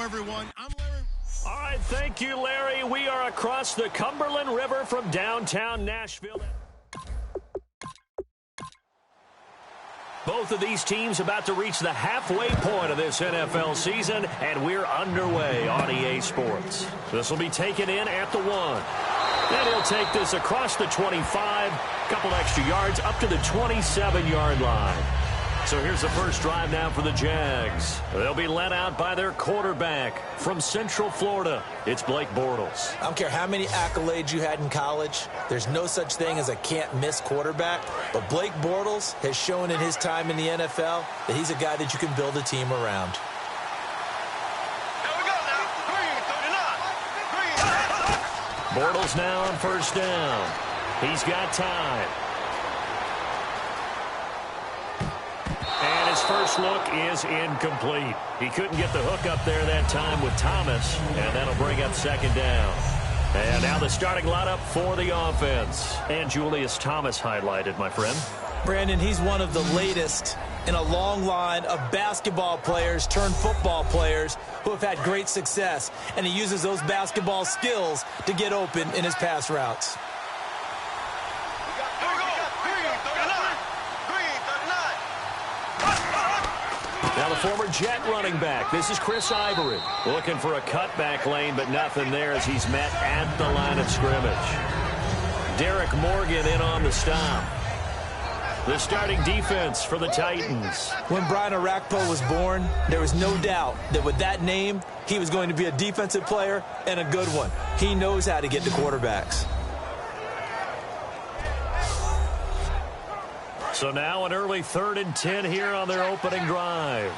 everyone. I'm Larry. All right, thank you, Larry. We are across the Cumberland River from downtown Nashville. Both of these teams about to reach the halfway point of this NFL season, and we're underway on EA Sports. This will be taken in at the 1. And he'll take this across the 25, couple extra yards up to the 27-yard line. So here's the first drive now for the Jags. They'll be led out by their quarterback from Central Florida. It's Blake Bortles. I don't care how many accolades you had in college. There's no such thing as a can't-miss quarterback. But Blake Bortles has shown in his time in the NFL that he's a guy that you can build a team around. Bortles now on first down. He's got time. And his first look is incomplete. He couldn't get the hook up there that time with Thomas, and that'll bring up second down. And now the starting lineup for the offense. And Julius Thomas highlighted, my friend. Brandon, he's one of the latest in a long line of basketball players turned football players who have had great success. And he uses those basketball skills to get open in his pass routes. Now the former Jet running back. This is Chris Ivory. Looking for a cutback lane, but nothing there as he's met at the line of scrimmage. Derek Morgan in on the stop. The starting defense for the Titans. When Brian Orakpo was born, there was no doubt that with that name, he was going to be a defensive player and a good one. He knows how to get to quarterbacks. So now an early 3rd and 10 here on their opening drive.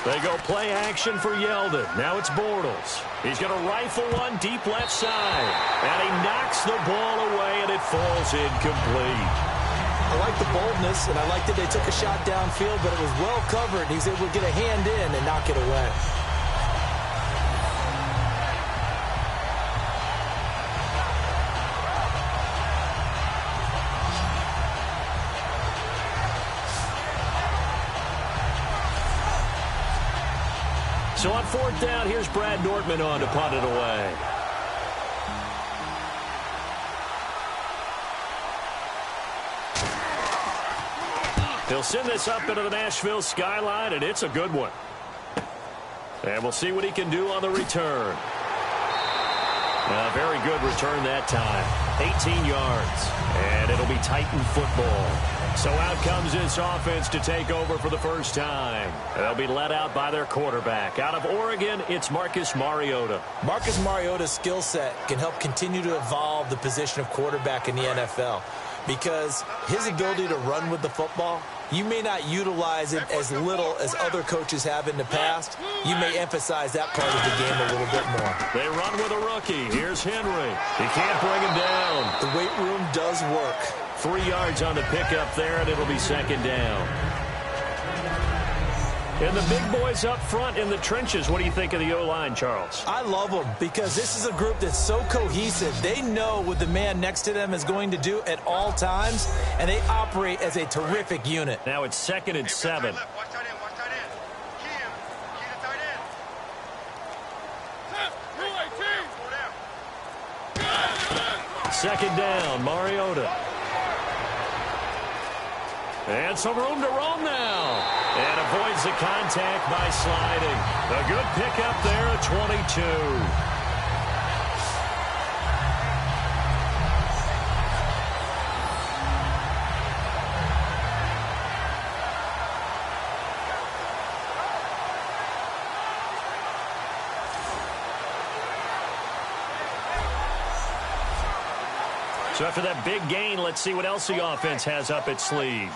They go play action for Yeldon. Now it's Bortles. He's going to rifle one deep left side. And he knocks the ball away, and it falls incomplete. I like the boldness, and I like that they took a shot downfield, but it was well covered. He's able to get a hand in and knock it away. So on 4th down, here's Brad Nortman on to punt it away. He'll send this up into the Nashville skyline, and it's a good one. And we'll see what he can do on the return. A very good return that time. 18 yards. And it'll be Titan football. So out comes this offense to take over for the first time. They'll be led out by their quarterback. Out of Oregon, it's Marcus Mariota. Marcus Mariota's skill set can help continue to evolve the position of quarterback in the NFL because his ability to run with the football, you may not utilize it as little as other coaches have in the past. You may emphasize that part of the game a little bit more. They run with a rookie. Here's Henry. He can't bring him down. The weight room does work. 3 yards on the pickup there, and it'll be second down. And the big boys up front in the trenches. What do you think of the O-line, Charles? I love them because this is a group that's so cohesive. They know what the man next to them is going to do at all times, and they operate as a terrific unit. Now it's 2nd and 7. Second down, Mariota. And some room to roam now. And avoids the contact by sliding. A good pickup there at 22. So after that big gain, let's see what else the offense has up its sleeve.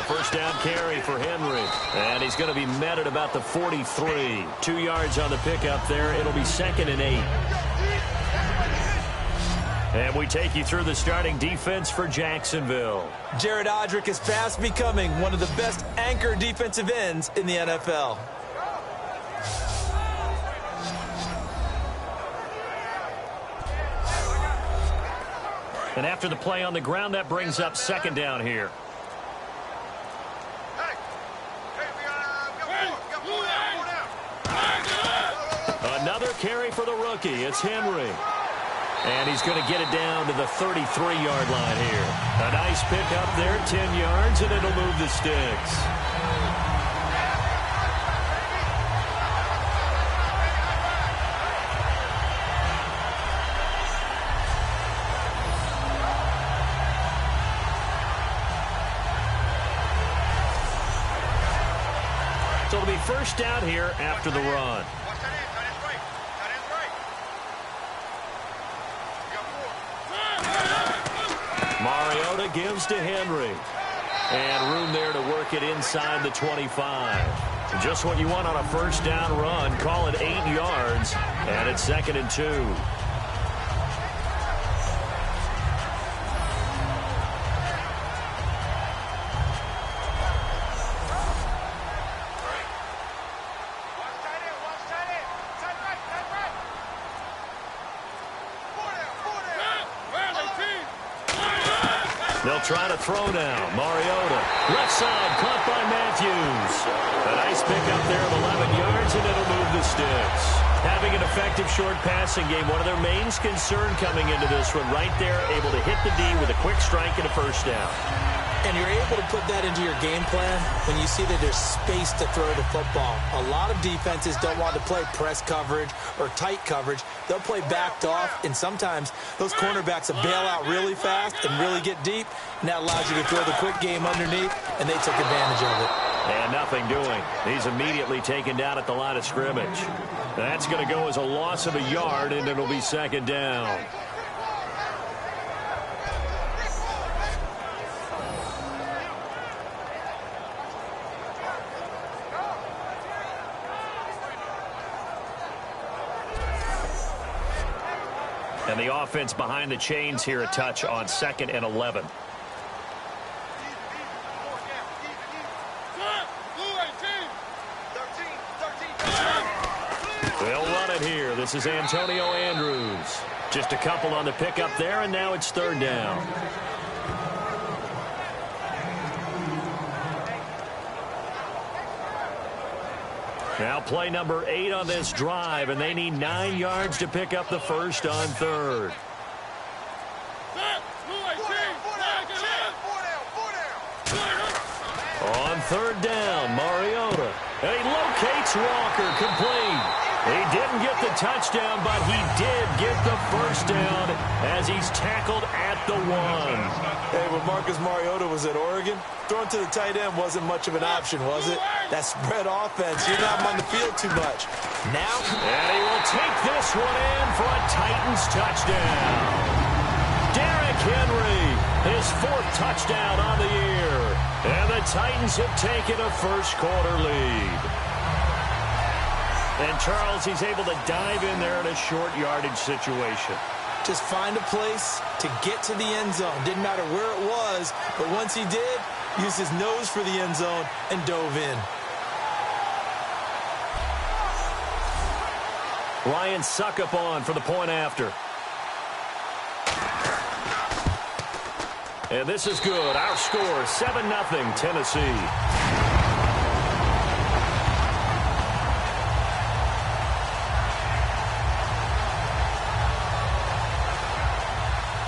First down carry for Henry. And he's going to be met at about the 43. 2 yards on the pickup there. It'll be 2nd and 8. And we take you through the starting defense for Jacksonville. Jared Odrick is fast becoming one of the best anchor defensive ends in the NFL. And after the play on the ground, that brings up second down here. Another carry for the rookie. It's Henry. And he's going to get it down to the 33-yard line here. A nice pick up there, 10 yards, and it'll move the sticks. So it'll be first down here after the run. Mariota gives to Henry. And room there to work it inside the 25. Just what you want on a first down run. Call it 8 yards. And it's 2nd and 2. They'll try to throw now. Mariota. Left side, caught by Matthews. A nice pickup there of 11 yards, and it'll move the sticks. Having an effective short passing game, one of their main concern coming into this one, right there, able to hit the D with a quick strike and a first down. And you're able to put that into your game plan when you see that there's space to throw the football. A lot of defenses don't want to play press coverage or tight coverage. They'll play backed off, and sometimes those cornerbacks will bail out really fast and really get deep, and that allows you to throw the quick game underneath, and they took advantage of it. And nothing doing. He's immediately taken down at the line of scrimmage. That's going to go as a loss of a yard, and it'll be second down. And the offense behind the chains here, a touch on 2nd and 11. They'll run it here. This is Antonio Andrews. Just a couple on the pickup there, and now it's 3rd down. Now play number 8 on this drive, and they need 9 yards to pick up the first on 3rd. On 3rd down, Mariota. And he locates Walker, complete. He didn't get the touchdown, but he did get the first down as he's tackled at the 1. Hey, when Marcus Mariota was at Oregon, throwing to the tight end wasn't much of an option, was it? That spread offense, you're not on the field too much. Now, and he will take this one in for a Titans touchdown. Derrick Henry, his 4th touchdown on the year. And the Titans have taken a first-quarter lead. And Charles, he's able to dive in there in a short yardage situation. Just find a place to get to the end zone. Didn't matter where it was, but once he did, used his nose for the end zone and dove in. Ryan Suckup on for the point after. And this is good. Our score, 7-0 Tennessee.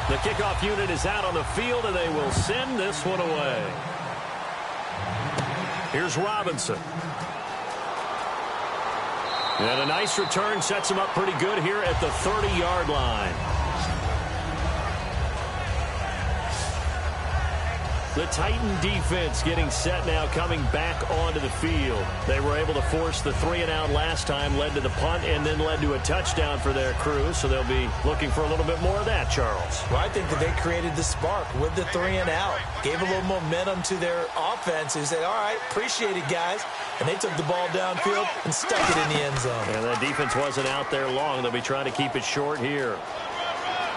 The kickoff unit is out on the field, and they will send this one away. Here's Robinson. And a nice return sets him up pretty good here at the 30-yard line. The Titan defense getting set now, coming back onto the field. They were able to force the 3-and-out last time, led to the punt, and then led to a touchdown for their crew. So they'll be looking for a little bit more of that, Charles. Well, I think that they created the spark with the 3-and-out. Gave a little momentum to their offense. Who said, all right, appreciate it, guys. And they took the ball downfield and stuck it in the end zone. And that defense wasn't out there long. They'll be trying to keep it short here.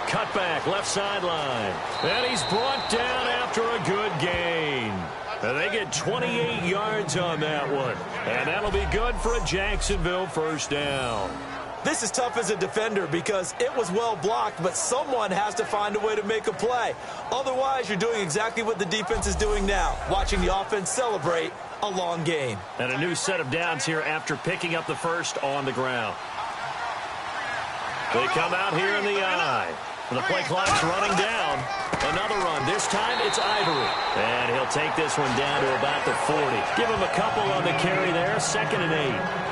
Cutback, left sideline. And he's brought down after a good gain. And they get 28 yards on that one. And that'll be good for a Jacksonville first down. This is tough as a defender because it was well blocked, but someone has to find a way to make a play. Otherwise, you're doing exactly what the defense is doing now, watching the offense celebrate a long gain. And a new set of downs here after picking up the first on the ground. They come out here in the eye. The play clock's running down. Another run. This time it's Ivory. And he'll take this one down to about the 40. Give him a couple on the carry there. 2nd and 8.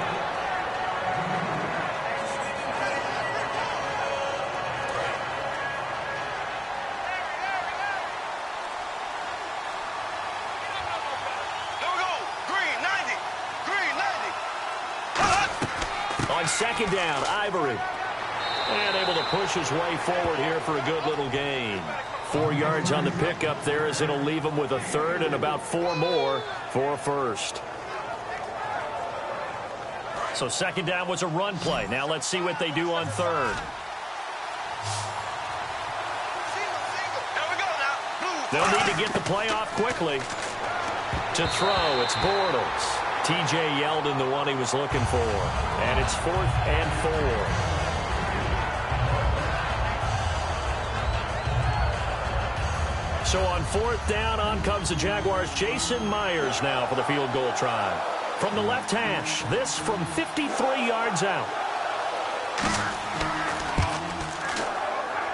On 2nd down, Ivory. And able to push his way forward here for a good little gain. 4 yards on the pickup there as it'll leave him with a 3rd and about 4 more for a 1st. So 2nd down was a run play. Now let's see what they do on 3rd. They'll need to get the play off quickly. To throw, it's Bortles. T.J. Yeldon, the one he was looking for. And it's 4th and 4. So on 4th down, on comes the Jaguars' Jason Myers now for the field goal try. From the left hash, this from 53 yards out.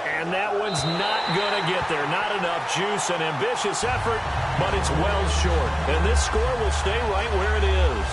And that one's not going to get there. Not enough juice, an ambitious effort, but it's well short. And this score will stay right where it is.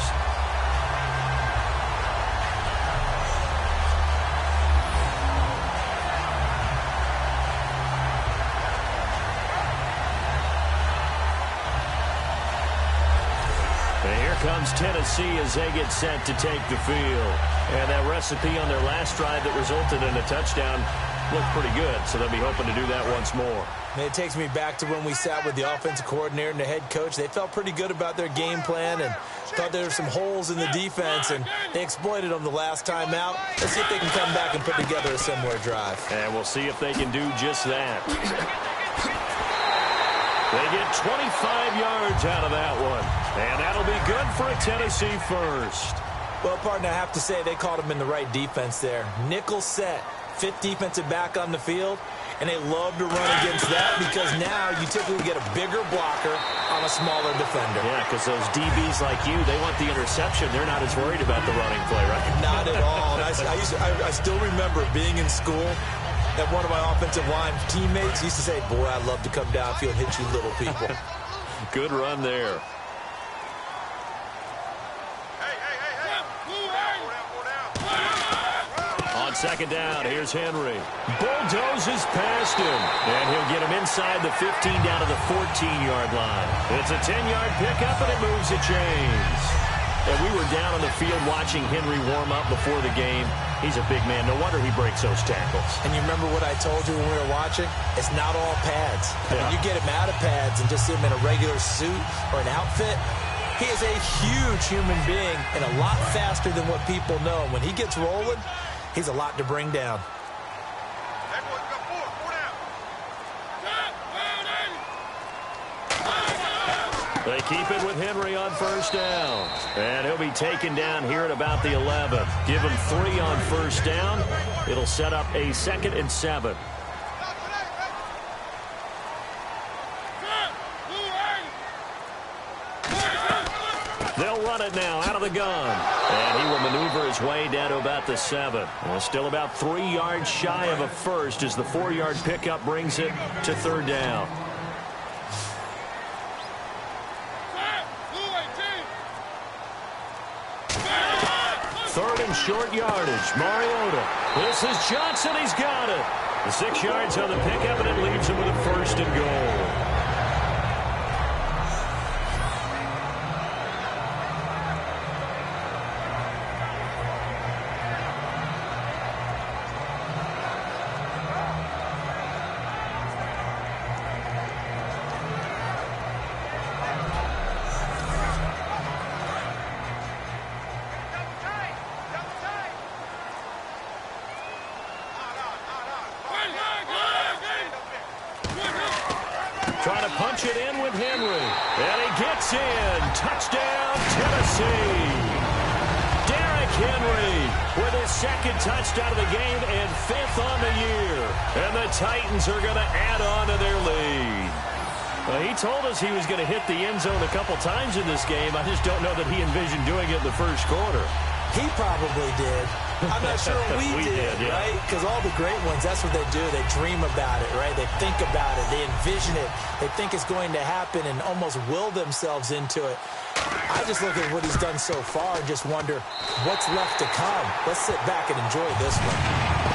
Comes Tennessee as they get set to take the field. And that recipe on their last drive that resulted in a touchdown looked pretty good, so they'll be hoping to do that once more. And it takes me back to when we sat with the offensive coordinator and the head coach. They felt pretty good about their game plan and thought there were some holes in the defense, and they exploited them the last time out. Let's see if they can come back and put together a similar drive. And we'll see if they can do just that. They get 25 yards out of that one. And that'll be good for a Tennessee 1st. Well, partner, I have to say they caught him in the right defense there. Nickel set, 5th defensive back on the field, and they love to run against that because now you typically get a bigger blocker on a smaller defender. Yeah, because those DBs like you, they want the interception. They're not as worried about the running play, right? Not at all. And I still remember being in school, that one of my offensive line teammates used to say, boy, I love to come downfield and hit you little people. Good run there. On 2nd down, here's Henry. Bulldozes past him. And he'll get him inside the 15 down to the 14-yard line. It's a 10-yard pickup, and it moves the chains. And we were down on the field watching Henry warm up before the game. He's a big man. No wonder he breaks those tackles. And you remember what I told you when we were watching? It's not all pads. Yeah. When you get him out of pads and just see him in a regular suit or an outfit, he is a huge human being and a lot faster than what people know. When he gets rolling, he's a lot to bring down. They keep it with Henry on 1st down. And he'll be taken down here at about the 11. Give him 3 on 1st down. It'll set up a 2nd and 7. They'll run it now out of the gun. And he will maneuver his way down to about the 7. Well, still about 3 yards shy of a 1st as the 4-yard pickup brings it to 3rd down. 3rd and short yardage. Mariota. This is Johnson. He's got it. The 6 yards on the pickup, and it leaves him with a 1st and goal. Trying to punch it in with Henry. And he gets in. Touchdown, Tennessee. Derrick Henry with his second touchdown of the game and 5th on the year. And the Titans are going to add on to their lead. He told us he was going to hit the end zone a couple times in this game. I just don't know that he envisioned doing it in the first quarter. He probably did. I'm not sure we did, yeah. right? Because all the great ones, that's what they do. They dream about it, right? They think about it. They envision it. They think it's going to happen and almost will themselves into it. I just look at what he's done so far and just wonder what's left to come. Let's sit back and enjoy this one.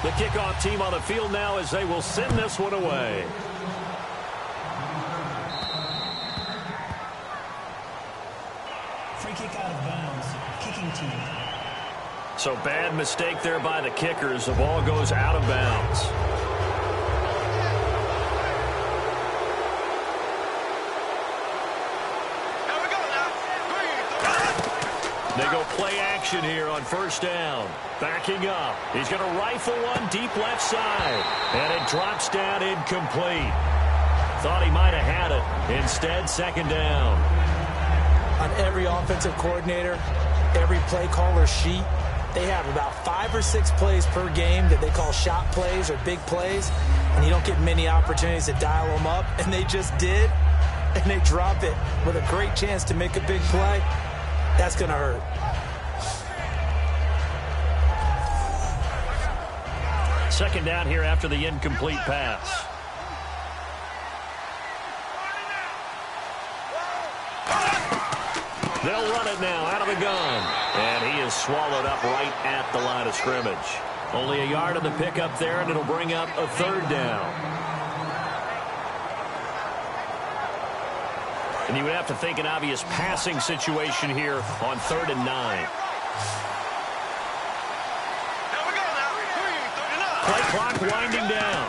The kickoff team on the field now as they will send this one away. Free kick out of bounds. Kicking team. So bad mistake there by the kickers. The ball goes out of bounds. They go play action here on first down. Backing up. He's going to rifle one deep left side. And it drops down incomplete. Thought he might have had it. Instead, second down. On every offensive coordinator, every play caller sheet, they have about 5 or 6 plays per game that they call shot plays or big plays. And you don't get many opportunities to dial them up. And they just did. And they drop it with a great chance to make a big play. That's going to hurt. Second down here after the incomplete pass. They'll run it now out of the gun. And he is swallowed up right at the line of scrimmage. Only a yard on the pickup there, and it'll bring up a third down. And you would have to think an obvious passing situation here on 3rd and 9. Play clock winding down.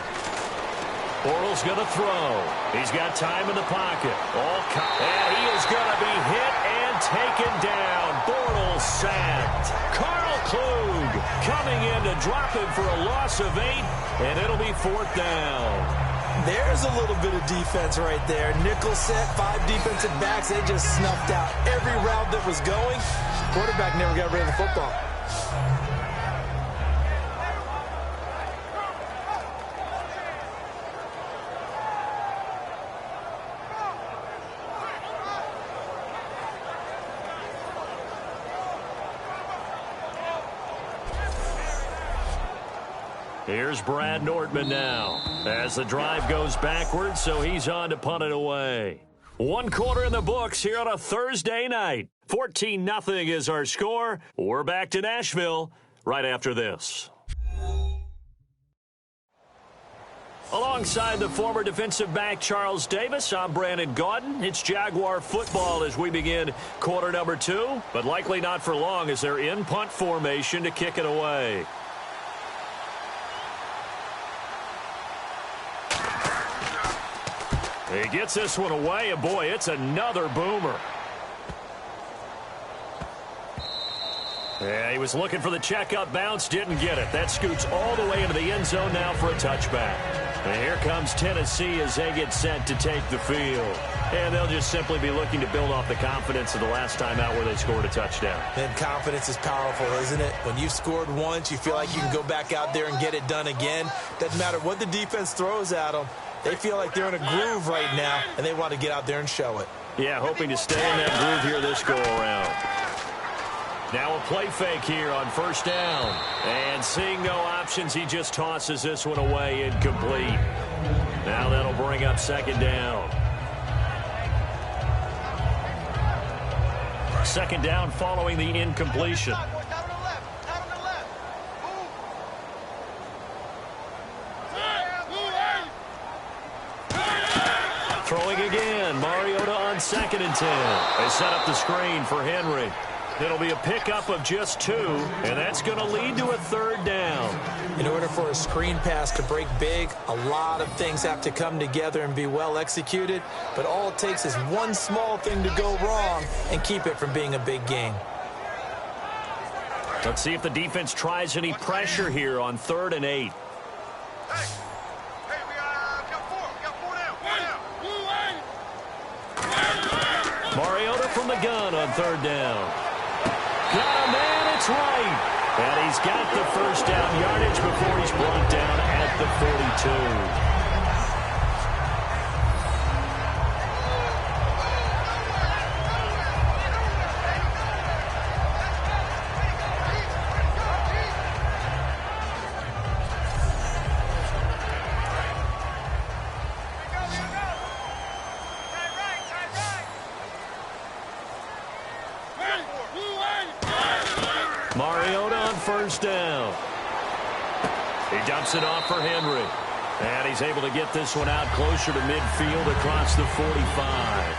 Bortles going to throw. He's got time in the pocket. And he is going to be hit and taken down. Bortles sacked. Carl Klug coming in to drop him for a loss of 8, and it'll be 4th down. There's a little bit of defense right there. Nickel set, 5 defensive backs. They just snuffed out every route that was going. Quarterback never got rid of the football. Here's Brad Nordman now as the drive goes backwards, so he's on to punt it away. 1 quarter in the books here on a Thursday night. 14-0 is our score. We're back to Nashville right after this. Alongside the former defensive back Charles Davis, I'm Brandon Gaudin. It's Jaguar football as we begin quarter number 2, but likely not for long as they're in punt formation to kick it away. He gets this one away, and boy, it's another boomer. Yeah, he was looking for the check-up bounce, didn't get it. That scoots all the way into the end zone now for a touchback. And here comes Tennessee as they get set to take the field. And they'll just simply be looking to build off the confidence of the last time out where they scored a touchdown. And confidence is powerful, isn't it? When you've scored once, you feel like you can go back out there and get it done again. Doesn't matter what the defense throws at them. They feel like they're in a groove right now, and they want to get out there and show it. Yeah, hoping to stay in that groove here this go-around. Now a play fake here on first down. And seeing no options, he just tosses this one away incomplete. Now that'll bring up second down. Second down following the incompletion. Throwing again. Mariota on 2nd and 10. They set up the screen for Henry. It'll be a pickup of just 2, and that's going to lead to a third down. In order for a screen pass to break big, a lot of things have to come together and be well executed, but all it takes is one small thing to go wrong and keep it from being a big game. Let's see if the defense tries any pressure here on 3rd and 8. Mariota from the gun on 3rd down. Got a man, it's right. And he's got the first down yardage before he's brought down at the 42. Mariota on 1st down. He dumps it off for Henry. And he's able to get this one out closer to midfield across the 45.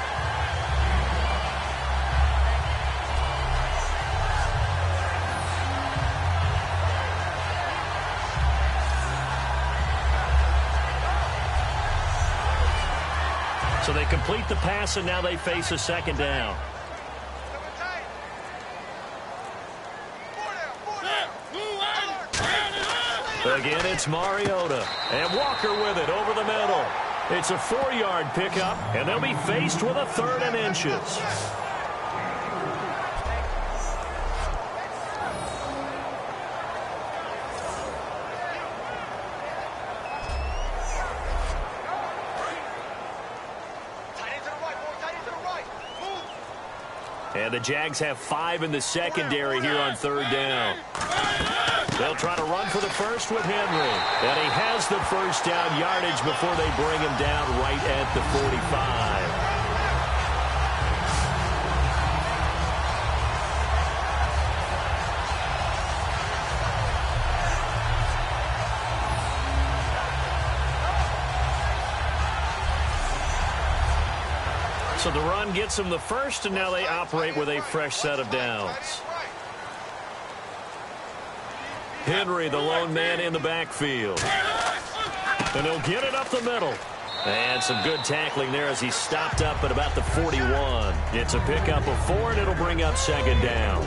So they complete the pass, and now they face a 2nd down. Again, it's Mariota. And Walker with it over the middle. It's a 4-yard pickup, and they'll be faced with a 3rd and inches. And the Jags have 5 in the secondary here on 3rd down. They'll try to run for the first with Henry. And he has the first down yardage before they bring him down right at the 45. So the run gets them the first, and now they operate with a fresh set of downs. Henry, the lone man in the backfield. And he'll get it up the middle. And some good tackling there as he stopped up at about the 41. It's a pickup of 4, and it'll bring up 2nd down.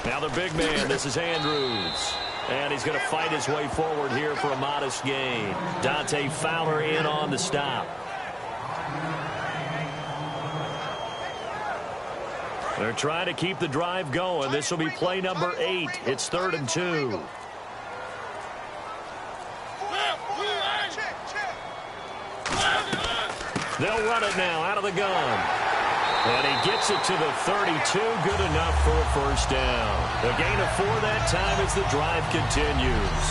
Now the big man, this is Andrews. And he's going to fight his way forward here for a modest gain. Dante Fowler in on the stop. They're trying to keep the drive going. This will be play number 8. It's 3rd and 2. They'll run it now out of the gun. And he gets it to the 32, good enough for a first down. A gain of 4 that time as the drive continues.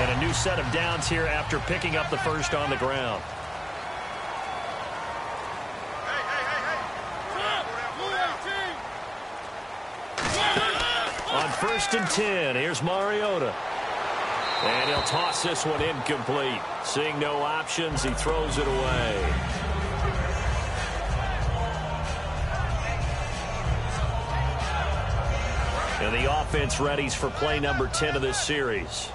And a new set of downs here after picking up the first on the ground. On 1st and 10, here's Mariota. And he'll toss this one incomplete. Seeing no options, he throws it away. And the offense readies for play number 10 of this series.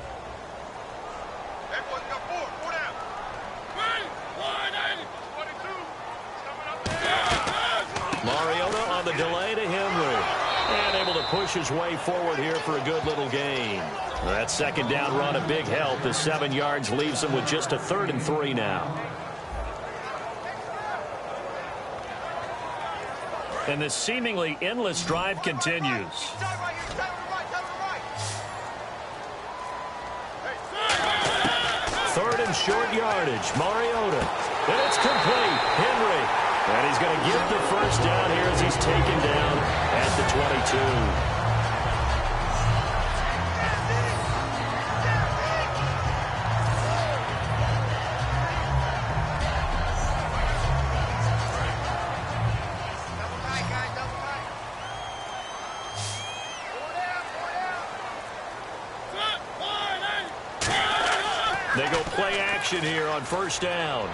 Mariota on the delay to Henry. And able to push his way forward here for a good little gain. That 2nd down run a big help. The 7 yards leaves him with just a 3rd and 3 now. And this seemingly endless drive continues. 3rd and short yardage. Mariota. And it's complete. Henry. And he's going to get the first down here as he's taken down at the 22. They go play action here on first down.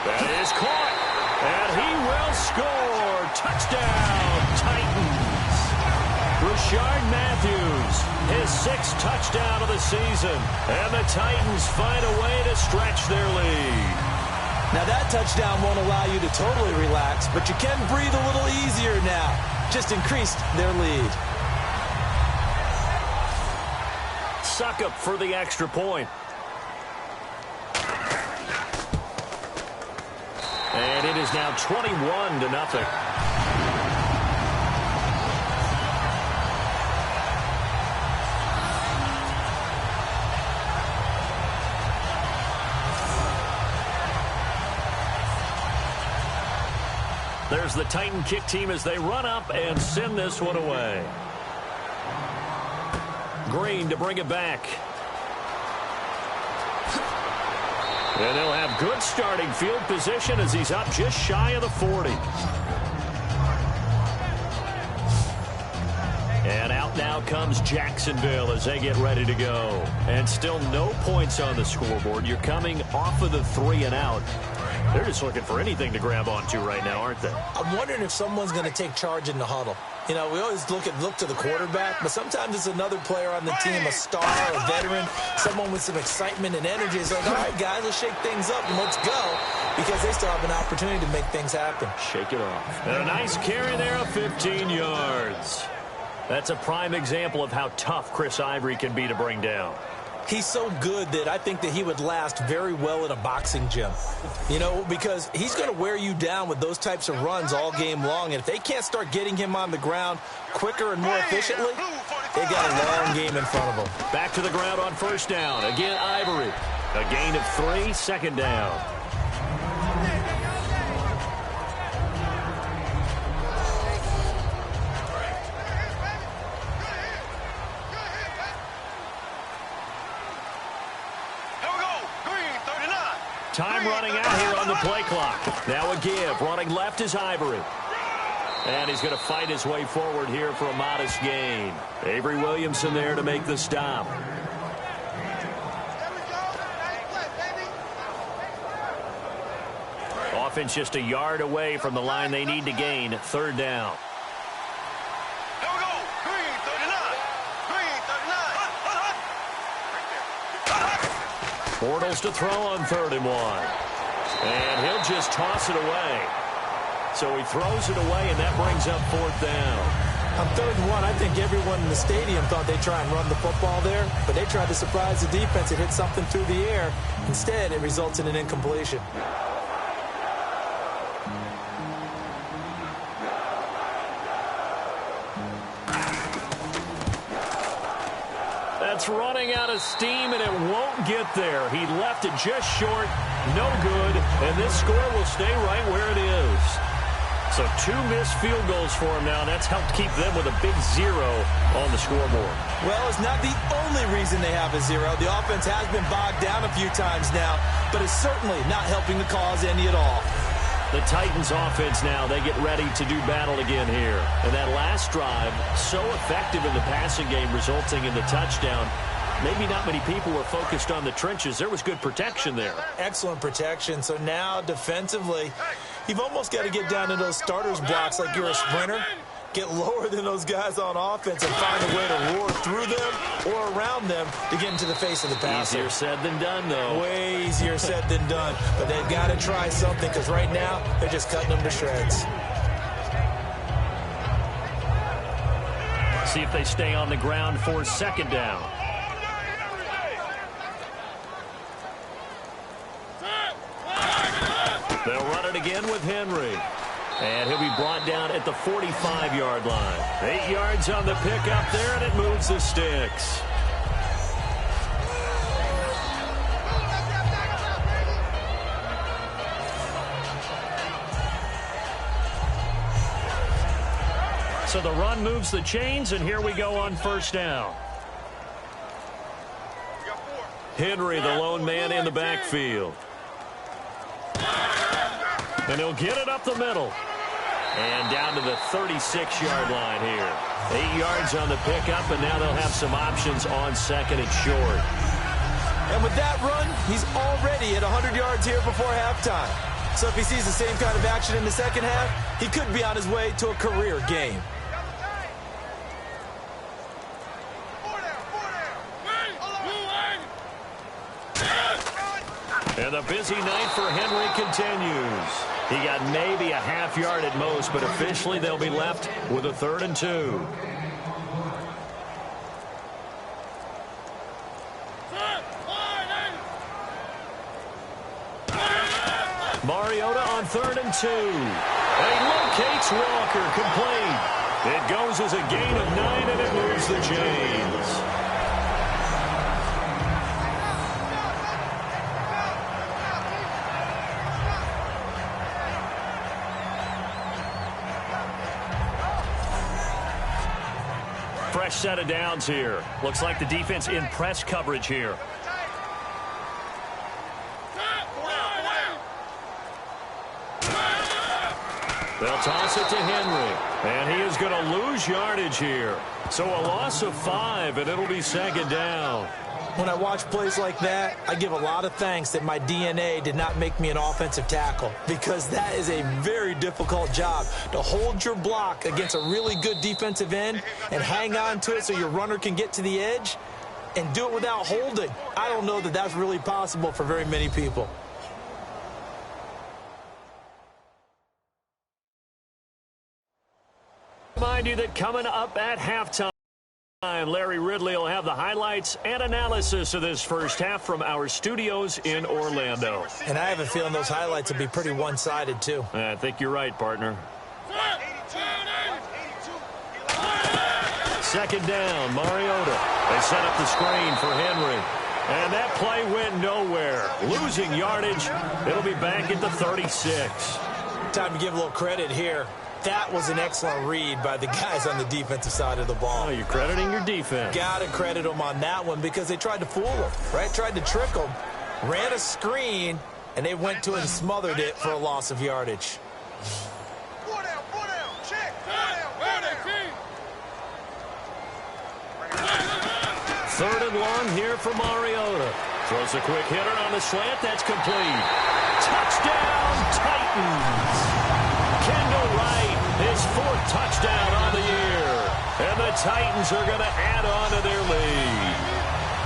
That is caught. And he will score. Touchdown, Titans. Rashard Matthews, his 6th touchdown of the season. And the Titans find a way to stretch their lead. Now that touchdown won't allow you to totally relax, but you can breathe a little easier now. Just increased their lead. Suck up for the extra point. And it is now 21-0. There's the Titan kick team as they run up and send this one away. Green to bring it back. And they'll have good starting field position as he's up just shy of the 40. And out now comes Jacksonville as they get ready to go. And still no points on the scoreboard. You're coming off of the 3 and out. They're just looking for anything to grab onto right now, aren't they? I'm wondering if someone's going to take charge in the huddle. You know, we always look to the quarterback, but sometimes it's another player on the team, a star, a veteran, someone with some excitement and energy. It's like, all right, guys, let's shake things up and let's go, because they still have an opportunity to make things happen. Shake it off. And a nice carry there of 15 yards. That's a prime example of how tough Chris Ivory can be to bring down. He's so good that I think that he would last very well in a boxing gym. You know, because he's going to wear you down with those types of runs all game long. And if they can't start getting him on the ground quicker and more efficiently, they got a long game in front of them. Back to the ground on first down. Again, Ivory. A gain of 3, second down. Time running out here on the play clock. Now a give. Running left is Ivory. And he's going to fight his way forward here for a modest gain. Avery Williamson there to make the stop. Offense just a yard away from the line they need to gain. Third down. Bortles to throw on 3rd and 1. And he'll just toss it away. So he throws it away, and that brings up 4th down. On 3rd and 1, I think everyone in the stadium thought they'd try and run the football there, but they tried to surprise the defense and hit something through the air. Instead, it results in an incompletion. That's running out of steam, and it won't get there. He left it just short, no good, and this score will stay right where it is. So 2 missed field goals for him now, and that's helped keep them with a big 0 on the scoreboard. Well, it's not the only reason they have a 0. The offense has been bogged down a few times now, but it's certainly not helping the cause any at all. The Titans offense now, they get ready to do battle again here. And that last drive, so effective in the passing game, resulting in the touchdown. Maybe not many people were focused on the trenches. There was good protection there. Excellent protection. So now defensively, you've almost got to get down to those starters blocks like you're a sprinter. Get lower than those guys on offense and find a way to roar through them or around them to get into the face of the passer. Easier said than done, though. Way easier said than done. But they've got to try something, because right now they're just cutting them to shreds. See if they stay on the ground for 2nd down. They'll run it again with Henry. And he'll be brought down at the 45-yard line. 8 yards on the pickup there, and it moves the sticks. So the run moves the chains, and here we go on first down. Henry, the lone man in the backfield. And he'll get it up the middle. And down to the 36-yard line here. 8 yards on the pickup, and now they'll have some options on 2nd and short. And with that run, he's already at 100 yards here before halftime. So if he sees the same kind of action in the second half, he could be on his way to a career game. And the busy night for Henry continues. He got maybe a half yard at most, but officially they'll be left with a 3rd and 2. Mariota on 3rd and 2. And he locates Walker, complete. It goes as a gain of 9, and it moves the chains. Fresh set of downs here. Looks like the defense in press coverage here. They'll toss it to Henry, and he is going to lose yardage here. So a loss of 5, and it'll be 2nd down. When I watch plays like that, I give a lot of thanks that my DNA did not make me an offensive tackle, because that is a very difficult job, to hold your block against a really good defensive end and hang on to it so your runner can get to the edge and do it without holding. I don't know that that's really possible for very many people. Remind you that coming up at halftime, Larry Ridley will have the highlights and analysis of this first half from our studios in Orlando. And I have a feeling those highlights will be pretty one-sided, too. I think you're right, partner. 2nd down, Mariota. They set up the screen for Henry. And that play went nowhere. Losing yardage. It'll be back at the 36. Time to give a little credit here. That was an excellent read by the guys on the defensive side of the ball. Oh, you're crediting your defense. Got to credit them on that one because they tried to fool them, right? Tried to trick them, ran a screen, and they went to it and smothered it for a loss of yardage. 3rd and long here for Mariota. Throws a quick hitter on the slant. That's complete. Touchdown, Titans. Kendall Wright, his 4th touchdown on the year. And the Titans are going to add on to their lead.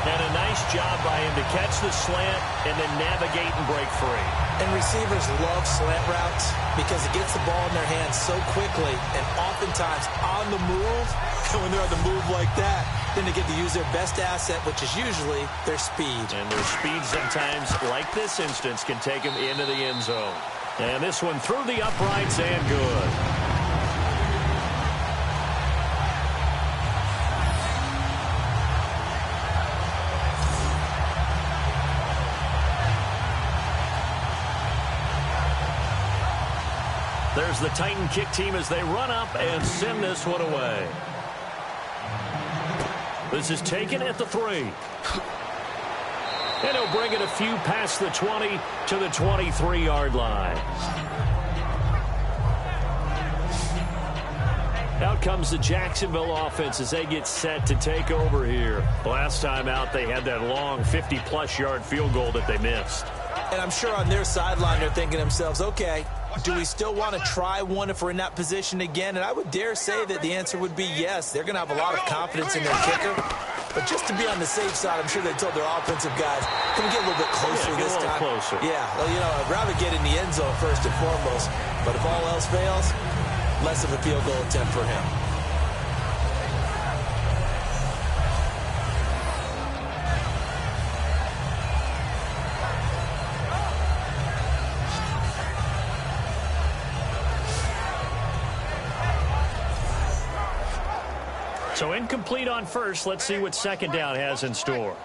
And a nice job by him to catch the slant and then navigate and break free. And receivers love slant routes because it gets the ball in their hands so quickly and oftentimes on the move. And when they're on the move like that, then they get to use their best asset, which is usually their speed. And their speed sometimes, like this instance, can take them into the end zone. And this one through the uprights and good. There's the Titan kick team as they run up and send this one away. This is taken at the 3. And he'll bring it a few past the 20 to the 23-yard line. Out comes the Jacksonville offense as they get set to take over here. Last time out, they had that long 50-plus yard field goal that they missed. And I'm sure on their sideline, they're thinking to themselves, okay, do we still want to try one if we're in that position again? And I would dare say that the answer would be yes. They're going to have a lot of confidence in their kicker. But just to be on the safe side, I'm sure they told their offensive guys, can we get a little bit closer this time? Closer. Yeah, well, you know, I'd rather get in the end zone first and foremost. But if all else fails, less of a field goal attempt for him. So incomplete on first. Let's see what 2nd down has in store.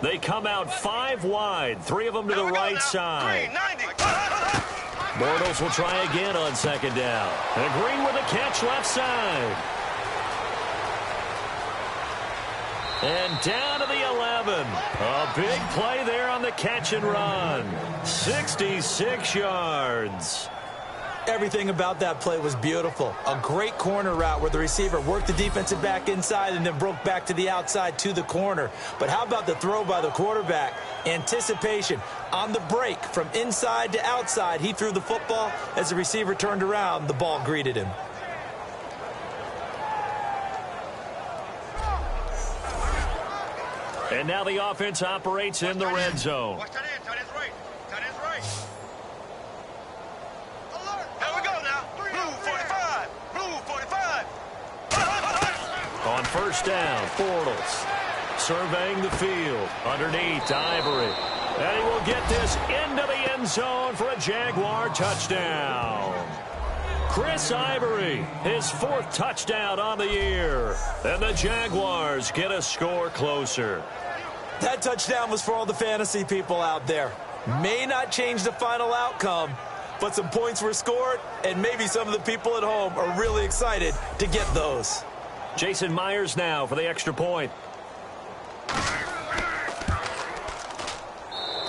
They come out 5 wide, 3 of them to the right side. Bortles will try again on 2nd down. And Green with a catch left side. And down to the 11. A big play there on the catch and run. 66 yards. Everything about that play was beautiful. A great corner route where the receiver worked the defensive back inside and then broke back to the outside to the corner. But how about the throw by the quarterback? Anticipation on the break from inside to outside. He threw the football. As the receiver turned around, the ball greeted him. And now the offense operates in the red zone. Watch that in. Tight end's right. Tight end's right. Alert. Here we go now. Blue 45. Blue 45. On first down, Bortles surveying the field. Underneath, Ivory. And he will get this into the end zone for a Jaguar touchdown. Chris Ivory, his 4th touchdown on the year. And the Jaguars get a score closer. That touchdown was for all the fantasy people out there. May not change the final outcome, but some points were scored, and maybe some of the people at home are really excited to get those. Jason Myers now for the extra point.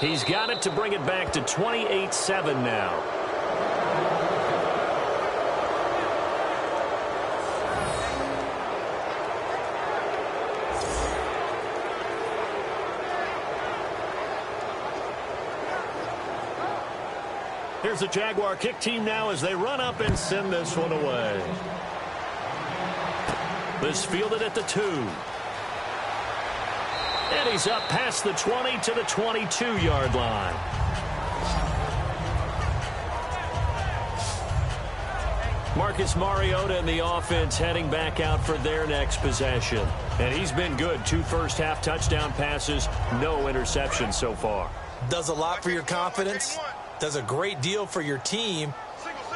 He's got it to bring it back to 28-7 now. Here's the Jaguar kick team now as they run up and send this one away. This fielded at the 2. And he's up past the 20 to the 22-yard line. Marcus Mariota and the offense heading back out for their next possession. And he's been good. 2 first-half touchdown passes, no interceptions so far. Does a lot for your confidence. Does a great deal for your team.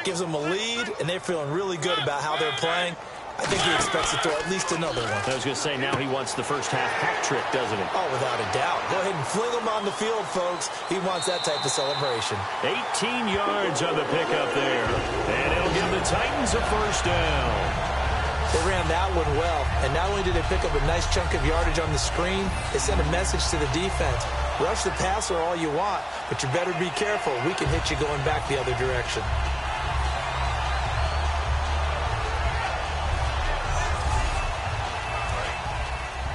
Gives them a lead, and they're feeling really good about how they're playing. I think he expects to throw at least another one. I was going to say, now he wants the first-half hat trick, doesn't he? Oh, without a doubt. Go ahead and fling him on the field, folks. He wants that type of celebration. 18 yards on the pickup there. And it'll give the Titans a first down. They ran that one well, and not only did they pick up a nice chunk of yardage on the screen, they sent a message to the defense. Rush the passer all you want, but you better be careful. We can hit you going back the other direction.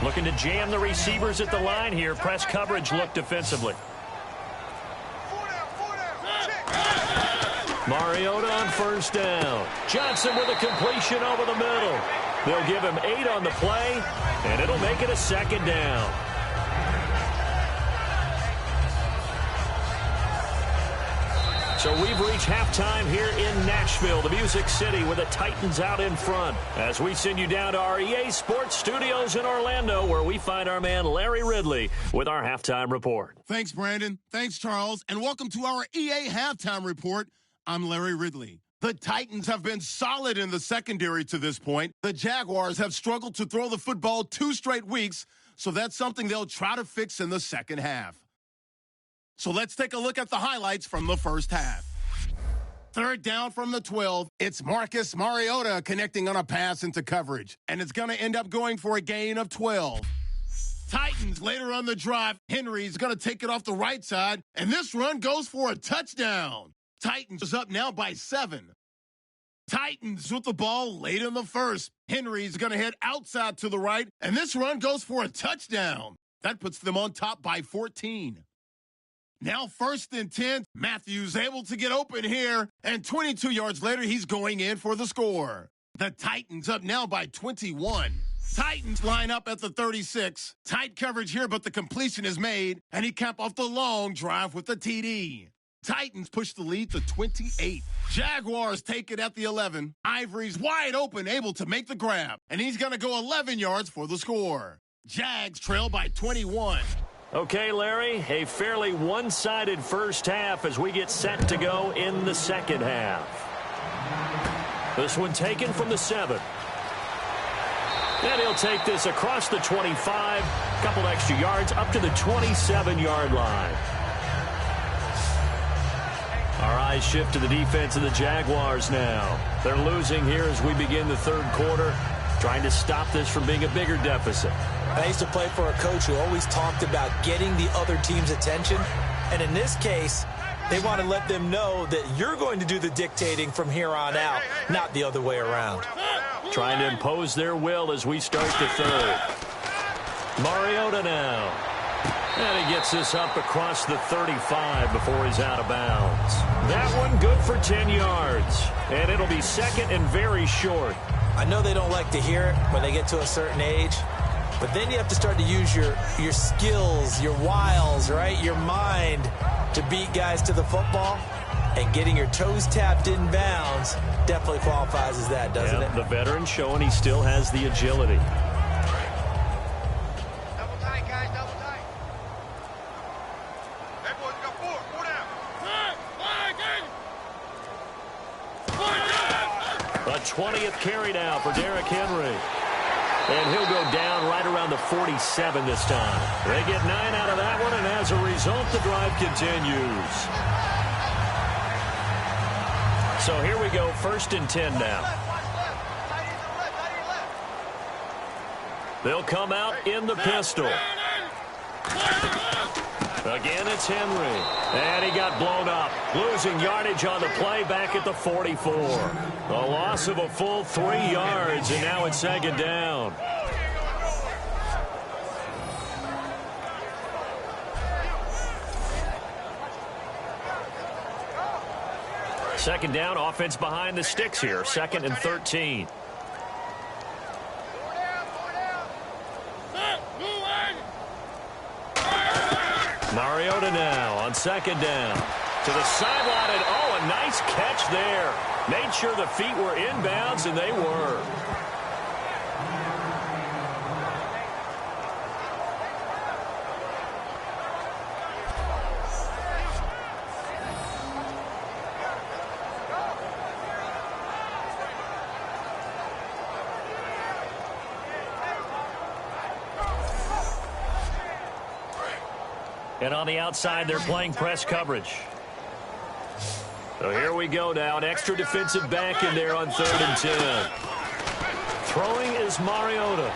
Looking to jam the receivers at the line here. Press coverage look defensively. Mariota on first down. Johnson with a completion over the middle. They'll give him 8 on the play, and it'll make it a second down. So we've reached halftime here in Nashville, the Music City, with the Titans out in front. As we send you down to our EA Sports Studios in Orlando, where we find our man Larry Ridley with our halftime report. Thanks, Brandon. Thanks, Charles. And welcome to our EA Halftime Report. I'm Larry Ridley. The Titans have been solid in the secondary to this point. The Jaguars have struggled to throw the football 2 straight weeks, so that's something they'll try to fix in the second half. So let's take a look at the highlights from the first half. 3rd down from the 12. It's Marcus Mariota connecting on a pass into coverage, and it's going to end up going for a gain of 12. Titans later on the drive. Henry's going to take it off the right side, and this run goes for a touchdown. Titans is up now by 7. Titans with the ball late in the first. Henry's going to head outside to the right, and this run goes for a touchdown. That puts them on top by 14. Now 1st and 10. Matthews able to get open here, and 22 yards later, he's going in for the score. The Titans up now by 21. Titans line up at the 36. Tight coverage here, but the completion is made, and he capped off the long drive with the TD. Titans push the lead to 28. Jaguars take it at the 11. Ivory's wide open, able to make the grab, and he's going to go 11 yards for the score. Jags trail by 21. Okay, Larry, a fairly one-sided first half as we get set to go in the second half. This one taken from the 7. And he'll take this across the 25, a couple extra yards up to the 27-yard line. Our eyes shift to the defense of the Jaguars now. They're losing here as we begin the 3rd quarter, trying to stop this from being a bigger deficit. I used to play for a coach who always talked about getting the other team's attention. And in this case, They want to let them know that you're going to do the dictating from here on out, not the other way around. Trying to impose their will as we start the third. Mariota now. And he gets this up across the 35 before he's out of bounds. That one good for 10 yards. And it'll be second and very short. I know they don't like to hear it when they get to a certain age, but then you have to start to use your skills, your wiles, right? Your mind to beat guys to the football. And getting your toes tapped in bounds definitely qualifies as that, doesn't it? The veteran showing he still has the agility. Double tight, guys, double tight. Hey, boys, we got four down. A 20th carry now for Derrick Henry. And he'll go down right around the 47 this time. They get 9 out of that one, and as a result, the drive continues. So here we go, 1st and 10 now. They'll come out in the pistol. Again, it's Henry. And he got blown up. Losing yardage on the play back at the 44. A loss of a full 3 yards, and now it's 2nd down. Second down, offense behind the sticks here. 2nd and 13. Mariota now on 2nd down. To the sideline, and oh, a nice catch there. Made sure the feet were inbounds, and they were. And on the outside, they're playing press coverage. So here we go now. An extra defensive back in there on 3rd and 10. Throwing is Mariota.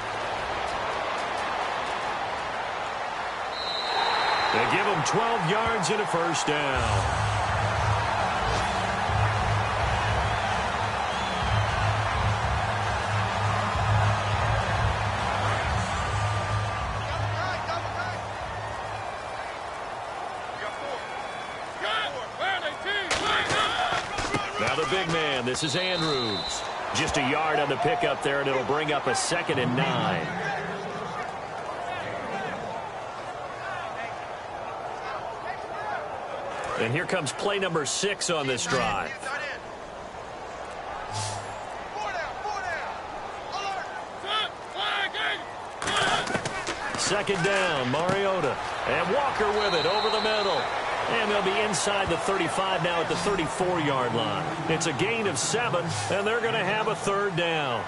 They give him 12 yards and a 1st down. Big man, this is Andrews. Just a yard on the pickup there, and it'll bring up a 2nd and 9. And here comes play number 6 on this drive. 2nd down, Mariota. And Walker with it over the middle. And they'll be inside the 35 now at the 34-yard line. It's a gain of 7, and they're going to have a 3rd down.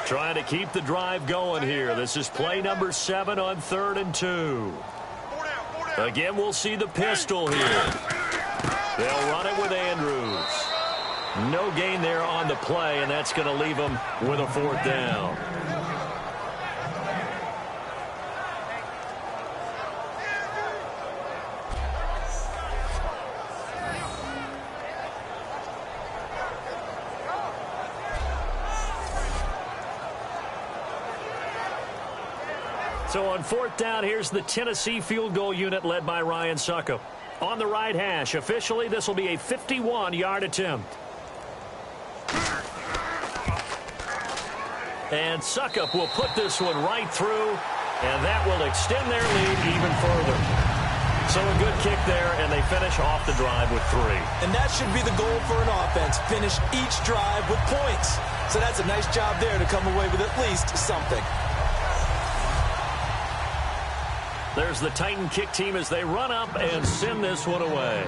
Trying to keep the drive going here. This is play number 7 on 3rd and 2. Again, we'll see the pistol here. They'll run it with Andrews. No gain there on the play, and that's going to leave them with a 4th down. So on 4th down, here's the Tennessee field goal unit led by Ryan Suckup. On the right hash, officially, this will be a 51-yard attempt. And Suckup will put this one right through, and that will extend their lead even further. So a good kick there, and they finish off the drive with 3. And that should be the goal for an offense, finish each drive with points. So that's a nice job there to come away with at least something. There's the Titan kick team as they run up and send this one away.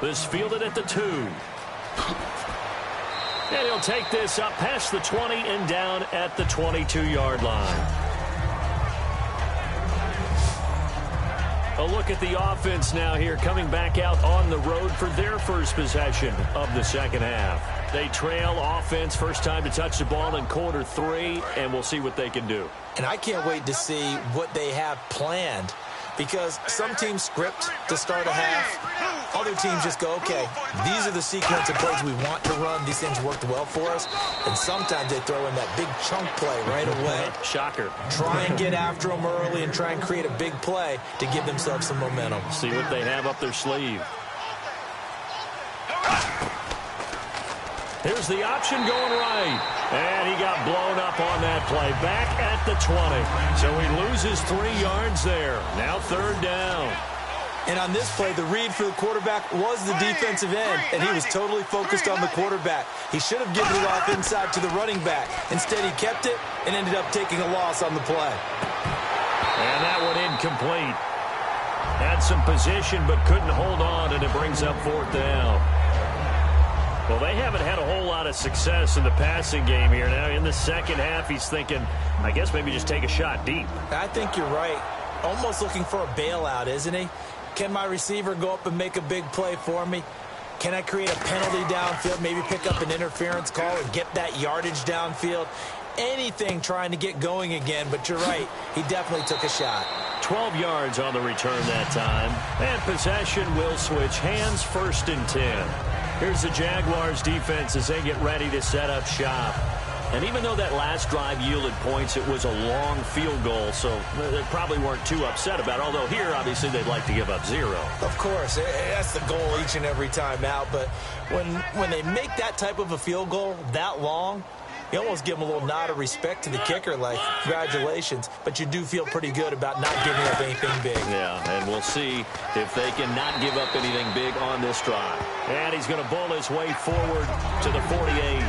This fielded at the 2. And he'll take this up past the 20 and down at the 22-yard line. A look at the offense now here, coming back out on the road for their first possession of the second half. They trail offense, first time to touch the ball in quarter 3, and we'll see what they can do. And I can't wait to see what they have planned, because some teams script to start a half. Other teams just go, okay, these are the sequence of plays we want to run. These things worked well for us. And sometimes they throw in that big chunk play right away. Shocker. Try and get after them early and try and create a big play to give themselves some momentum. See what they have up their sleeve. Here's the option going right. And he got blown up on that play. Back at the 20. So he loses 3 yards there. Now third down. And on this play, the read for the quarterback was the defensive end, and he was totally focused on the quarterback. He should have given it off inside to the running back. Instead, he kept it and ended up taking a loss on the play. And that one incomplete. Had some position but couldn't hold on, and it brings up fourth down. Well, they haven't had a whole lot of success in the passing game here. Now, in the second half, he's thinking, I guess maybe just take a shot deep. I think you're right. Almost looking for a bailout, isn't he? Can my receiver go up and make a big play for me? Can I create a penalty downfield, maybe pick up an interference call and get that yardage downfield? Anything trying to get going again, but you're right. He definitely took a shot. 12 yards on the return that time. And possession will switch hands, 1st and 10. Here's the Jaguars defense as they get ready to set up shop. And even though that last drive yielded points, it was a long field goal, so they probably weren't too upset about it. Although here, obviously, they'd like to give up 0. Of course, that's the goal each and every time out. But when they make that type of a field goal that long, you almost give them a little nod of respect to the kicker, like, congratulations. But you do feel pretty good about not giving up anything big. Yeah, and we'll see if they can not give up anything big on this drive. And he's going to bowl his way forward to the 48.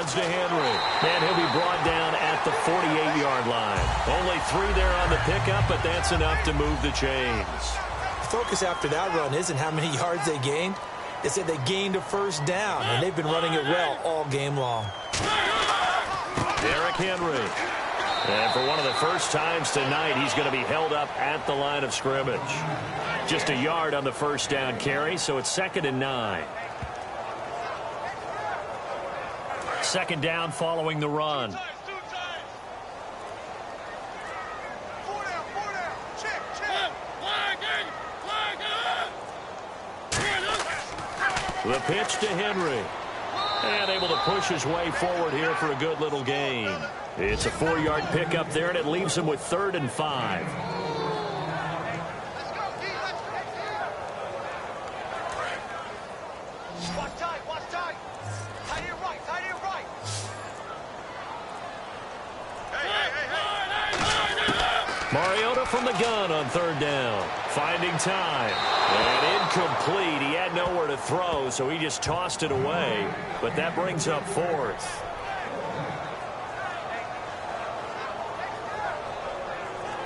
To Henry. And he'll be brought down at the 48-yard line. Only 3 there on the pickup, but that's enough to move the chains. The focus after that run isn't how many yards they gained. They said they gained a first down, and they've been running it well all game long. Derrick Henry. And for one of the first times tonight, he's going to be held up at the line of scrimmage. Just a yard on the first down carry, so it's 2nd and 9. Second down following the run. The pitch to Henry. And able to push his way forward here for a good little gain. It's a 4-yard pickup there, and it leaves him with 3rd and 5. Mariota from the gun on 3rd down. Finding time. And incomplete. He had nowhere to throw, so he just tossed it away. But that brings up 4th.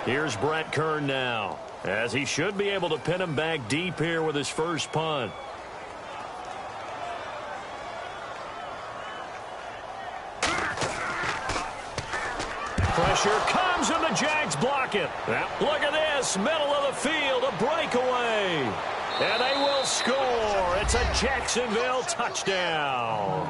Here's Brett Kern now, as he should be able to pin him back deep here with his first punt. Pressure comes, and the Jags block it. Look at this, middle of the field, a breakaway. And they will score. It's a Jacksonville touchdown.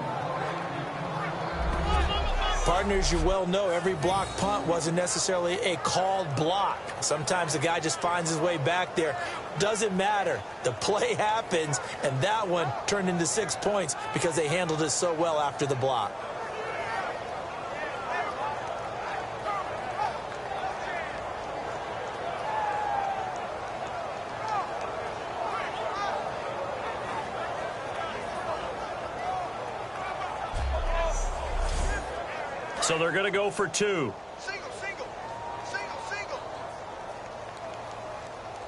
Partners, you well know every block punt wasn't necessarily a called block. Sometimes the guy just finds his way back there. Doesn't matter. The play happens, and that one turned into 6 points because they handled it so well after the block. So they're going to go for 2. Single.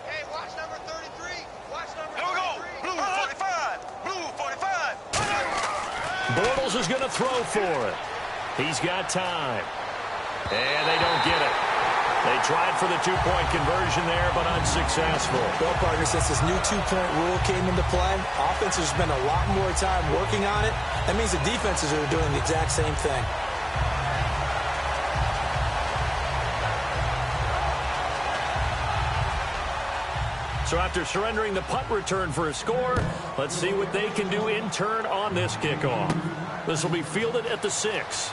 Hey, watch number 33. Watch number 33. Blue 45. Blue 45. Bortles is going to throw for it. He's got time. And they don't get it. They tried for the two-point conversion there, but unsuccessful. Well, partner, since this new two-point rule came into play, offenses spend a lot more time working on it. That means the defenses are doing the exact same thing. So after surrendering the punt return for a score, let's see what they can do in turn on this kickoff. This will be fielded at the 6.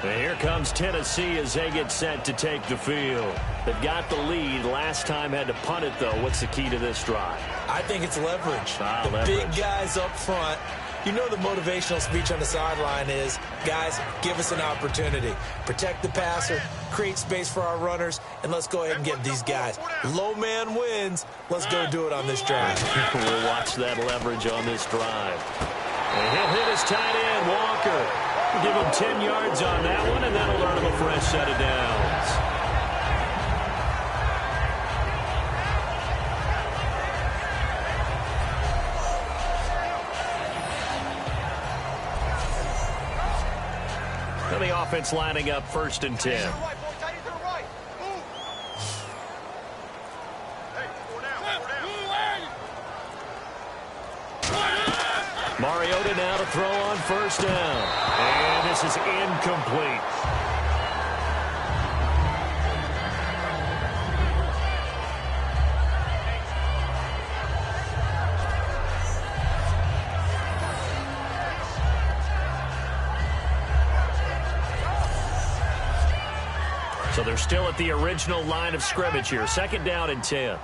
And here comes Tennessee as they get set to take the field. They've got the lead. Last time had to punt it, though. What's the key to this drive? I think it's leverage. Leverage. Big guys up front. You know the motivational speech on the sideline is, guys, give us an opportunity. Protect the passer, create space for our runners, and let's go ahead and get these guys. Low man wins. Let's go do it on this drive. We'll watch that leverage on this drive. And he'll hit his tight end, Walker. Give him 10 yards on that one, and that'll earn him a fresh set of downs. And the offense lining up 1st and 10. Mariota now to throw on 1st down. And this is incomplete. So they're still at the original line of scrimmage here. 2nd down and 10.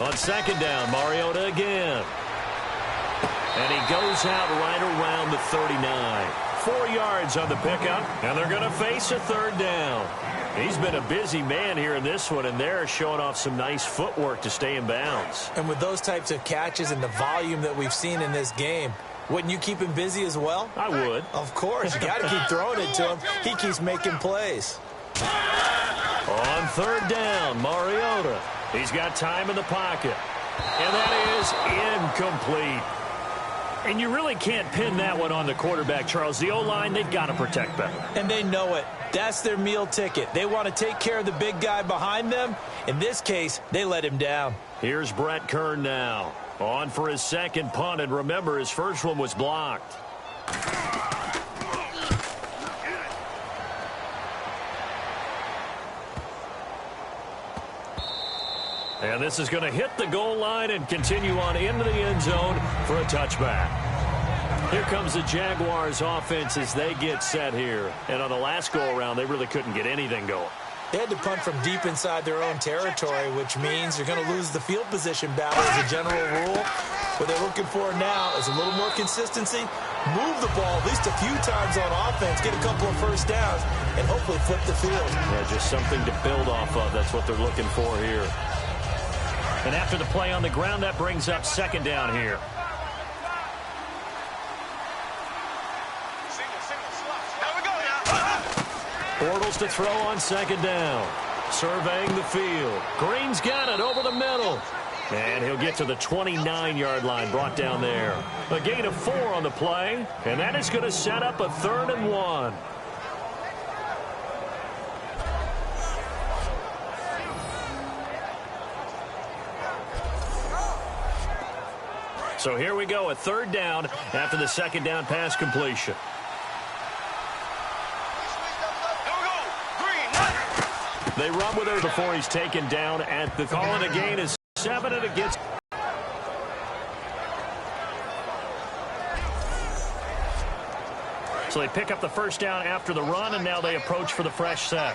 On 2nd down, Mariota again. And he goes out right around the 39. 4 yards on the pickup, and they're going to face a 3rd down. He's been a busy man here in this one, and they're showing off some nice footwork to stay in bounds. And with those types of catches and the volume that we've seen in this game, wouldn't you keep him busy as well? I would. Of course. You got to keep throwing it to him. He keeps making plays. On 3rd down, Mariota. He's got time in the pocket. And that is incomplete. And you really can't pin that one on the quarterback, Charles. The O-line, they've got to protect better. And they know it. That's their meal ticket. They want to take care of the big guy behind them. In this case, they let him down. Here's Brett Kern now. On for his 2nd punt, and remember, his 1st one was blocked. And this is going to hit the goal line and continue on into the end zone for a touchback. Here comes the Jaguars offense as they get set here. And on the last go-around, they really couldn't get anything going. They had to punt from deep inside their own territory, which means you're going to lose the field position battle as a general rule. What they're looking for now is a little more consistency, move the ball at least a few times on offense, get a couple of 1st downs, and hopefully flip the field. Yeah, just something to build off of. That's what they're looking for here. And after the play on the ground, that brings up 2nd down here. Bortles to throw on 2nd down. Surveying the field. Green's got it over the middle. And he'll get to the 29-yard line, brought down there. A gain of 4 on the play, and that is going to set up a 3rd and 1. So here we go, a 3rd down after the 2nd down pass completion. They run with her before he's taken down at the call, and a gain is 7, and it gets. So they pick up the 1st down after the run, and now they approach for the fresh set.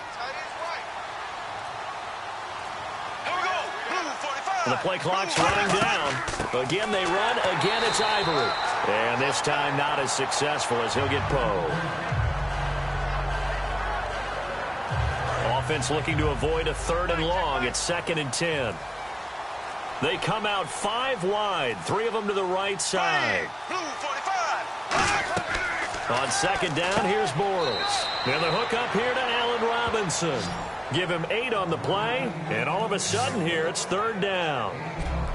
And the play clock's running down. Again, they run. Again, it's Ivory. And this time not as successful as he'll get Poe. Offense looking to avoid a 3rd and long. It's 2nd and 10. They come out 5 wide. 3 of them to the right side. On second down, here's Bortles. And the hook up here to Allen Robinson. Give him 8 on the play, and all of a sudden here it's third down.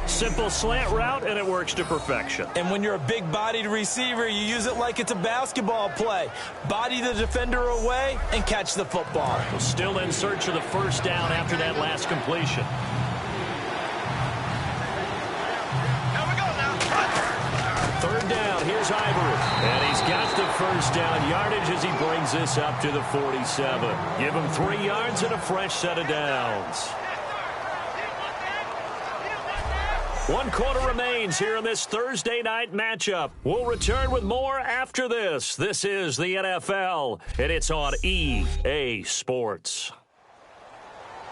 Simple slant route, and it works to perfection. And when you're a big-bodied receiver, you use it like it's a basketball play. Body the defender away and catch the football. Still in search of the first down after that last completion. Here we go now. Third down, here's Ivory. And he's got the first down yardage as he brings this up to the 47. Give him 3 yards and a fresh set of downs. 1 quarter remains here in this Thursday night matchup. We'll return with more after this. This is the NFL, and it's on EA Sports.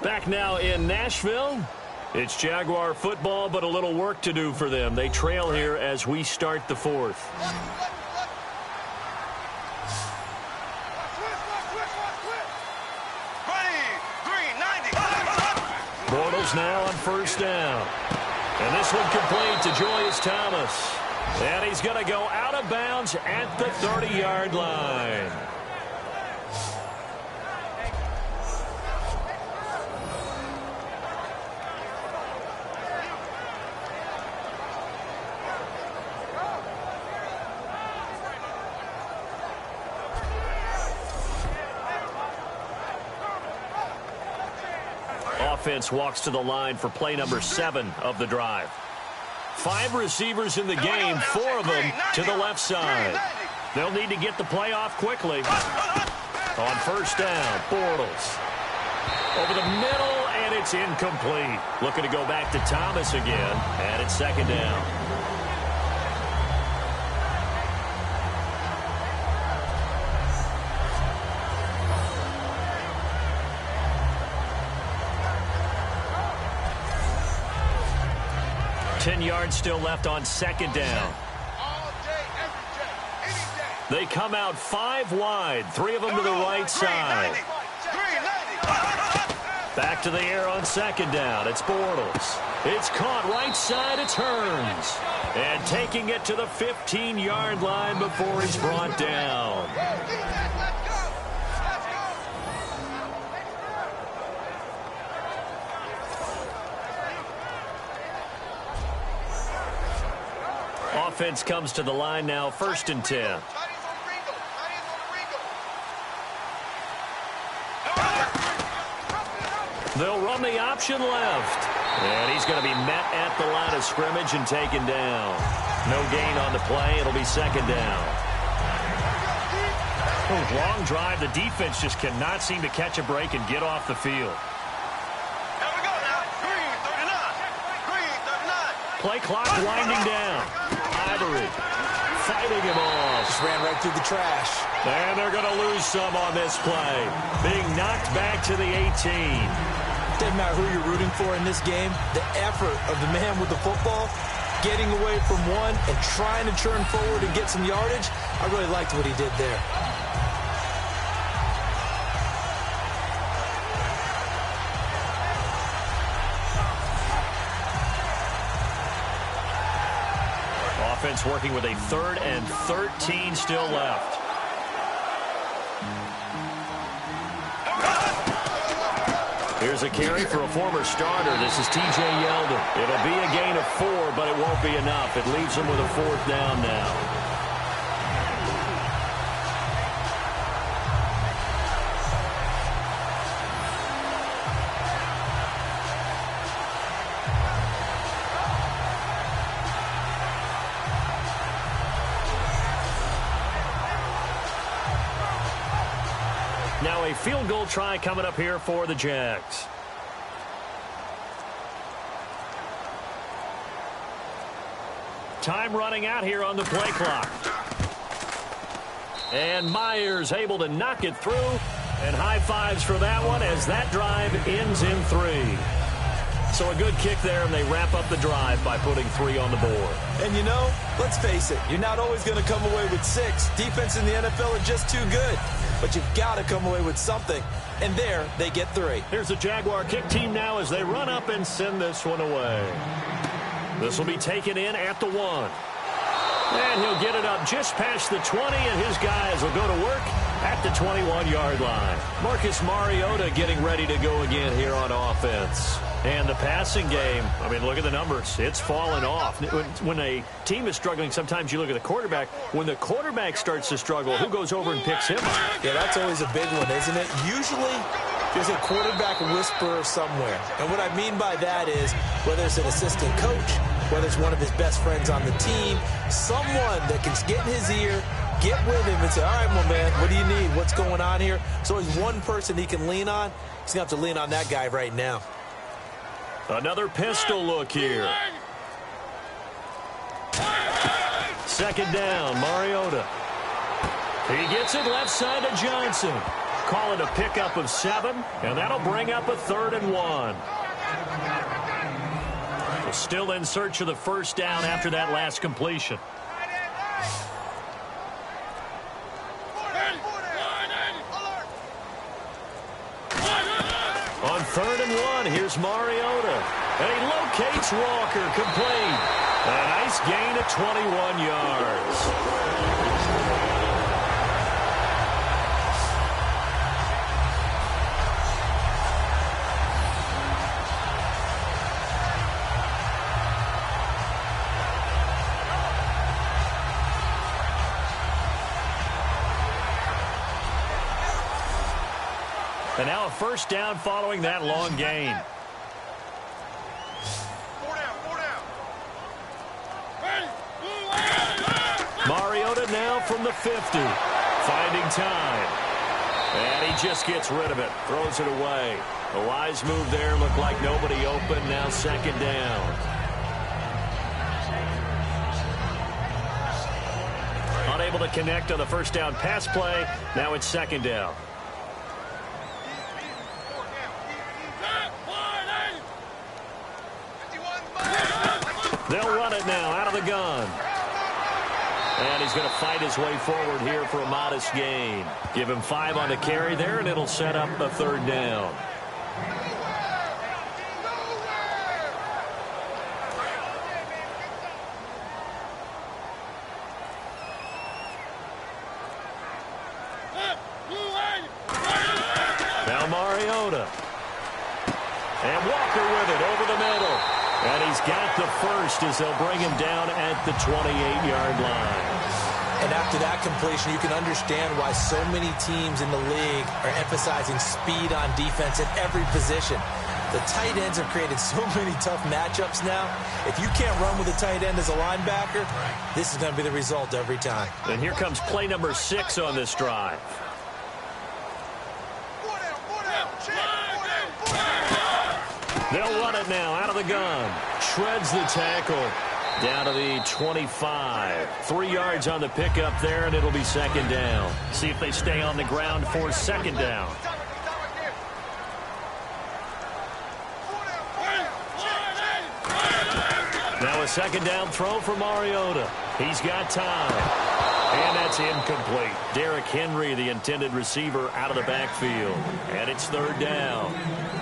Back now in Nashville. It's Jaguar football, but a little work to do for them. They trail here as we start the fourth. Bortles now on first down. And this one complete to Julius Thomas. And he's going to go out of bounds at the 30-yard line. Offense walks to the line for play number 7 of the drive. 5 receivers in the game, 4 of them to the left side. They'll need to get the play off quickly. On first down, Bortles. Over the middle, and it's incomplete. Looking to go back to Thomas again, and it's second down. Ten yards still left on second down. They come out 5 wide, 3 of them to the right side. Back to the air on second down. It's Bortles. It's caught right side. It's Hearns. And taking it to the 15-yard line before he's brought down. Offense comes to the line now, first and 10. They'll run the option left. And he's going to be met at the line of scrimmage and taken down. No gain on the play. It'll be second down. Long drive. The defense just cannot seem to catch a break and get off the field. Play clock winding down. Ivory fighting him off. Just ran right through the trash. And they're going to lose some on this play. Being knocked back to the 18. Doesn't matter who you're rooting for in this game. The effort of the man with the football, getting away from one and trying to turn forward and get some yardage, I really liked what he did there. Offense working with a 3rd and 13 still left. Here's a carry for a former starter. This is T.J. Yeldon. It'll be a gain of 4, but it won't be enough. It leaves him with a 4th down now. Now a field goal try coming up here for the Jags. Time running out here on the play clock. And Myers able to knock it through. And high fives for that one as that drive ends in 3. So a good kick there, and they wrap up the drive by putting 3 on the board. And you know, let's face it, you're not always going to come away with 6. Defense in the NFL are just too good. But you've got to come away with something. And there, they get 3. Here's the Jaguar kick team now as they run up and send this one away. This will be taken in at the 1. And he'll get it up just past the 20, and his guys will go to work at the 21-yard line. Marcus Mariota getting ready to go again here on offense. And the passing game, I mean, look at the numbers. It's fallen off. When a team is struggling, sometimes you look at the quarterback. When the quarterback starts to struggle, who goes over and picks him up? Yeah, that's always a big one, isn't it? Usually, there's a quarterback whisperer somewhere. And what I mean by that is, whether it's an assistant coach, whether it's one of his best friends on the team, someone that can get in his ear, get with him and say, all right, my man, what do you need? What's going on here? So he's one person he can lean on. He's going to have to lean on that guy right now. Another pistol look here. Second down, Mariota. He gets it left side to Johnson. Call it a pickup of 7, and that'll bring up a 3rd and 1. We're still in search of the first down after that last completion. On 3rd and 1, here's Mariota. And he locates Walker, complete. A nice gain of 21 yards. And now a first down following that long gain. Mariota now from the 50. Finding time. And he just gets rid of it. Throws it away. A wise move there. Looked like nobody open. Now second down. Unable to connect on the first down pass play. Now it's second down. They'll run it now out of the gun. And he's going to fight his way forward here for a modest gain. Give him 5 on the carry there, and it'll set up a 3rd down. Now Mariota. And Walker with it over the middle. And he's got the first as they'll bring him down at the 28-yard line. And after that completion, you can understand why so many teams in the league are emphasizing speed on defense at every position. The tight ends have created so many tough matchups now. If you can't run with a tight end as a linebacker, this is going to be the result every time. And here comes play number 6 on this drive. They'll run it now out of the gun. Shreds the tackle. Down to the 25. 3 yards on the pickup there, and it'll be second down. See if they stay on the ground for second down. Now a second down throw for Mariota. He's got time. And that's incomplete. Derrick Henry, the intended receiver, out of the backfield. And it's 3rd down.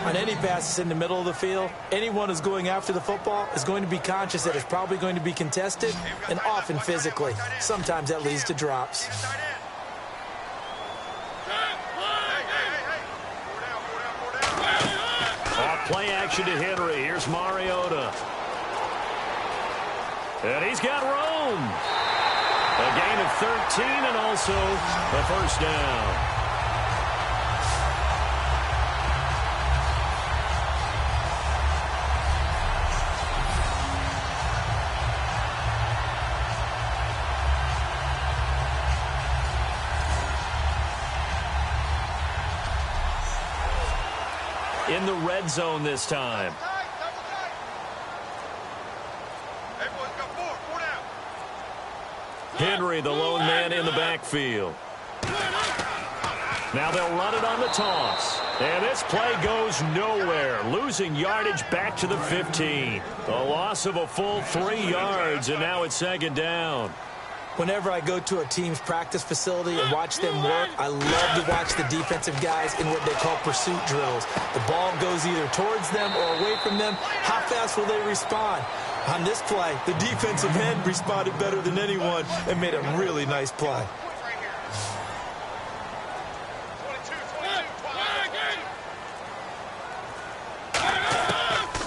On any passes in the middle of the field, anyone who's going after the football is going to be conscious that it's probably going to be contested, and often physically. Sometimes that leads to drops. Play action to Henry. Here's Mariota. And he's got room. A gain of 13 and also a first down. In the red zone this time. Henry, the lone man in the backfield. Now they'll run it on the toss. And this play goes nowhere. Losing yardage back to the 15. A loss of a full 3 yards, and now it's second down. Whenever I go to a team's practice facility and watch them work, I love to watch the defensive guys in what they call pursuit drills. The ball goes either towards them or away from them. How fast will they respond? On this play, the defensive end responded better than anyone and made a really nice play.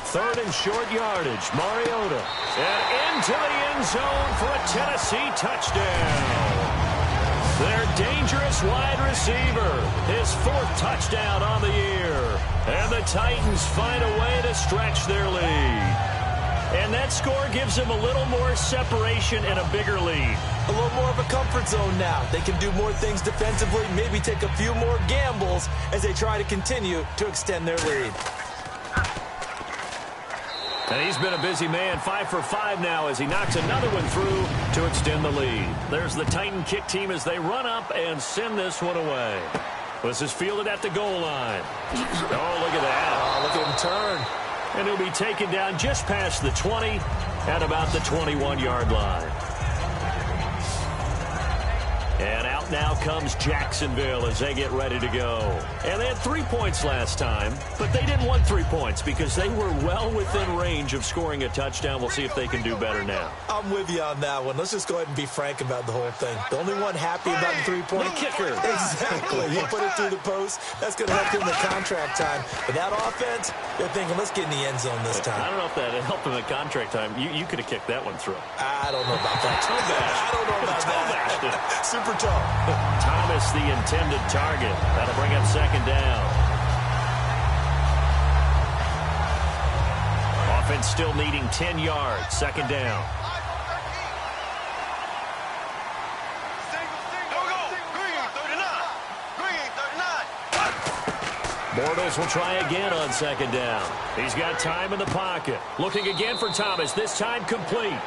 Third and short yardage. Mariota. And into the end zone for a Tennessee touchdown. Their dangerous wide receiver. His 4th touchdown on the year. And the Titans find a way to stretch their lead. And that score gives them a little more separation and a bigger lead. A little more of a comfort zone now. They can do more things defensively, maybe take a few more gambles as they try to continue to extend their lead. And he's been a busy man, 5 for 5 now as he knocks another one through to extend the lead. There's the Titan kick team as they run up and send this one away. This is fielded at the goal line. Oh, look at that. Oh, look at him turn. And he'll be taken down just past the 20 at about the 21-yard line. And out now comes Jacksonville as they get ready to go. And they had 3 points last time, but they didn't want 3 points because they were well within range of scoring a touchdown. We'll see if they can do better now. I'm with you on that one. Let's just go ahead and be frank about the whole thing. The only one happy about the 3-point kicker. Exactly. You put it through the post. That's going to help him in the contract time. But that offense, they're thinking, let's get in the end zone this time. I don't know if that helped him in contract time. You could have kicked that one through. I don't know about that. I don't know about that. Super tall. Thomas, the intended target. That'll bring up 2nd down. Offense still needing 10 yards. 2nd down. Bortles will try again on 2nd down. He's got time in the pocket. Looking again for Thomas. This time complete.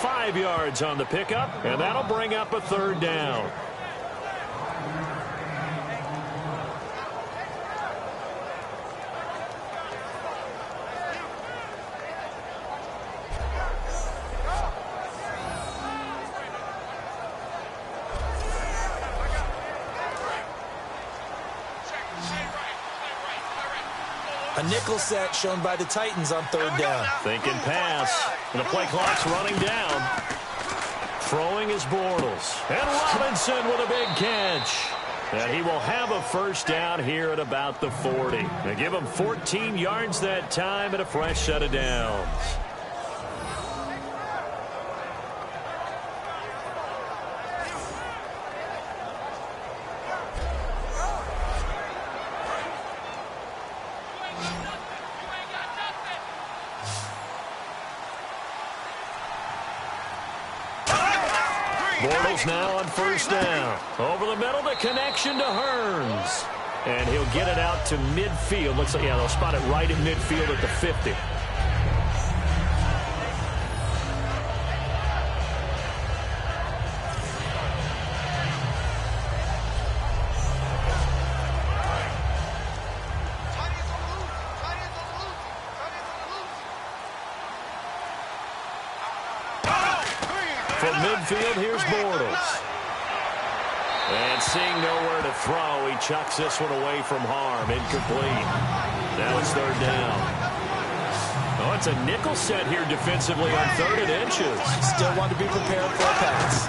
5 yards on the pickup, and that'll bring up a 3rd down. A nickel set shown by the Titans on 3rd down. Thinking pass. And the play clock's running down. Throwing is Bortles. And Robinson with a big catch. And he will have a 1st down here at about the 40. They give him 14 yards that time and a fresh set of downs. Bortles now on 1st down. Over the middle, the connection to Hearns. And he'll get it out to midfield. Looks like, yeah, they'll spot it right at midfield at the 50. From midfield, here's Bortles. And seeing nowhere to throw, he chucks this one away from harm. Incomplete. Now it's 3rd down. Oh, it's a nickel set here defensively on 3rd and inches. Still want to be prepared for a pass.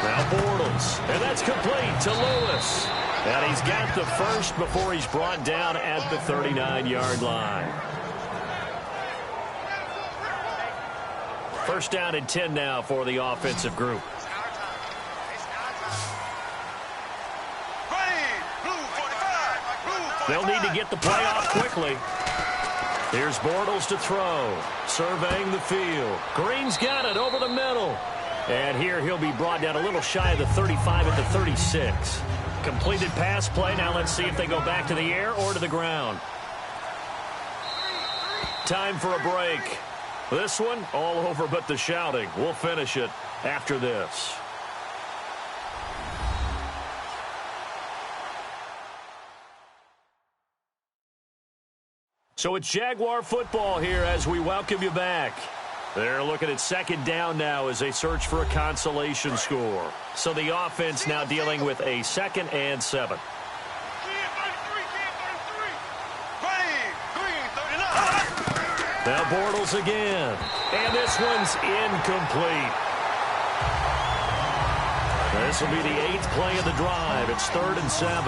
Now Bortles. And that's complete to Lewis. And he's got the 1st before he's brought down at the 39-yard line. 1st down and 10 now for the offensive group. They'll need to get the play off quickly. Here's Bortles to throw. Surveying the field. Green's got it over the middle. And here he'll be brought down a little shy of the 35 at the 36. Completed pass play. Now let's see if they go back to the air or to the ground. Time for a break. This one, all over but the shouting. We'll finish it after this. So it's Jaguar football here as we welcome you back. They're looking at 2nd down now as they search for a consolation score. So the offense now dealing with a 2nd and 7. Now Bortles again. And this one's incomplete. This will be the 8th play of the drive. It's 3rd and 7.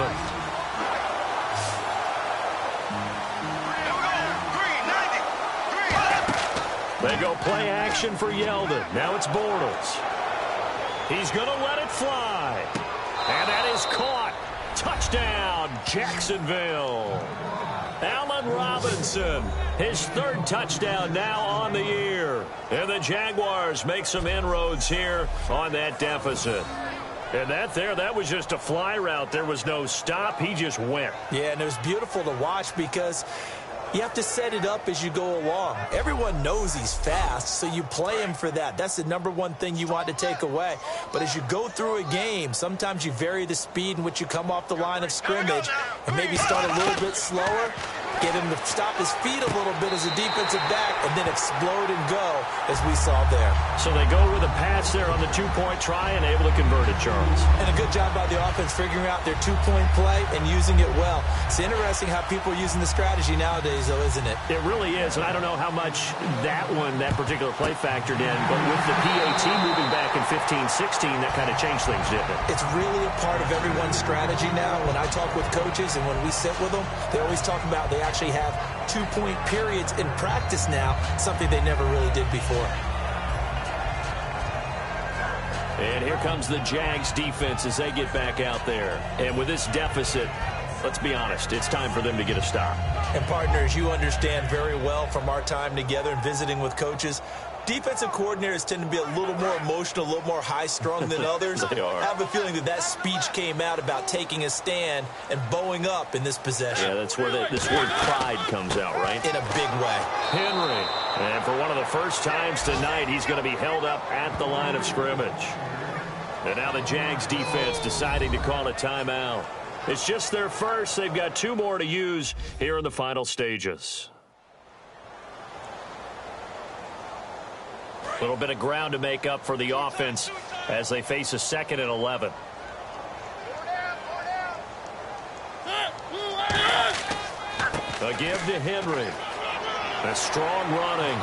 They go play action for Yeldon. Now it's Bortles. He's going to let it fly. And that is caught. Touchdown, Jacksonville. Allen Robinson, his 3rd touchdown now on the year. And the Jaguars make some inroads here on that deficit. And that was just a fly route. There was no stop. He just went. Yeah, and it was beautiful to watch because you have to set it up as you go along. Everyone knows he's fast, so you play him for that. That's the #1 thing you want to take away. But as you go through a game, sometimes you vary the speed in which you come off the line of scrimmage and maybe start a little bit slower, get him to stop his feet a little bit as a defensive back, and then explode and go, as we saw there. So they go with a pass there on the 2-point try and able to convert it, Charles. And a good job by the offense figuring out their 2-point play and using it well. It's interesting how people are using the strategy nowadays, though, isn't it? It really is, and I don't know how much that particular play factored in, but with the PAT moving back in 15-16, that kind of changed things, didn't it? It's really a part of everyone's strategy now. When I talk with coaches and when we sit with them, they always talk about they actually have 2-point periods in practice now, something they never really did before. And here comes the Jags defense as they get back out there. And with this deficit, let's be honest, it's time for them to get a stop. And partners, you understand very well from our time together and visiting with coaches, defensive coordinators tend to be a little more emotional, a little more high-strung than others. They are. I have a feeling that speech came out about taking a stand and bowing up in this possession. Yeah, that's where this word pride comes out, right? In a big way. Henry. And for one of the first times tonight, he's going to be held up at the line of scrimmage. And now the Jags defense deciding to call a timeout. It's just their first. They've got 2 more to use here in the final stages. A little bit of ground to make up for the offense as they face a 2nd and 11. A give to Henry. A strong running.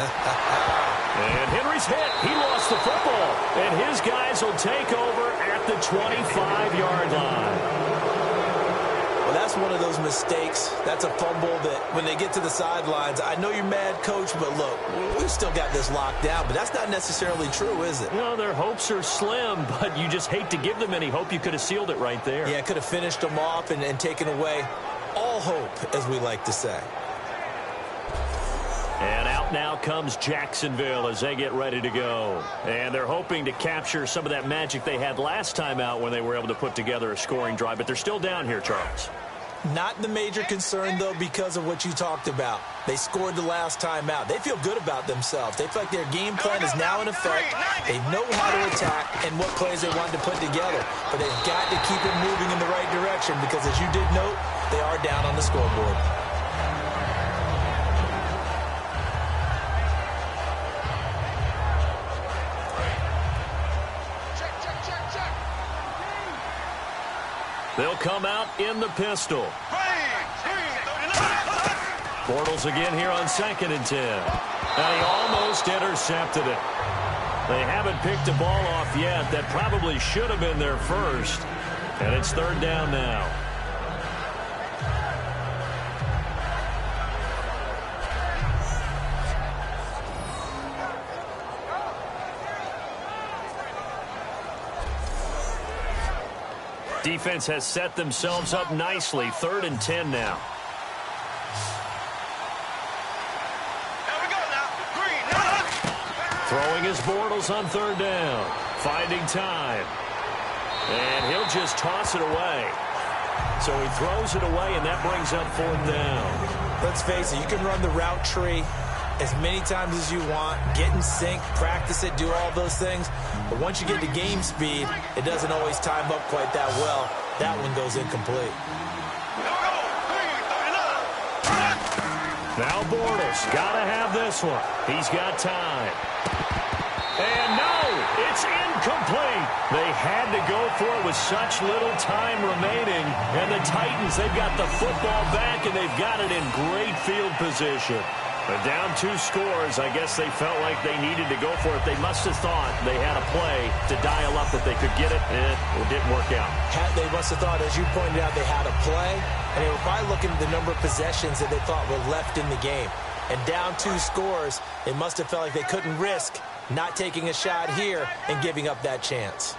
And Henry's hit. He lost the football. And his guys will take over at the 25-yard line. Well, that's one of those mistakes. That's a fumble that when they get to the sidelines, I know you're mad, Coach, but look, we've still got this locked down. But that's not necessarily true, is it? Well, their hopes are slim, but you just hate to give them any hope. You could have sealed it right there. Yeah, could have finished them off and taken away all hope, as we like to say. And out now comes Jacksonville as they get ready to go. And they're hoping to capture some of that magic they had last time out when they were able to put together a scoring drive. But they're still down here, Charles. Not the major concern, though, because of what you talked about. They scored the last time out. They feel good about themselves. They feel like their game plan is now in effect. They know how to attack and what plays they want to put together. But they've got to keep it moving in the right direction because, as you did note, they are down on the scoreboard. They'll come out in the pistol. Bortles again here on 2nd and 10. And he almost intercepted it. They haven't picked a ball off yet. That probably should have been their first. And it's 3rd down now. Defense has set themselves up nicely. 3rd and 10 now. Throwing his Bortles on 3rd down. Finding time. And he'll just toss it away. So he throws it away, and that brings up 4th down. Let's face it, you can run the route tree as many times as you want, get in sync, practice it, do all those things. But once you get to game speed, it doesn't always time up quite that well. That one goes incomplete. Now Bortles, gotta have this one. He's got time. And no, it's incomplete. They had to go for it with such little time remaining. And the Titans, they've got the football back, and they've got it in great field position. But down 2 scores, I guess they felt like they needed to go for it. They must have thought they had a play to dial up that they could get it, and it didn't work out. They must have thought, as you pointed out, they had a play, and they were probably looking at the number of possessions that they thought were left in the game. And down 2 scores, they must have felt like they couldn't risk not taking a shot here and giving up that chance.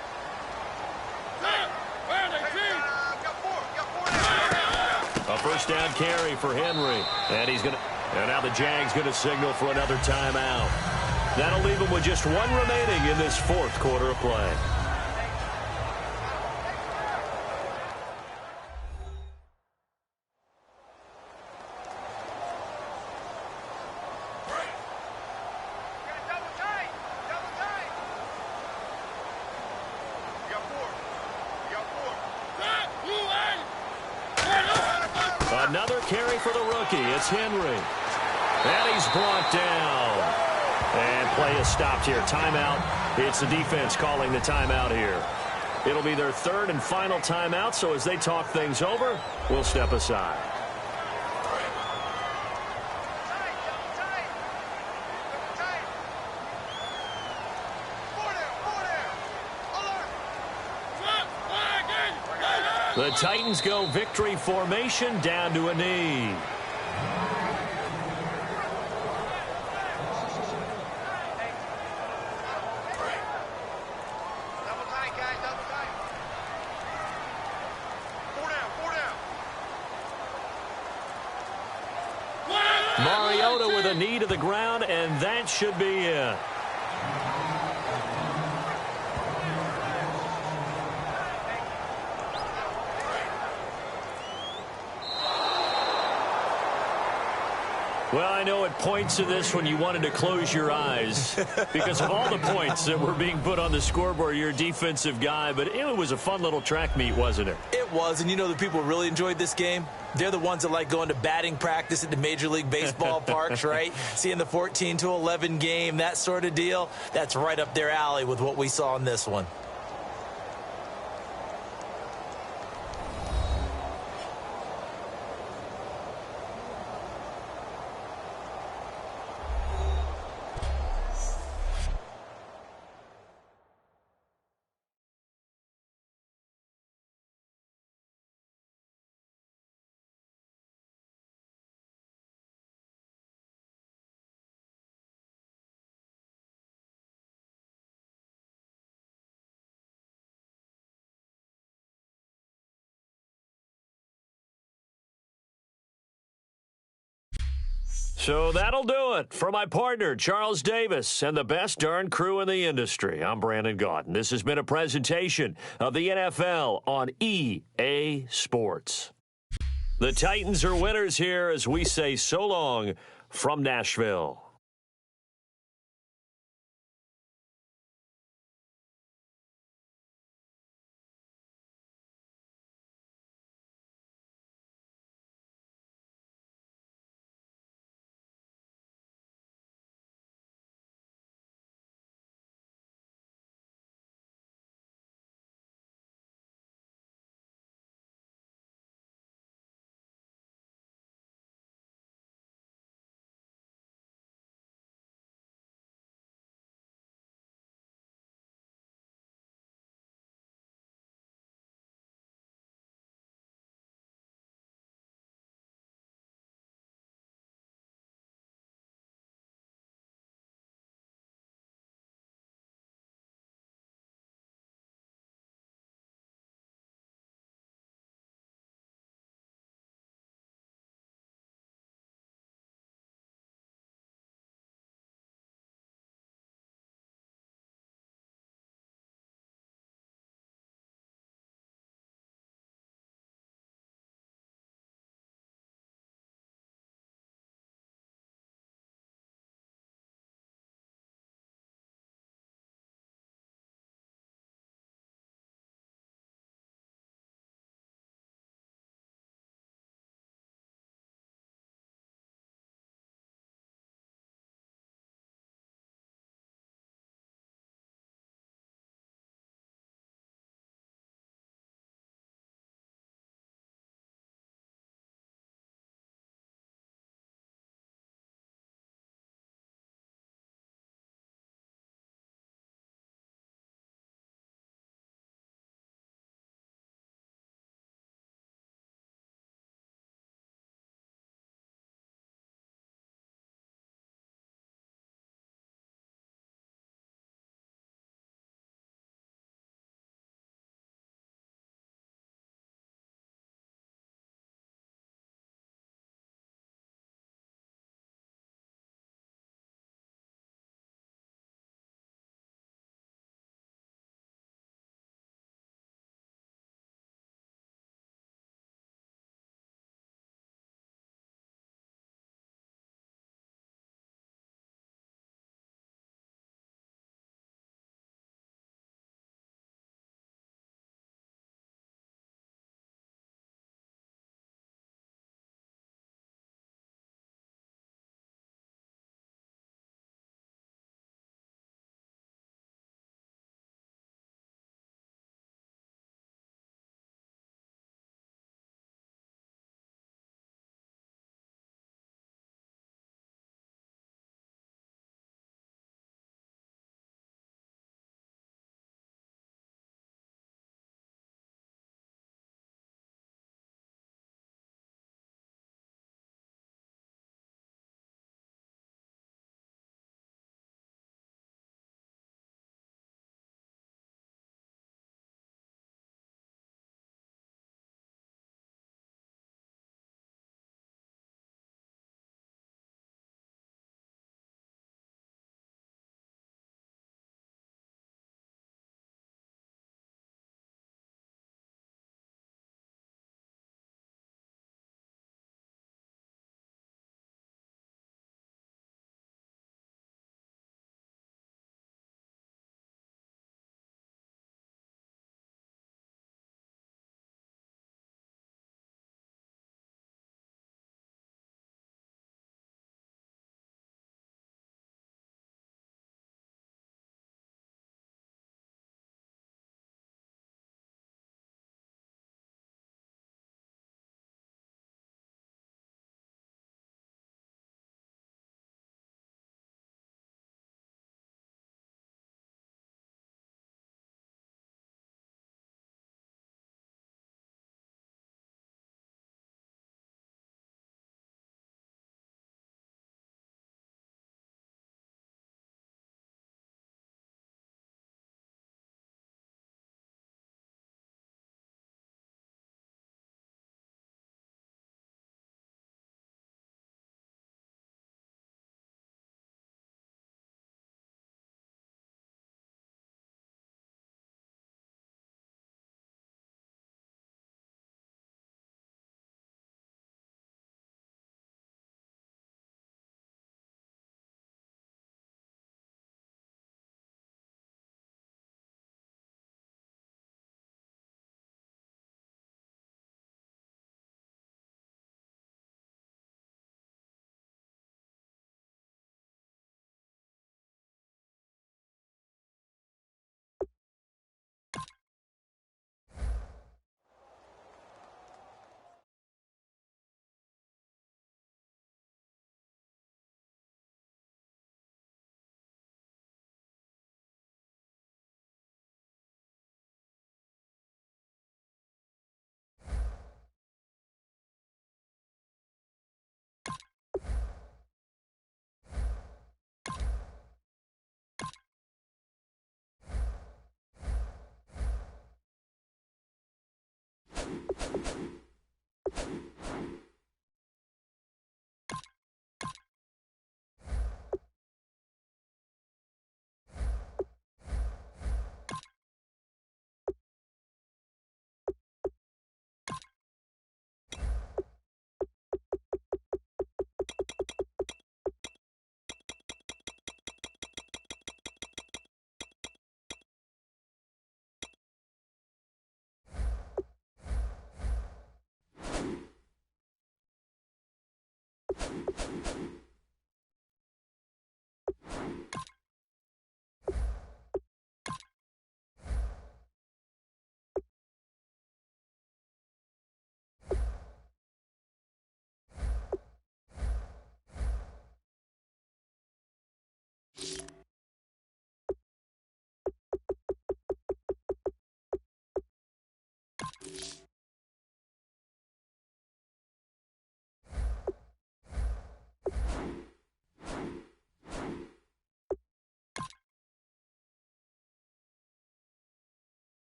A first down carry for Henry. And now the Jags going to signal for another timeout. That'll leave them with just 1 remaining in this 4th quarter of play. Another carry for the rookie. It's Henry. And he's brought down. And play is stopped here. Timeout. It's the defense calling the timeout here. It'll be their 3rd and final timeout, so as they talk things over, we'll step aside. The Titans go victory formation down to a knee. Double tight, guys, double tight. 4 down, 4 down. Mariota with a knee to the ground, and that should be it. Well, I know it points to this when you wanted to close your eyes because of all the points that were being put on the scoreboard. You're a defensive guy, but it was a fun little track meet, wasn't it? It was, and you know the people who really enjoyed this game? They're the ones that like going to batting practice at the Major League Baseball parks, right? Seeing the 14-11 game, that sort of deal. That's right up their alley with what we saw in this one. So that'll do it for my partner, Charles Davis, and the best darn crew in the industry. I'm Brandon Gaudin. This has been a presentation of the NFL on EA Sports. The Titans are winners here as we say so long from Nashville.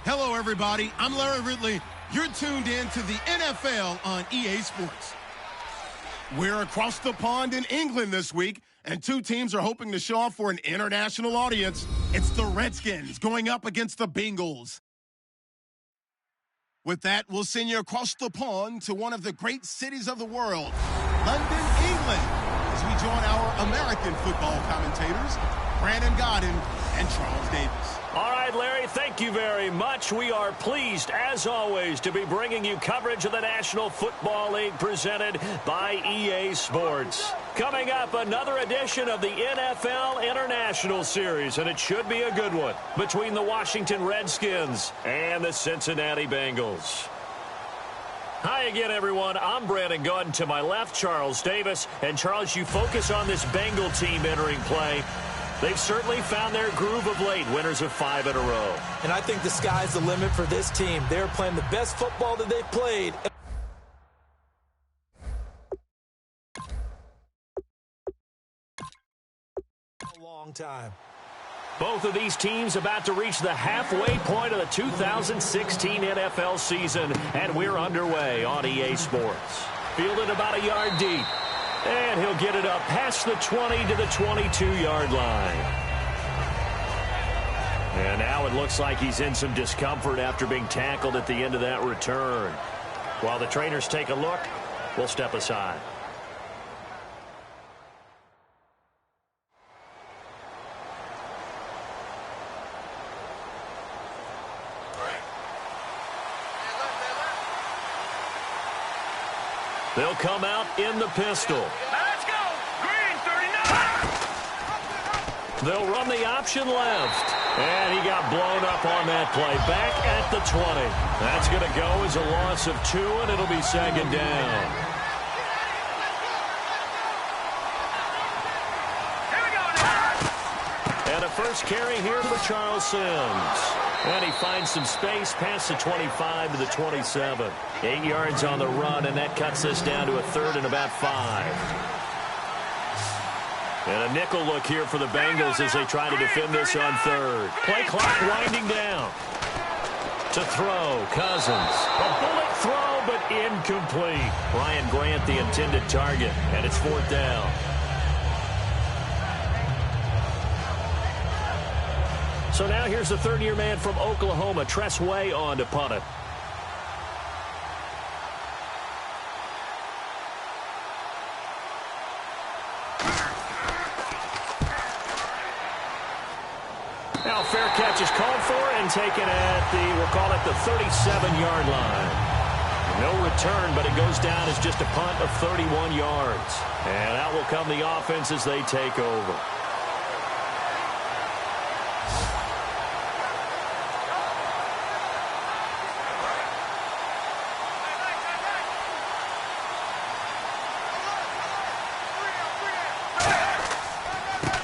Hello, everybody. I'm Larry Ridley. You're tuned in to the NFL on EA Sports. We're across the pond in England this week, and two teams are hoping to show off for an international audience. It's the Redskins going up against the Bengals. With that, we'll send you across the pond to one of the great cities of the world, London, England, as we join our American football commentators, Brandon Godden and Charles Davis. All right, Larry, thank you very much. We are pleased, as always, to be bringing you coverage of the National Football League presented by EA Sports. Coming up, another edition of the NFL International Series, and it should be a good one, between the Washington Redskins and the Cincinnati Bengals. Hi again, everyone. I'm Brandon Godden. To my left, Charles Davis. And, Charles, you focus on this Bengal team entering play. They've certainly found their groove of late, winners of 5 in a row. And I think the sky's the limit for this team. They're playing the best football that they've played in a long time. Both of these teams about to reach the halfway point of the 2016 NFL season, and we're underway on EA Sports. Fielded about a yard deep. And he'll get it up past the 20 to the 22-yard line. And now it looks like he's in some discomfort after being tackled at the end of that return. While the trainers take a look, we'll step aside. They'll come out in the pistol. Let's go! Green 39! They'll run the option left. And he got blown up on that play. Back at the 20. That's going to go as a loss of 2, and it'll be second down. Here we go now! And a first carry here for Charles Sims. And he finds some space past the 25 to the 27. 8 yards on the run, and that cuts this down to a 3rd and about 5. And a nickel look here for the Bengals as they try to defend this on 3rd. Play clock winding down. To throw, Cousins. A bullet throw, but incomplete. Ryan Grant, the intended target, and it's 4th down. So now here's the 3rd-year man from Oklahoma, Tress Way, on to punt it. Now fair catch is called for and taken at we'll call it the 37-yard line. No return, but it goes down as just a punt of 31 yards. And out will come the offense as they take over.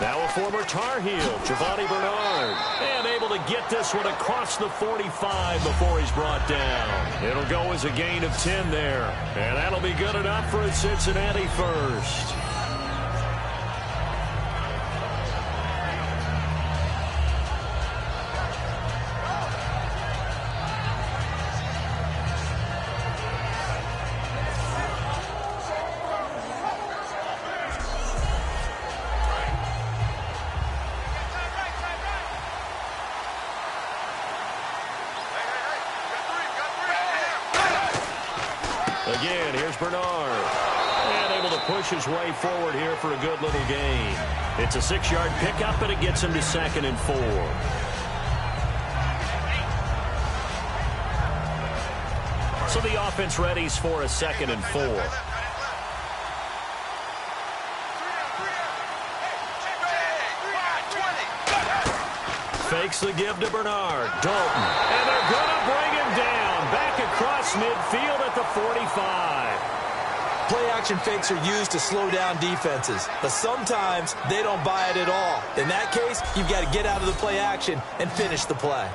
Now a former Tar Heel, Giovanni Bernard. And able to get this one across the 45 before he's brought down. It'll go as a gain of 10 there. And that'll be good enough for a Cincinnati first. Again, here's Bernard. And able to push his way forward here for a good little gain. It's a 6-yard pickup, and it gets him to 2nd and 4. So the offense readies for a 2nd and 4. Fakes the give to Bernard. Dalton. And they're going to bring him down. Back across midfield at the 45. Play-action fakes are used to slow down defenses, but sometimes they don't buy it at all. In that case, you've got to get out of the play-action and finish the play.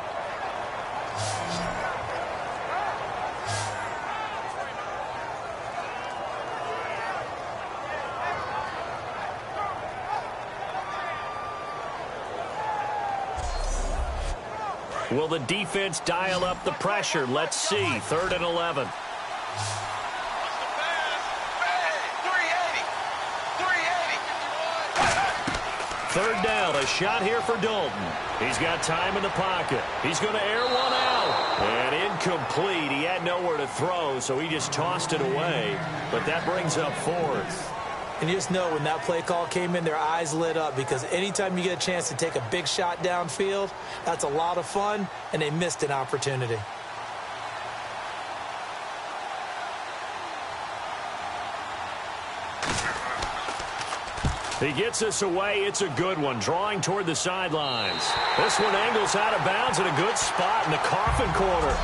Will the defense dial up the pressure? Let's see. 3rd and 11. Third down, a shot here for Dalton. He's got time in the pocket. He's going to air one out. And incomplete. He had nowhere to throw, so he just tossed it away. But that brings up 4th. And you just know when that play call came in, their eyes lit up, because anytime you get a chance to take a big shot downfield, that's a lot of fun, and they missed an opportunity. He gets this away. It's a good one, drawing toward the sidelines. This one angles out of bounds at a good spot in the coffin corner.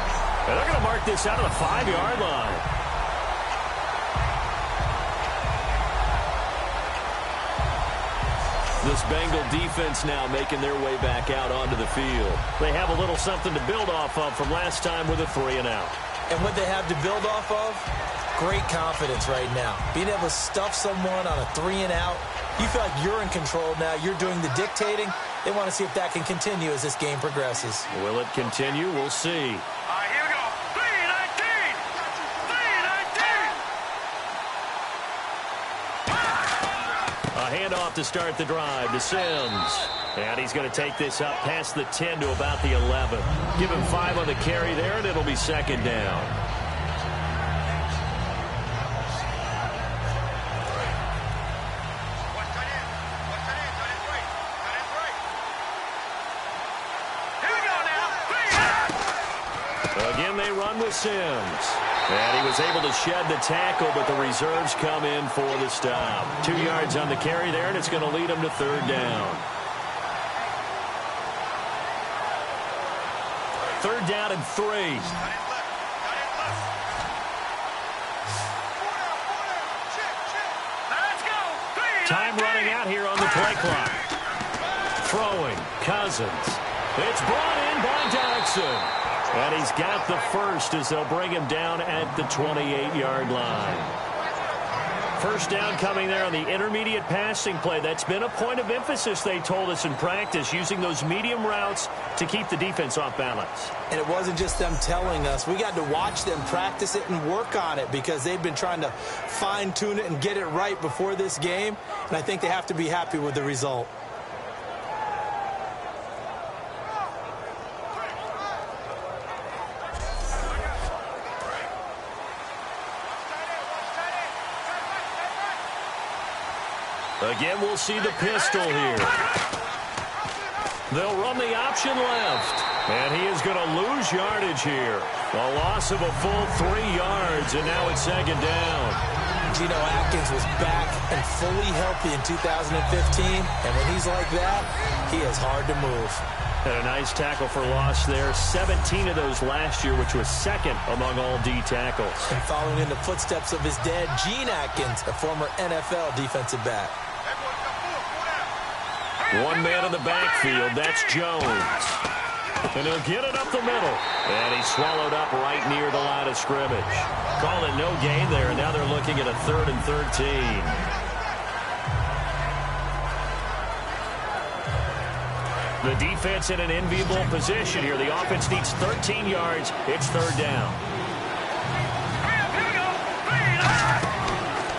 And they're going to mark this out of the 5-yard line. This Bengal defense now making their way back out onto the field. They have a little something to build off of from last time with a 3-and-out. And what they have to build off of? Great confidence right now. Being able to stuff someone on a 3-and-out, you feel like you're in control now. You're doing the dictating. They want to see if that can continue as this game progresses. Will it continue? We'll see. All right, here we go. 3-19. 3-19. A handoff to start the drive to Sims. And he's going to take this up past the 10 to about the 11. Give him 5 on the carry there, and it'll be 2nd down. Again, they run with Sims. And he was able to shed the tackle, but the reserves come in for the stop. 2 yards on the carry there, and it's going to lead him to 3rd down. 3rd down and 3. Time running out here on the play clock. Throwing, Cousins. It's brought in by Dodson. And he's got the first as they'll bring him down at the 28-yard line. First down coming there on the intermediate passing play. That's been a point of emphasis, they told us in practice, using those medium routes to keep the defense off balance. And it wasn't just them telling us. We got to watch them practice it and work on it, because they've been trying to fine-tune it and get it right before this game. And I think they have to be happy with the result. Again, we'll see the pistol here. They'll run the option left. And he is going to lose yardage here. A loss of a full 3 yards, and now it's 2nd down. Geno Atkins was back and fully healthy in 2015. And when he's like that, he is hard to move. And a nice tackle for loss there. 17 of those last year, which was 2nd among all D tackles. And following in the footsteps of his dad, Gene Atkins, a former NFL defensive back. One man in the backfield. That's Jones. And he'll get it up the middle. And he's swallowed up right near the line of scrimmage. Call it no gain there, and now they're looking at a 3rd and 13. The defense in an enviable position here. The offense needs 13 yards. It's 3rd down.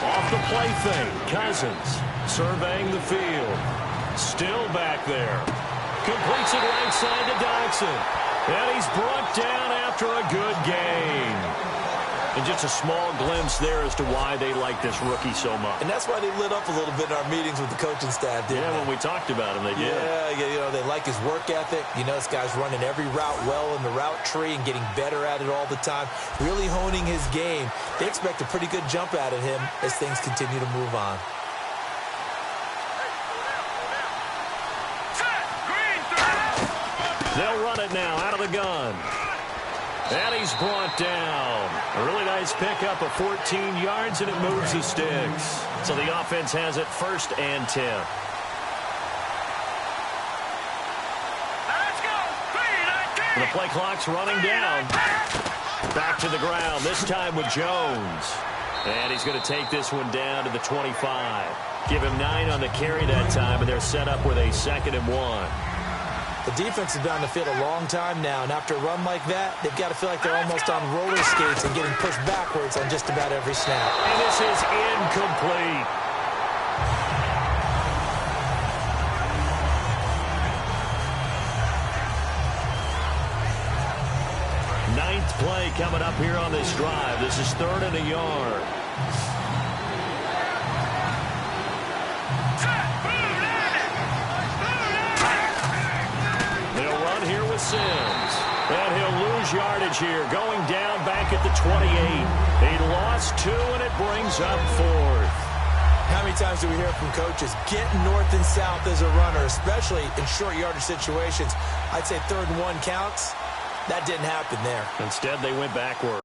Off the play fake. Cousins surveying the field. Still back there. Completes it right side to Dodson. And he's brought down after a good game. And just a small glimpse there as to why they like this rookie so much. And that's why they lit up a little bit in our meetings with the coaching staff, didn't they? When we talked about him, they did. Yeah, they like his work ethic. This guy's running every route well in the route tree and getting better at it all the time, really honing his game. They expect a pretty good jump out of him as things continue to move on. They'll run it now out of the gun. And he's brought down. A really nice pickup of 14 yards, and it moves the sticks. So the offense has it 1st and 10. The play clock's running down. Back to the ground, this time with Jones. And he's going to take this one down to the 25. Give him 9 on the carry that time, and they're set up with a 2nd and 1. The defense has been on the field a long time now, and after a run like that, they've got to feel like they're almost on roller skates and getting pushed backwards on just about every snap. And this is incomplete. Ninth play coming up here on this drive. This is 3rd and a yard. Sims. And he'll lose yardage here, going down back at the 28. He lost 2, and it brings up 4th. How many times do we hear from coaches, get north and south as a runner, especially in short yardage situations? I'd say 3rd and 1 counts. That didn't happen there. Instead, they went backward.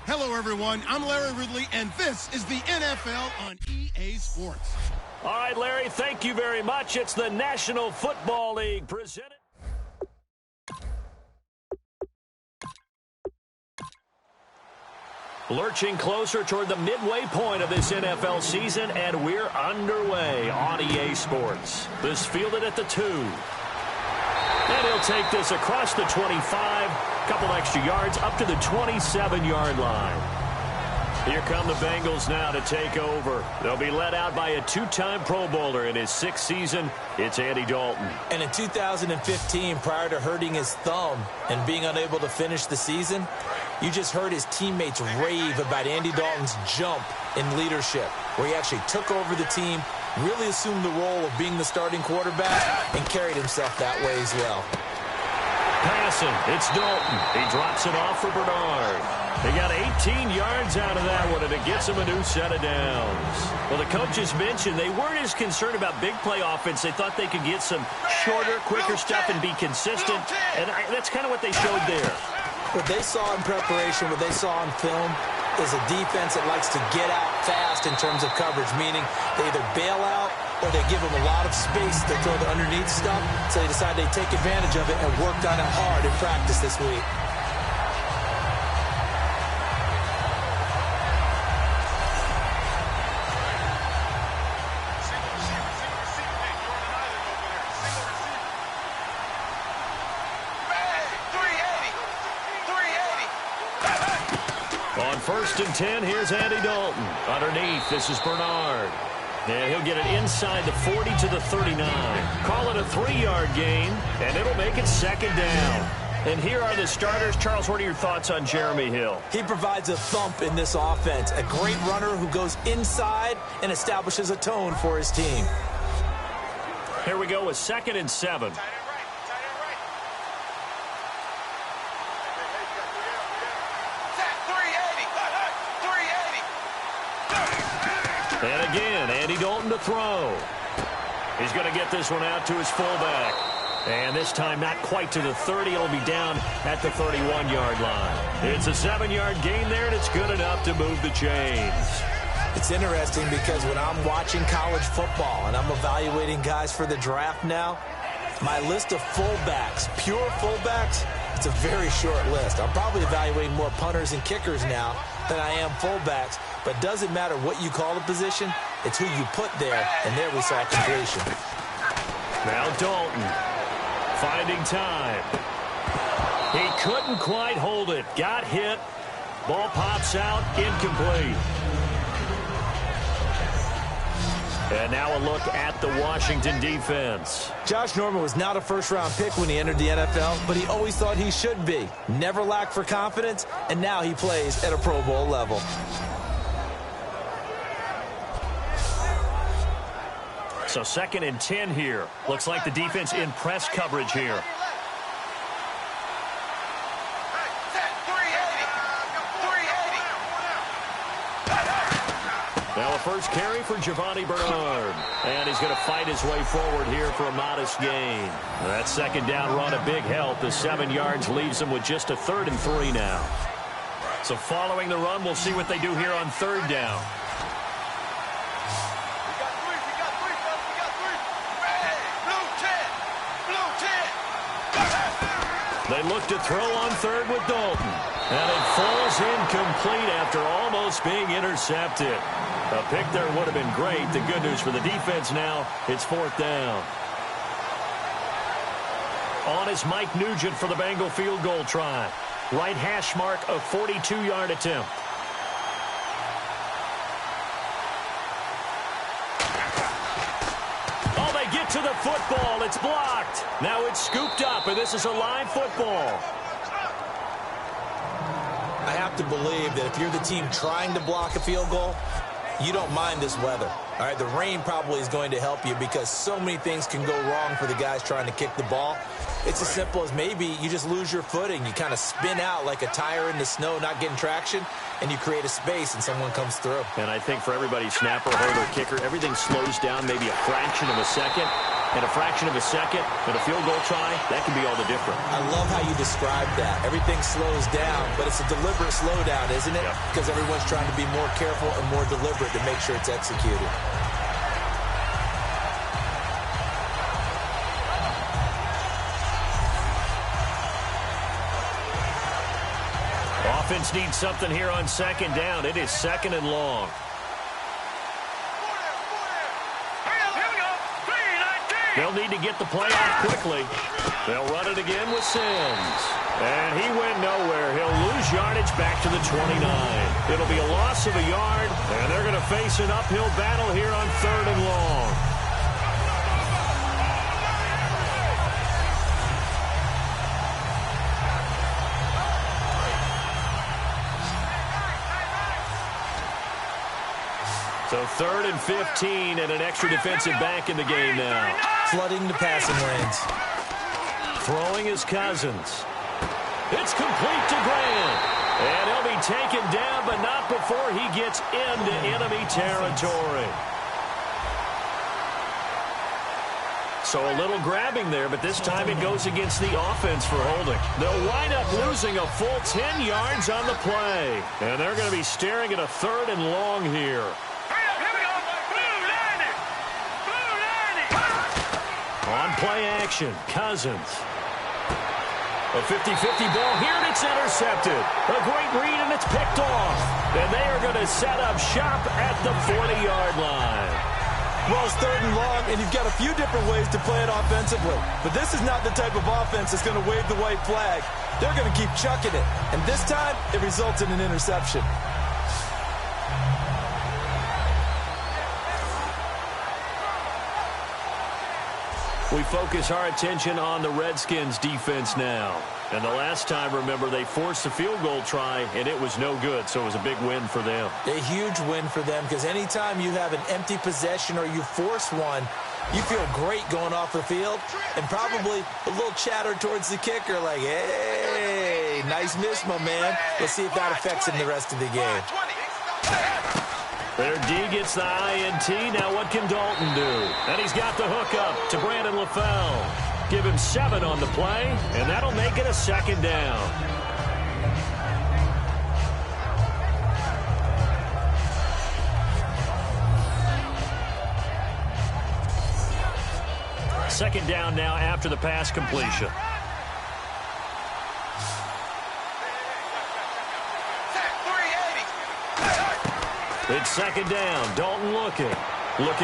Hello, everyone. I'm Larry Ridley, and this is the NFL on EA Sports. All right, Larry, thank you very much. It's the National Football League presented. Lurching closer toward the midway point of this NFL season, and we're underway on EA Sports. This fielded at the 2. And he'll take this across the 25, couple extra yards, up to the 27-yard line. Here come the Bengals now to take over. They'll be led out by a 2-time Pro Bowler in his 6th season. It's Andy Dalton. And in 2015, prior to hurting his thumb and being unable to finish the season, you just heard his teammates rave about Andy Dalton's jump in leadership, where he actually took over the team, really assumed the role of being the starting quarterback and carried himself that way as well. Passing, it's Dalton. He drops it off for Bernard. He got 18 yards out of that one, and it gets him a new set of downs. Well, the coaches mentioned they weren't as concerned about big play offense. They thought they could get some shorter, quicker stuff and be consistent, and that's kind of what they showed there. What they saw in preparation, what they saw on film, is a defense that likes to get out fast in terms of coverage, meaning they either bail out or they give them a lot of space to throw the underneath stuff, so they decided they'd take advantage of it and worked on it hard in practice this week. On 1st and 10, here's Andy Dalton. Underneath, this is Bernard. And he'll get it inside the 40 to the 39. Call it a 3-yard gain, and it'll make it 2nd down. And here are the starters. Charles, what are your thoughts on Jeremy Hill? He provides a thump in this offense. A great runner who goes inside and establishes a tone for his team. Here we go with 2nd and 7. And again, Andy Dalton to throw. He's going to get this one out to his fullback. And this time not quite to the 30. It'll be down at the 31-yard line. It's a 7-yard gain there, and it's good enough to move the chains. It's interesting because when I'm watching college football and I'm evaluating guys for the draft now, my list of fullbacks, pure fullbacks, it's a very short list. I'm probably evaluating more punters and kickers now than I am fullbacks. But doesn't matter what you call the position, it's who you put there, and there we saw completion. Now Dalton finding time. He couldn't quite hold it. Got hit. Ball pops out, incomplete. And now a look at the Washington defense. Josh Norman was not a first-round pick when he entered the NFL, but he always thought he should be. Never lacked for confidence, and now he plays at a Pro Bowl level. So 2nd and 10 here. Looks like the defense in press coverage here. Now a first carry for Giovanni Bernard. And he's going to fight his way forward here for a modest gain. That 2nd down run a big help. The 7 yards leaves him with just a 3rd and 3 now. So following the run, we'll see what they do here on 3rd down. They look to throw on 3rd with Dalton. And it falls incomplete after almost being intercepted. A pick there would have been great. The good news for the defense now, it's 4th down. On is Mike Nugent for the Bengal field goal try. Right hash mark, a 42-yard attempt. Oh, they get to the football. It's blocked. Now it's scooped up, and this is a live football. I have to believe that if you're the team trying to block a field goal, you don't mind this weather. All right, the rain probably is going to help you because so many things can go wrong for the guys trying to kick the ball. It's as simple as maybe you just lose your footing. You kind of spin out like a tire in the snow, not getting traction, and you create a space and someone comes through. And I think for everybody, snapper, holder, kicker, everything slows down maybe a fraction of a second. And a fraction of a second and a field goal try, that can be all the different. I love how you described that. Everything slows down, but it's a deliberate slowdown, isn't it? Yep. Because everyone's trying to be more careful and more deliberate to make sure it's executed. Offense needs something here on 2nd down. It is 2nd and long. They'll need to get the play out quickly. They'll run it again with Sims. And he went nowhere. He'll lose yardage back to the 29. It'll be a loss of a yard, and they're going to face an uphill battle here on 3rd and long. So 3rd and 15 and an extra defensive back in the game now. Flooding the passing lanes. Throwing is Cousins. It's complete to Grant. And he'll be taken down, but not before he gets into enemy territory. So a little grabbing there, but this time it goes against the offense for holding. They'll wind up losing a full 10 yards on the play. And they're going to be staring at a 3rd and long here. On play action, Cousins. A 50-50 ball here, and it's intercepted. A great read, and it's picked off. And they are going to set up shop at the 40-yard line. Well, it's 3rd and long, and you've got a few different ways to play it offensively. But this is not the type of offense that's going to wave the white flag. They're going to keep chucking it. And this time, it results in an interception. We focus our attention on the Redskins defense now. And the last time, remember, they forced a field goal try, and it was no good, so it was a big win for them. A huge win for them, because anytime you have an empty possession or you force one, you feel great going off the field, and probably a little chatter towards the kicker like, hey, nice miss, my man. Let's see if that affects him the rest of the game. Their D gets the INT. Now what can Dalton do? And he's got the hook up to Brandon LaFell. Give him 7 on the play, and that'll make it a 2nd down. Second down now after the pass completion. It's 2nd down. Dalton looking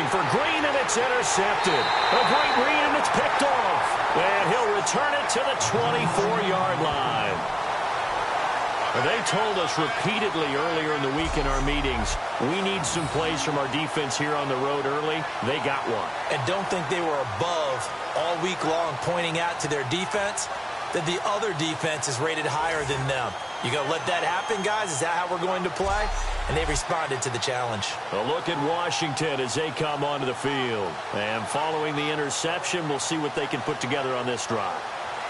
for Green, and it's intercepted. A great read, and it's picked off. And he'll return it to the 24-yard line. They told us repeatedly earlier in the week in our meetings, we need some plays from our defense here on the road early. They got one. And don't think they were above all week long pointing out to their defense that the other defense is rated higher than them. You going to let that happen, guys? Is that how we're going to play? And they responded to the challenge. A look at Washington as they come onto the field. And following the interception, we'll see what they can put together on this drive.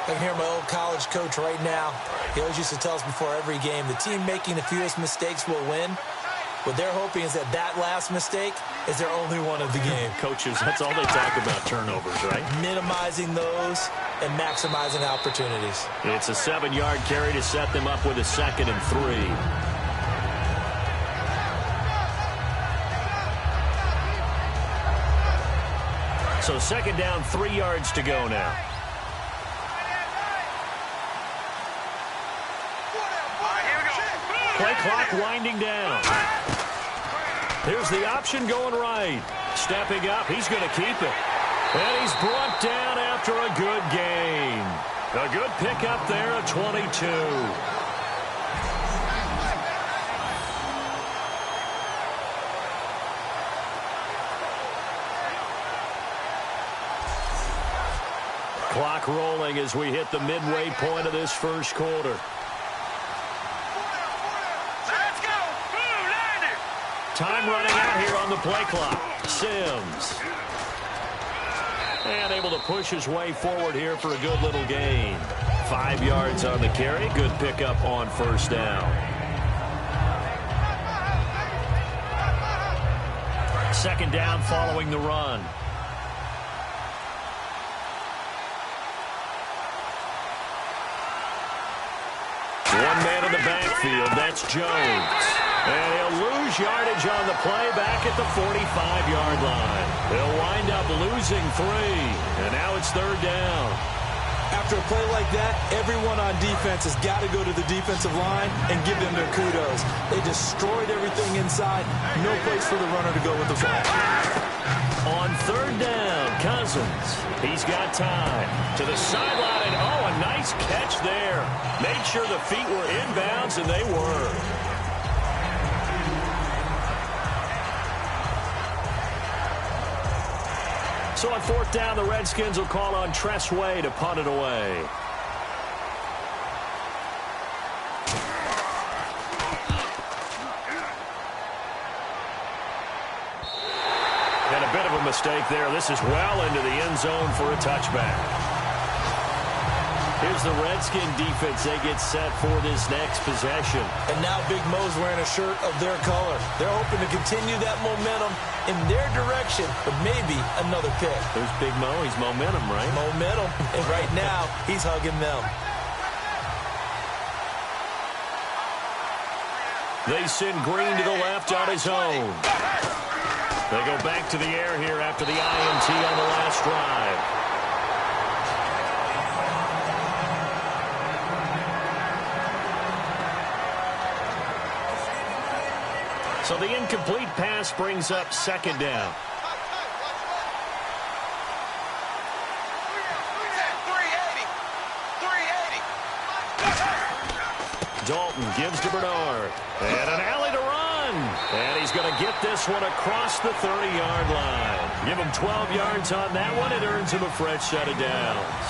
I can hear my old college coach right now. He always used to tell us before every game, the team making the fewest mistakes will win. What they're hoping is that that last mistake is their only one of the game. Coaches, that's all they talk about, turnovers, right? Minimizing those and maximizing opportunities. It's a 7-yard carry to set them up with a 2nd and 3. So 2nd down, 3 yards to go now. Play clock winding down. Here's the option going right. Stepping up, he's going to keep it. And he's brought down after a good gain. A good pickup there at 22. Clock rolling as we hit the midway point of this first quarter. Let's go! Time running out here on the play clock. Sims. And able to push his way forward here for a good little gain. 5 yards on the carry. Good pickup on 1st down. 2nd down following the run. One man in the backfield, that's Jones. And he'll lose yardage on the play back at the 45-yard line. They'll wind up losing 3, and now it's 3rd down. After a play like that, everyone on defense has got to go to the defensive line and give them their kudos. They destroyed everything inside. No place for the runner to go with the flag. On 3rd down, Cousins. He's got time. To the sideline, and oh, a nice catch there. Made sure the feet were inbounds, and they were. So on 4th down, the Redskins will call on Tress Way to punt it away. bit of a mistake there. This is well into the end zone for a touchback. Here's the Redskin defense. They get set for this next possession. And now Big Mo's wearing a shirt of their color. They're hoping to continue that momentum in their direction, but maybe another pick. There's Big Mo. He's momentum, right? Momentum. And right now, he's hugging them. They send Green to the left on his own. They go back to the air here after the INT on the last drive. So the incomplete pass brings up second down. Dalton gives to Bernard. And an alley to run. And he's going to get this one across the 30-yard line. Give him 12 yards on that one. It earns him a fresh set of downs.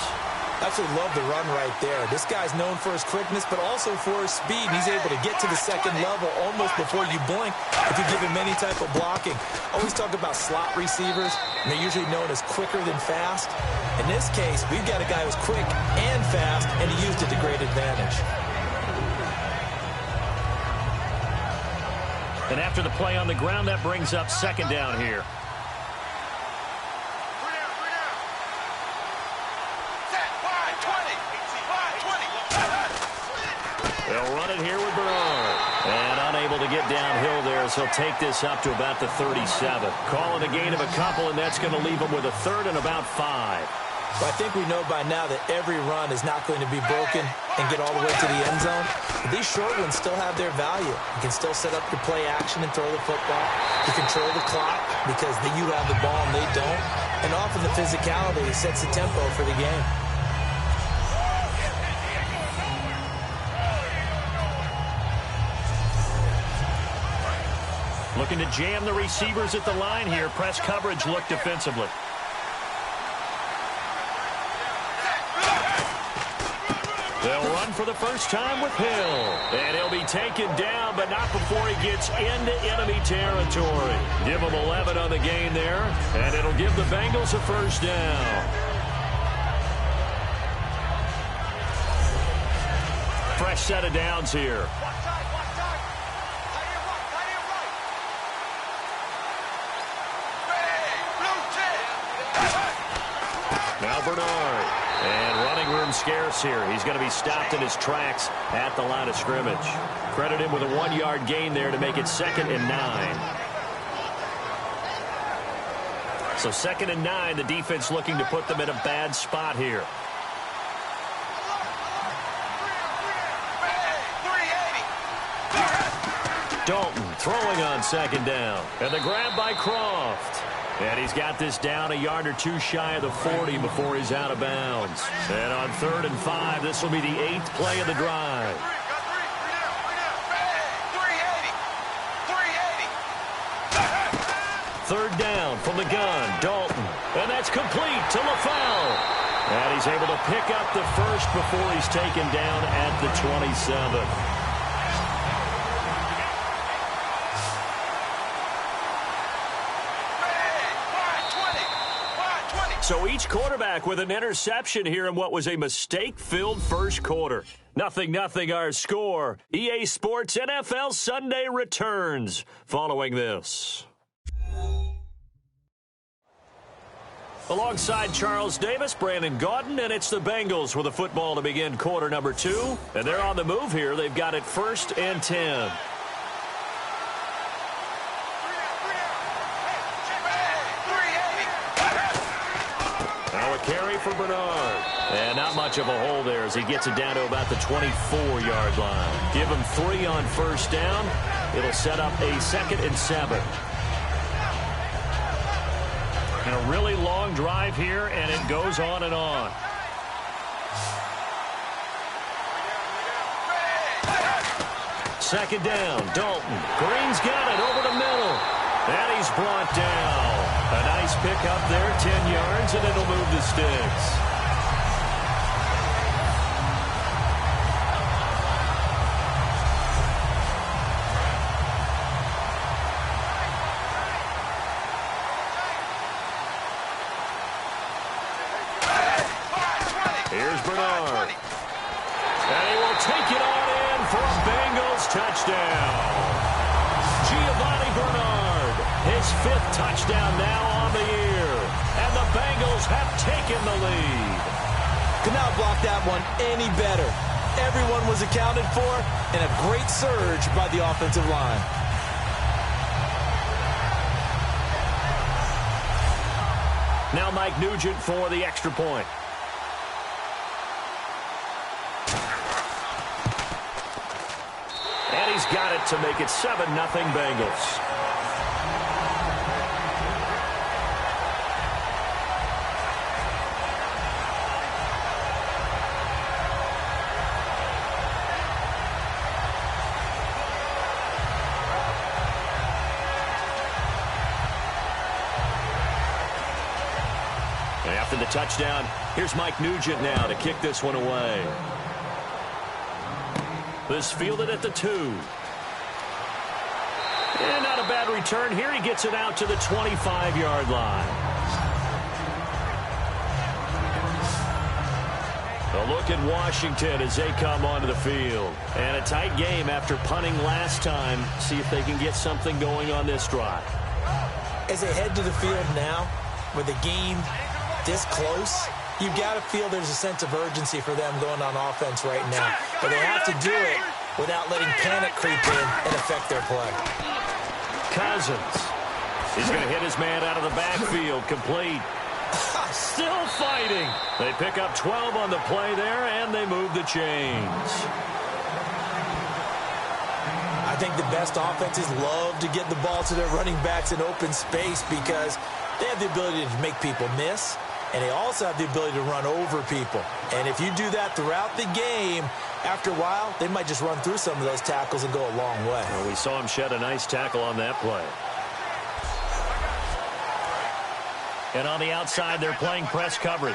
Absolutely love the run right there. This guy's known for his quickness, but also for his speed. He's able to get to the second level almost before you blink if you give him any type of blocking. Always talk about slot receivers, and they're usually known as quicker than fast. In this case, we've got a guy who's quick and fast, and he used it to great advantage. And after the play on the ground, that brings up second down here. They'll run it here with Bernard. And unable to get downhill there as he'll take this up to about the 37. Call it a gain of a couple, and that's going to leave him with a third and about 5. Well, I think we know by now that every run is not going to be broken and get all the way to the end zone. But these short ones still have their value. You can still set up your play action and throw the football. You control the clock because you have the ball and they don't. And often the physicality sets the tempo for the game. Looking to jam the receivers at the line here. Press coverage look defensively. They'll run for the first time with Hill. And he'll be taken down, but not before he gets into enemy territory. Give him 11 on the game there, and it'll give the Bengals a first down. Fresh set of downs here. Now Bernard. And running room scarce here. He's going to be stopped in his tracks at the line of scrimmage. Credit him with a 1-yard gain there to make it 2nd and 9. So 2nd and 9, the defense looking to put them in a bad spot here. Dalton throwing on 2nd down. And the grab by Croft. And he's got this down a yard or two shy of the 40 before he's out of bounds. And on 3rd and 5, this will be the 8th play of the drive. 3rd down from the gun, Dalton. And that's complete to LaFell. And he's able to pick up the first before he's taken down at the 27. So each quarterback with an interception here in what was a mistake-filled first quarter. 0-0 our score. EA Sports NFL Sunday returns following this. Alongside Charles Davis, Brandon Gaudin, and it's the Bengals with a football to begin quarter number 2. And they're on the move here. They've got it 1st and 10. Carry for Bernard. And not much of a hole there as he gets it down to about the 24-yard line. Give him 3 on 1st down. It'll set up a 2nd and 7. And a really long drive here, and it goes on and on. Second down, Dalton. Green's got it over the middle. And he's brought down. A nice pick up there, 10 yards, and it'll move the sticks. Here's Bernard. And he will take it on in for a Bengals touchdown. Giovanni Bernard, his 5th touchdown now on the year. And the Bengals have taken the lead. Could not block that one any better. Everyone was accounted for, and a great surge by the offensive line. Now Mike Nugent for the extra point. And he's got it to make it 7-0 Bengals. After the touchdown, here's Mike Nugent now to kick this one away. This fielded at the 2. And not a bad return here. He gets it out to the 25-yard line. A look at Washington as they come onto the field. And a tight game after punting last time. See if they can get something going on this drive. As they head to the field now, with the game this close, you've got to feel there's a sense of urgency for them going on offense right now. But they have to do it without letting panic creep in and affect their play. Cousins. He's going to hit his man out of the backfield. Complete. Still fighting. They pick up 12 on the play there, and they move the chains. I think the best offenses love to get the ball to their running backs in open space because they have the ability to make people miss, and they also have the ability to run over people. And if you do that throughout the game, after a while, they might just run through some of those tackles and go a long way. Well, we saw him shed a nice tackle on that play. And on the outside, they're playing press coverage.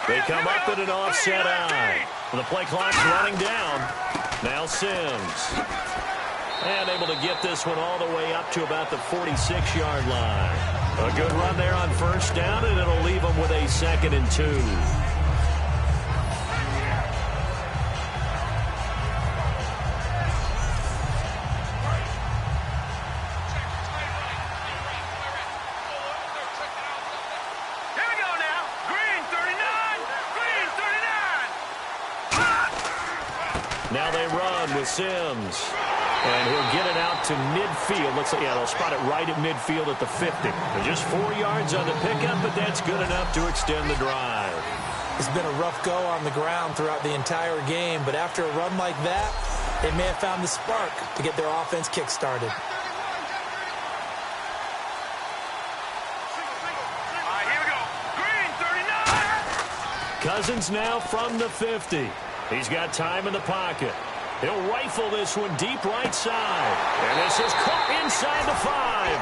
They come up in an offset eye. The play clock's running down. Now Sims. And able to get this one all the way up to about the 46-yard line. A good run there on first down, and it'll leave them with a 2nd and 2. Now they run with Sims. And he'll get it out to midfield. Looks like, yeah, they'll spot it right at midfield at the 50. They're just 4 yards on the pickup, but that's good enough to extend the drive. It's been a rough go on the ground throughout the entire game, but after a run like that, they may have found the spark to get their offense kick-started. All right, here we go. Green, 39. Cousins now from the 50. He's got time in the pocket. He'll rifle this one deep right side. And this is caught inside the 5.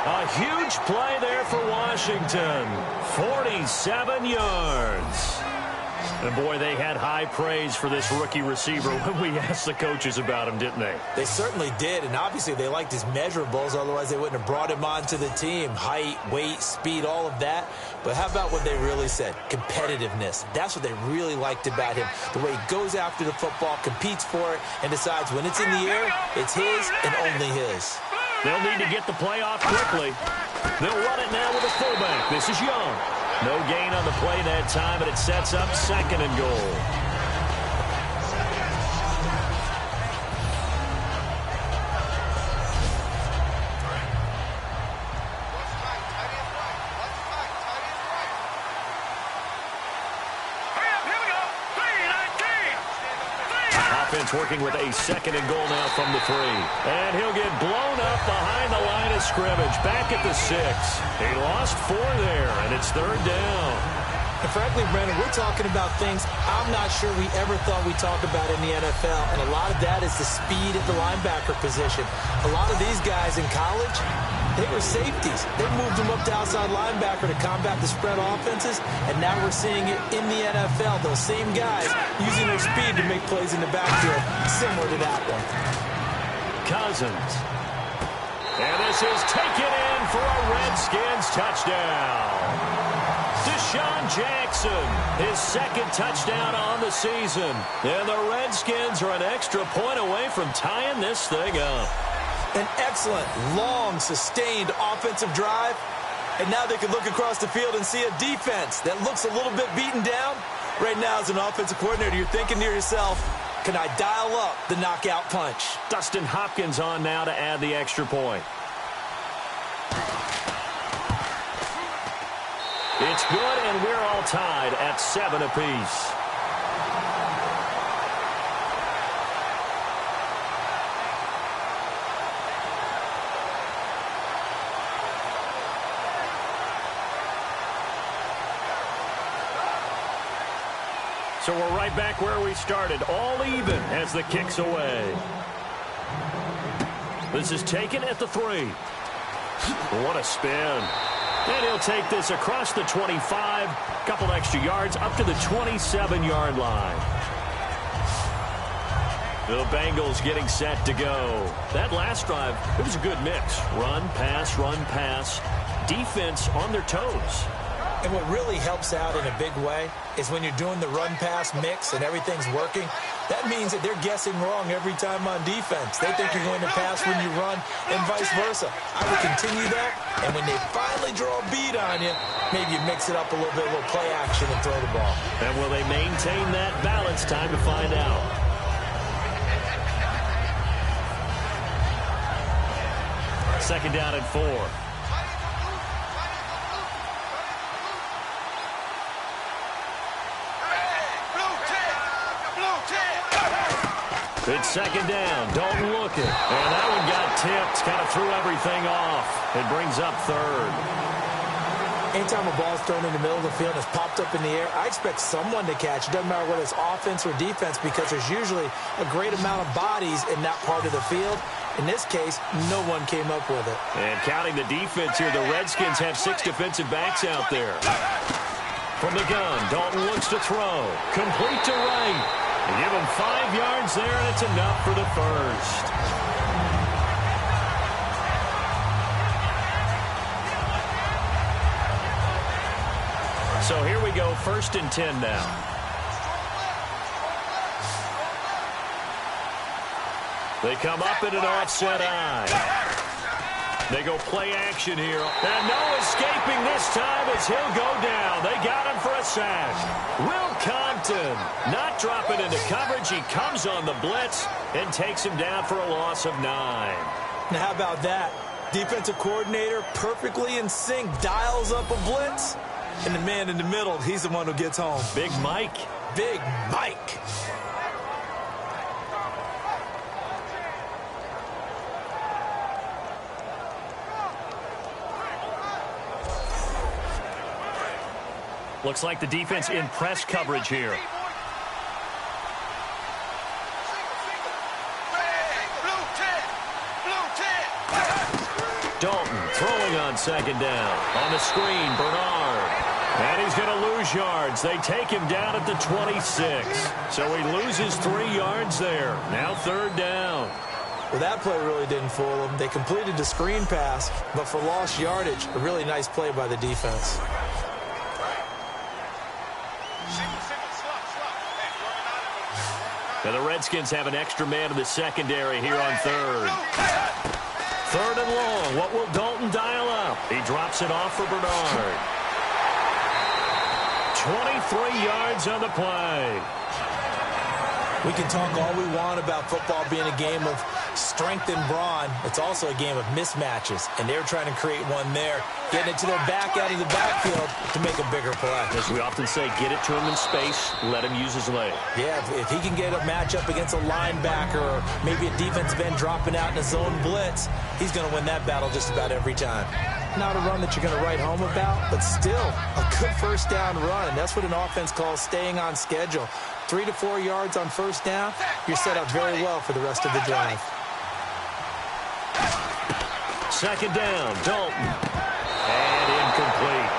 A huge play there for Washington. 47 yards. And, boy, they had high praise for this rookie receiver when we asked the coaches about him, didn't they? They certainly did, and obviously they liked his measurables. Otherwise, they wouldn't have brought him onto the team. Height, weight, speed, all of that. But how about what they really said? Competitiveness. That's what they really liked about him. The way he goes after the football, competes for it, and decides when it's in the air, it's his and only his. They'll need to get the play off quickly. They'll run it now with a fullback. This is Young. No gain on the play that time, and it sets up 2nd and goal. Working with a 2nd and goal now from the 3. And he'll get blown up behind the line of scrimmage. Back at the 6. He lost 4 there, and it's 3rd down. And frankly, Brandon, we're talking about things I'm not sure we ever thought we'd talk about in the NFL. And a lot of that is the speed at the linebacker position. A lot of these guys in college, they were safeties. They moved them up to outside linebacker to combat the spread offenses, and now we're seeing it in the NFL. Those same guys using their speed to make plays in the backfield, similar to that one. Cousins. And this is taken in for a Redskins touchdown. Deshaun Jackson, his second touchdown on the season. And the Redskins are an extra point away from tying this thing up. An excellent, long, sustained offensive drive. And now they can look across the field and see a defense that looks a little bit beaten down. Right now, as an offensive coordinator, you're thinking to yourself, can I dial up the knockout punch? Dustin Hopkins on now to add the extra point. It's good, and we're all tied at 7 apiece. So we're right back where we started, all even as the kick's away. This is taken at the 3. What a spin. And he'll take this across the 25, couple extra yards up to the 27-yard line. The Bengals getting set to go. That last drive, it was a good mix. Run, pass, defense on their toes. And what really helps out in a big way is when you're doing the run-pass mix and everything's working, that means that they're guessing wrong every time on defense. They think you're going to pass when you run and vice versa. I would continue that, and when they finally draw a bead on you, maybe you mix it up a little bit, a little play action and throw the ball. And will they maintain that balance? Time to find out. Second down and 4. It's second down. Dalton looking. And that one got tipped. Kind of threw everything off. It brings up 3rd. Anytime a ball's thrown in the middle of the field and it's popped up in the air, I expect someone to catch. It doesn't matter whether it's offense or defense because there's usually a great amount of bodies in that part of the field. In this case, no one came up with it. And counting the defense here, the Redskins have 6 defensive backs out there. From the gun, Dalton looks to throw. Complete to right. They give him 5 yards there, and it's enough for the first. So here we go, 1st and 10 now. They come up in an offset eye. They go play action here. And no escaping this time as he'll go down. They got him for a sack. Will Compton not dropping into coverage. He comes on the blitz and takes him down for a loss of 9. Now how about that? Defensive coordinator perfectly in sync, dials up a blitz. And the man in the middle, he's the one who gets home. Big Mike. Big Mike. Looks like the defense in press coverage here. Dalton throwing on second down. On the screen, Bernard. And he's going to lose yards. They take him down at the 26. So he loses 3 yards there. Now 3rd down. Well, that play really didn't fool them. They completed the screen pass, but for lost yardage, a really nice play by the defense. Now the Redskins have an extra man in the secondary here on 3rd. 3rd and long. What will Dalton dial up? He drops it off for Bernard. 23 yards on the play. We can talk all we want about football being a game of strength and brawn. It's also a game of mismatches, and they're trying to create one there, getting it to their back out of the backfield to make a bigger play. As we often say, get it to him in space, let him use his leg. Yeah, if he can get a matchup against a linebacker or maybe a defensive end dropping out in a zone blitz, he's going to win that battle just about every time. Not a run that you're going to write home about, but still a good first down run, and that's what an offense calls staying on schedule. 3 to 4 yards on first down, you're set up very well for the rest of the drive. Second down, Dalton. And incomplete.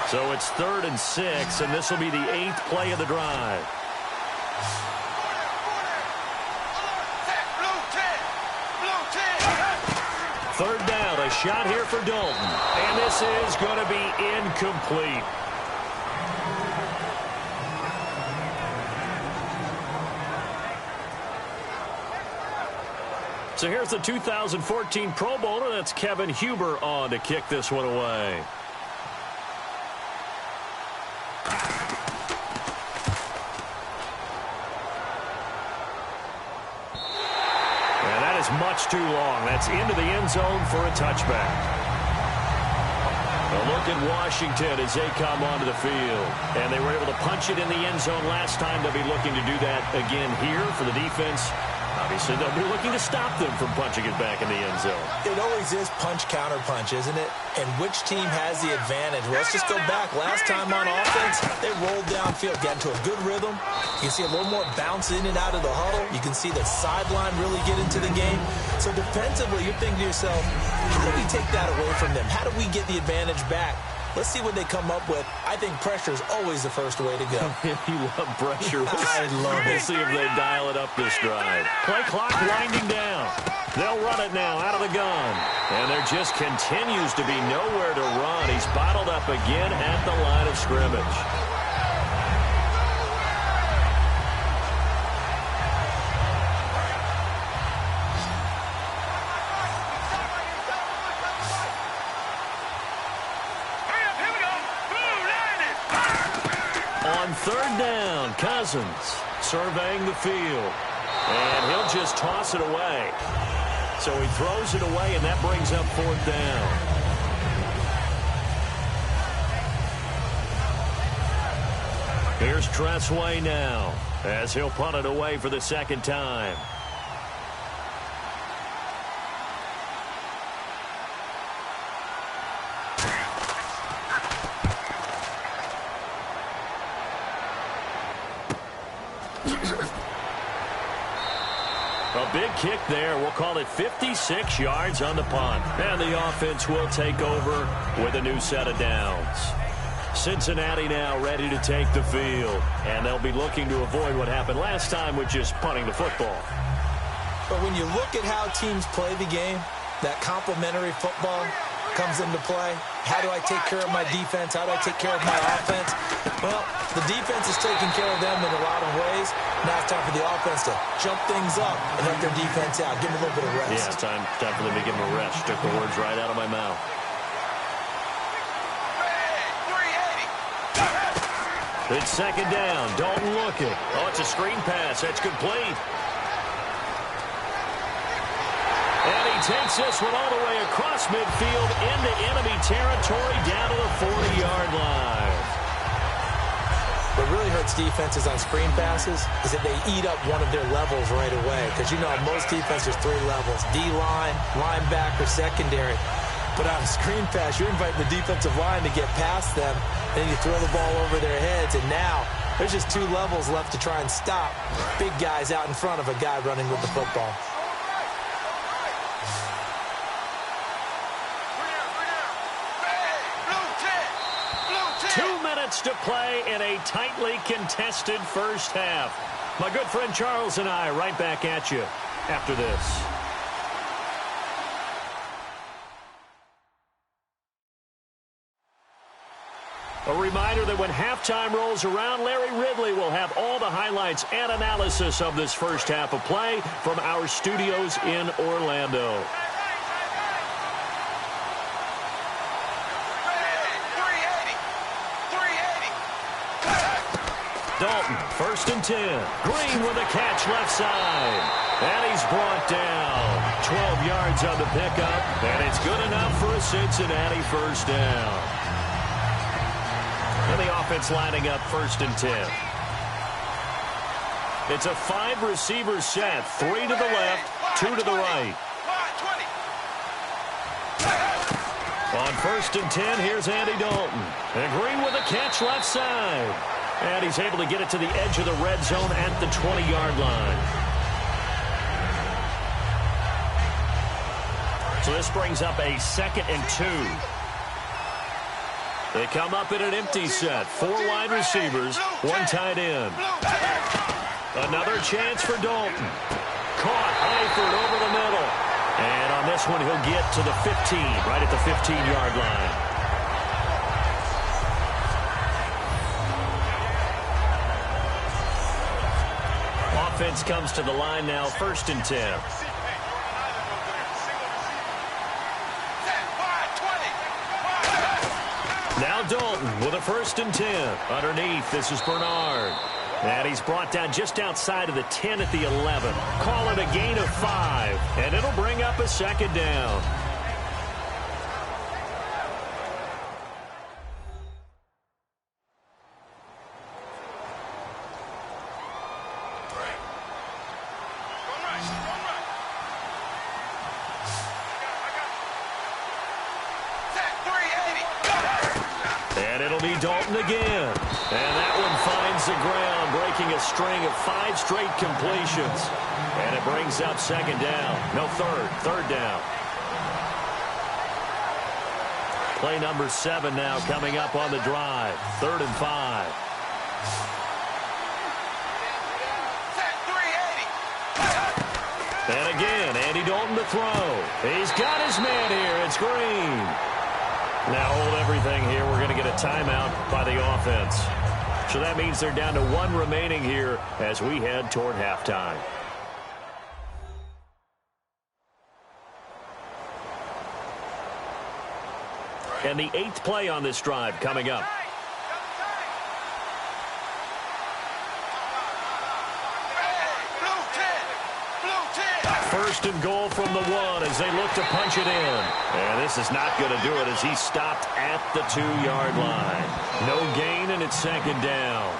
So it's 3rd and 6, and this will be the 8th play of the drive. Third down, a shot here for Dalton. And this is going to be incomplete. So here's the 2014 Pro Bowler. That's Kevin Huber on to kick this one away. And that is much too long. That's into the end zone for a touchback. A look at Washington as they come onto the field. And they were able to punch it in the end zone last time. They'll be looking to do that again here for the defense. Obviously, they'll be looking to stop them from punching it back in the end zone. It always is punch-counter-punch, isn't it? And which team has the advantage? Well, let's just go back. Last time on offense, they rolled downfield, got into a good rhythm. You can see a little more bounce in and out of the huddle. You can see the sideline really get into the game. So defensively, you're thinking to yourself, how do we take that away from them? How do we get the advantage back? Let's see what they come up with. I think pressure is always the first way to go. You love pressure. I love it. We'll see if they dial it up this drive. Play clock winding down. They'll run it now out of the gun. And there just continues to be nowhere to run. He's bottled up again at the line of scrimmage. On third down, Cousins surveying the field. And he'll just toss it away. So he throws it away, and that brings up fourth down. Here's Tressway now as he'll punt it away for the second time. A big kick there. We'll call it 56 yards on the punt. And the offense will take over with a new set of downs. Cincinnati now ready to take the field. And they'll be looking to avoid what happened last time with just punting the football. But when you look at how teams play the game, that complementary football comes into play. How do I take care of my defense? How do I take care of my offense? Well, the defense is taking care of them in a lot of ways. Now it's time for the offense to jump things up and help their defense out. Give them a little bit of rest. Yeah, time for them to give them a rest. Took the words right out of my mouth. It's second down. Dalton looking. Oh, it's a screen pass. That's complete. And he takes this one all the way across midfield into enemy territory down to the 40-yard line. What really hurts defenses on screen passes is that they eat up one of their levels right away. Because, you know, most defenses, 3 levels. D-line, linebacker, secondary. But on a screen pass, you're inviting the defensive line to get past them. Then you throw the ball over their heads. And now there's just 2 levels left to try and stop big guys out in front of a guy running with the football. To play in a tightly contested first half. My good friend Charles and I right back at you after this. A reminder that when halftime rolls around, Larry Ridley will have all the highlights and analysis of this first half of play from our studios in Orlando. Dalton, first and 10. Green with a catch left side. And he's brought down. 12 yards on the pickup. And it's good enough for a Cincinnati first down. And the offense lining up first and 10. It's a 5-receiver set. 3 to the left, 2 to the right. On first and 10, here's Andy Dalton. And Green with a catch left side. And he's able to get it to the edge of the red zone at the 20-yard line. So this brings up a 2nd and 2. They come up in an empty set. 4 wide receivers, 1 tight end. Another chance for Dalton. Caught Eifert over the middle. And on this one, he'll get to the 15, right at the 15-yard line. Offense comes to the line now, 1st and 10. Now Dalton with a 1st and 10. Underneath, this is Bernard. And he's brought down just outside of the 10 at the 11. Call it a gain of 5. And it'll bring up a 2nd down. And it'll be Dalton again. And that one finds the ground, breaking a string of 5 straight completions. And it brings up 2nd down. No, 3rd down. Play number 7 now coming up on the drive. 3rd and 5. And again, Andy Dalton to throw. He's got his man here. It's Green. Now hold everything here. We're going to get a timeout by the offense. So that means they're down to 1 remaining here as we head toward halftime. And the 8th play on this drive coming up. First and goal from the 1 as they look to punch it in. And this is not going to do it as he stopped at the 2-yard line. No gain, and it's 2nd down.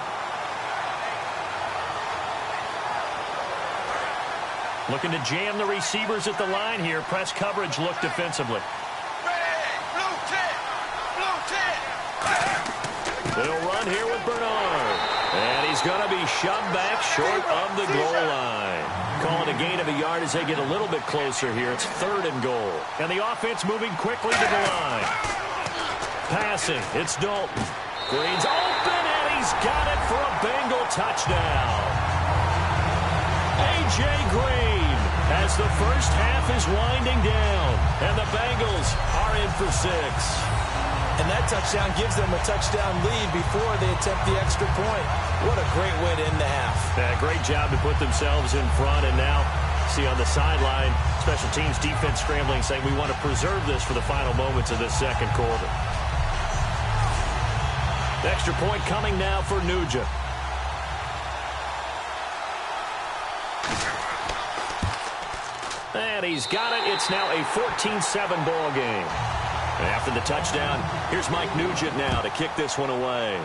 Looking to jam the receivers at the line here. Press coverage look defensively. They'll run here with Bernard. And he's going to be shoved back short of the goal line. Calling a gain of a yard as they get a little bit closer here. It's 3rd and goal. And the offense moving quickly to the line. Passing. It's Dalton. Green's open, and he's got it for a Bengal touchdown. A.J. Green as the first half is winding down. And the Bengals are in for 6. And that touchdown gives them a touchdown lead before they attempt the extra point. What a great way to end the half. Yeah, great job to put themselves in front. And now, see on the sideline, special teams defense scrambling, saying we want to preserve this for the final moments of this 2nd quarter. The extra point coming now for Nugent. And he's got it. It's now a 14-7 ball game. And after the touchdown, here's Mike Nugent now to kick this one away.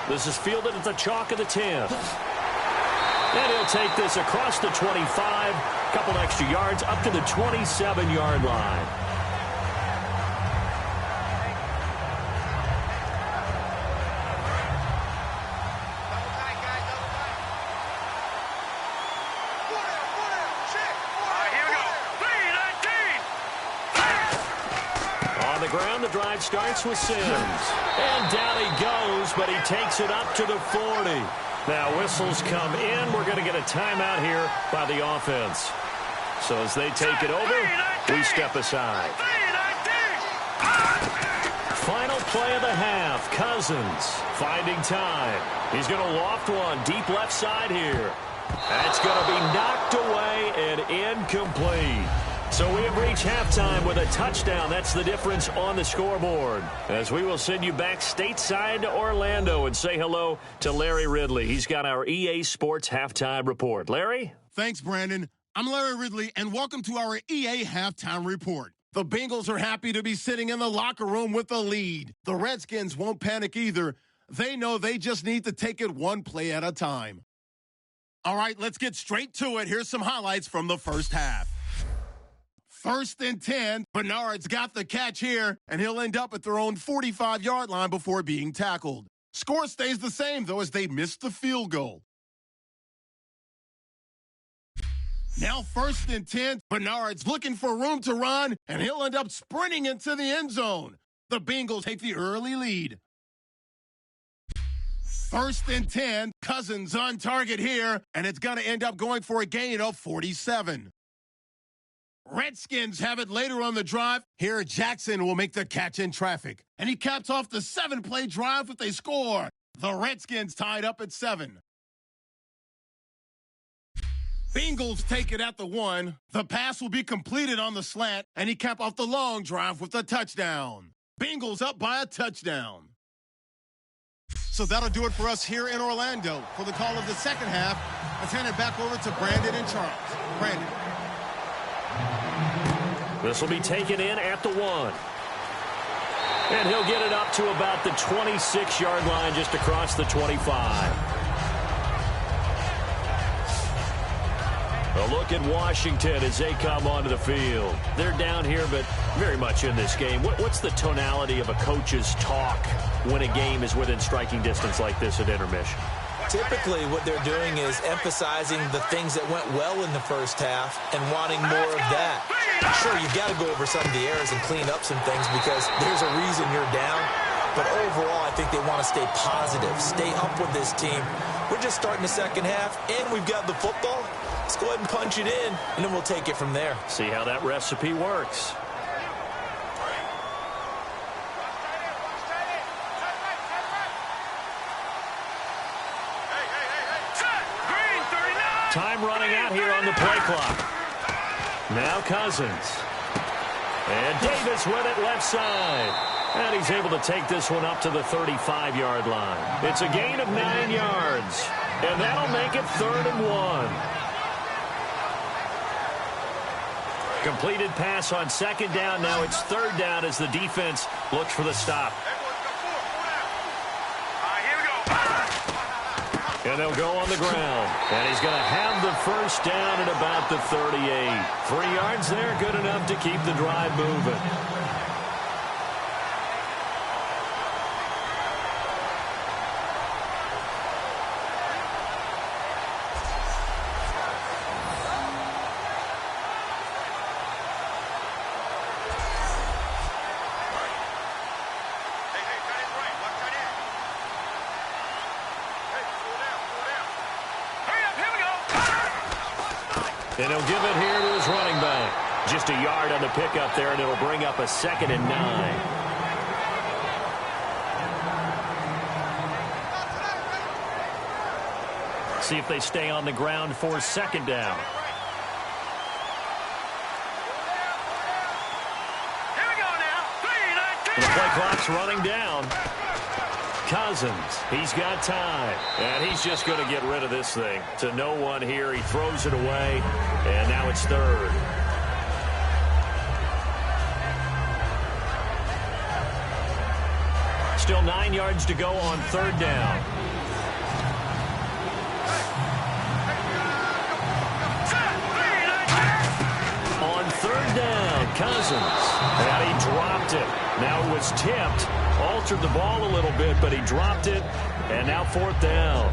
This is fielded at the chalk of the 10. And he'll take this across the 25, couple extra yards up to the 27-yard line. The drive starts with Sims. And down he goes, but he takes it up to the 40. Now whistles come in. We're going to get a timeout here by the offense. So as they take it over, we step aside. Final play of the half. Cousins finding time. He's going to loft one deep left side here. That's going to be knocked away and incomplete. So we have reached halftime with a touchdown. That's the difference on the scoreboard. As we will send you back stateside to Orlando and say hello to Larry Ridley. He's got our EA Sports halftime report. Larry? Thanks, Brandon. I'm Larry Ridley, and welcome to our EA halftime report. The Bengals are happy to be sitting in the locker room with a lead. The Redskins won't panic either. They know they just need to take it one play at a time. All right, let's get straight to it. Here's some highlights from the first half. 1st and 10, Bernard's got the catch here, and he'll end up at their own 45-yard line before being tackled. Score stays the same, though, as they missed the field goal. Now 1st and 10, Bernard's looking for room to run, and he'll end up sprinting into the end zone. The Bengals take the early lead. 1st and 10, Cousins on target here, and it's going to end up going for a gain of 47. Redskins have it later on the drive. Here, Jackson will make the catch in traffic. And he caps off the 7-play drive with a score. The Redskins tied up at 7. Bengals take it at the 1. The pass will be completed on the slant, and he cap off the long drive with a touchdown. Bengals up by a touchdown. So that'll do it for us here in Orlando. For the call of the second half, let's hand it back over to Brandon and Charles. Brandon. This will be taken in at the 1. And he'll get it up to about the 26-yard line, just across the 25. A look at Washington as they come onto the field. They're down here, but very much in this game. What's the tonality of a coach's talk when a game is within striking distance like this at intermission? Typically, what they're doing is emphasizing the things that went well in the first half and wanting more of that. Sure, you've got to go over some of the errors and clean up some things because there's a reason you're down. But overall, I think they want to stay positive, stay up with this team. We're just starting the second half, and we've got the football. Let's go ahead and punch it in, and then we'll take it from there. See how that recipe works. Time running out here on the play clock. Now Cousins. And Davis with it left side. And he's able to take this one up to the 35-yard line. It's a gain of 9 yards. And that'll make it 3rd and 1. Completed pass on 2nd down. Now it's 3rd down as the defense looks for the stop. And they'll go on the ground. And he's going to have the 1st down at about the 38. 3 yards there, good enough to keep the drive moving. And he'll give it here to his running back. Just a yard on the pickup there, and it'll bring up a 2nd and 9. See if they stay on the ground for 2nd down. Here we go now. 3-19. The play clock's running down. Cousins, he's got time, and he's just going to get rid of this thing. To no one here, he throws it away, and now it's 3rd. Still 9 yards to go on 3rd down. On 3rd down, Cousins, and he dropped it. Now it was tipped. Altered the ball a little bit, but he dropped it, and now 4th down.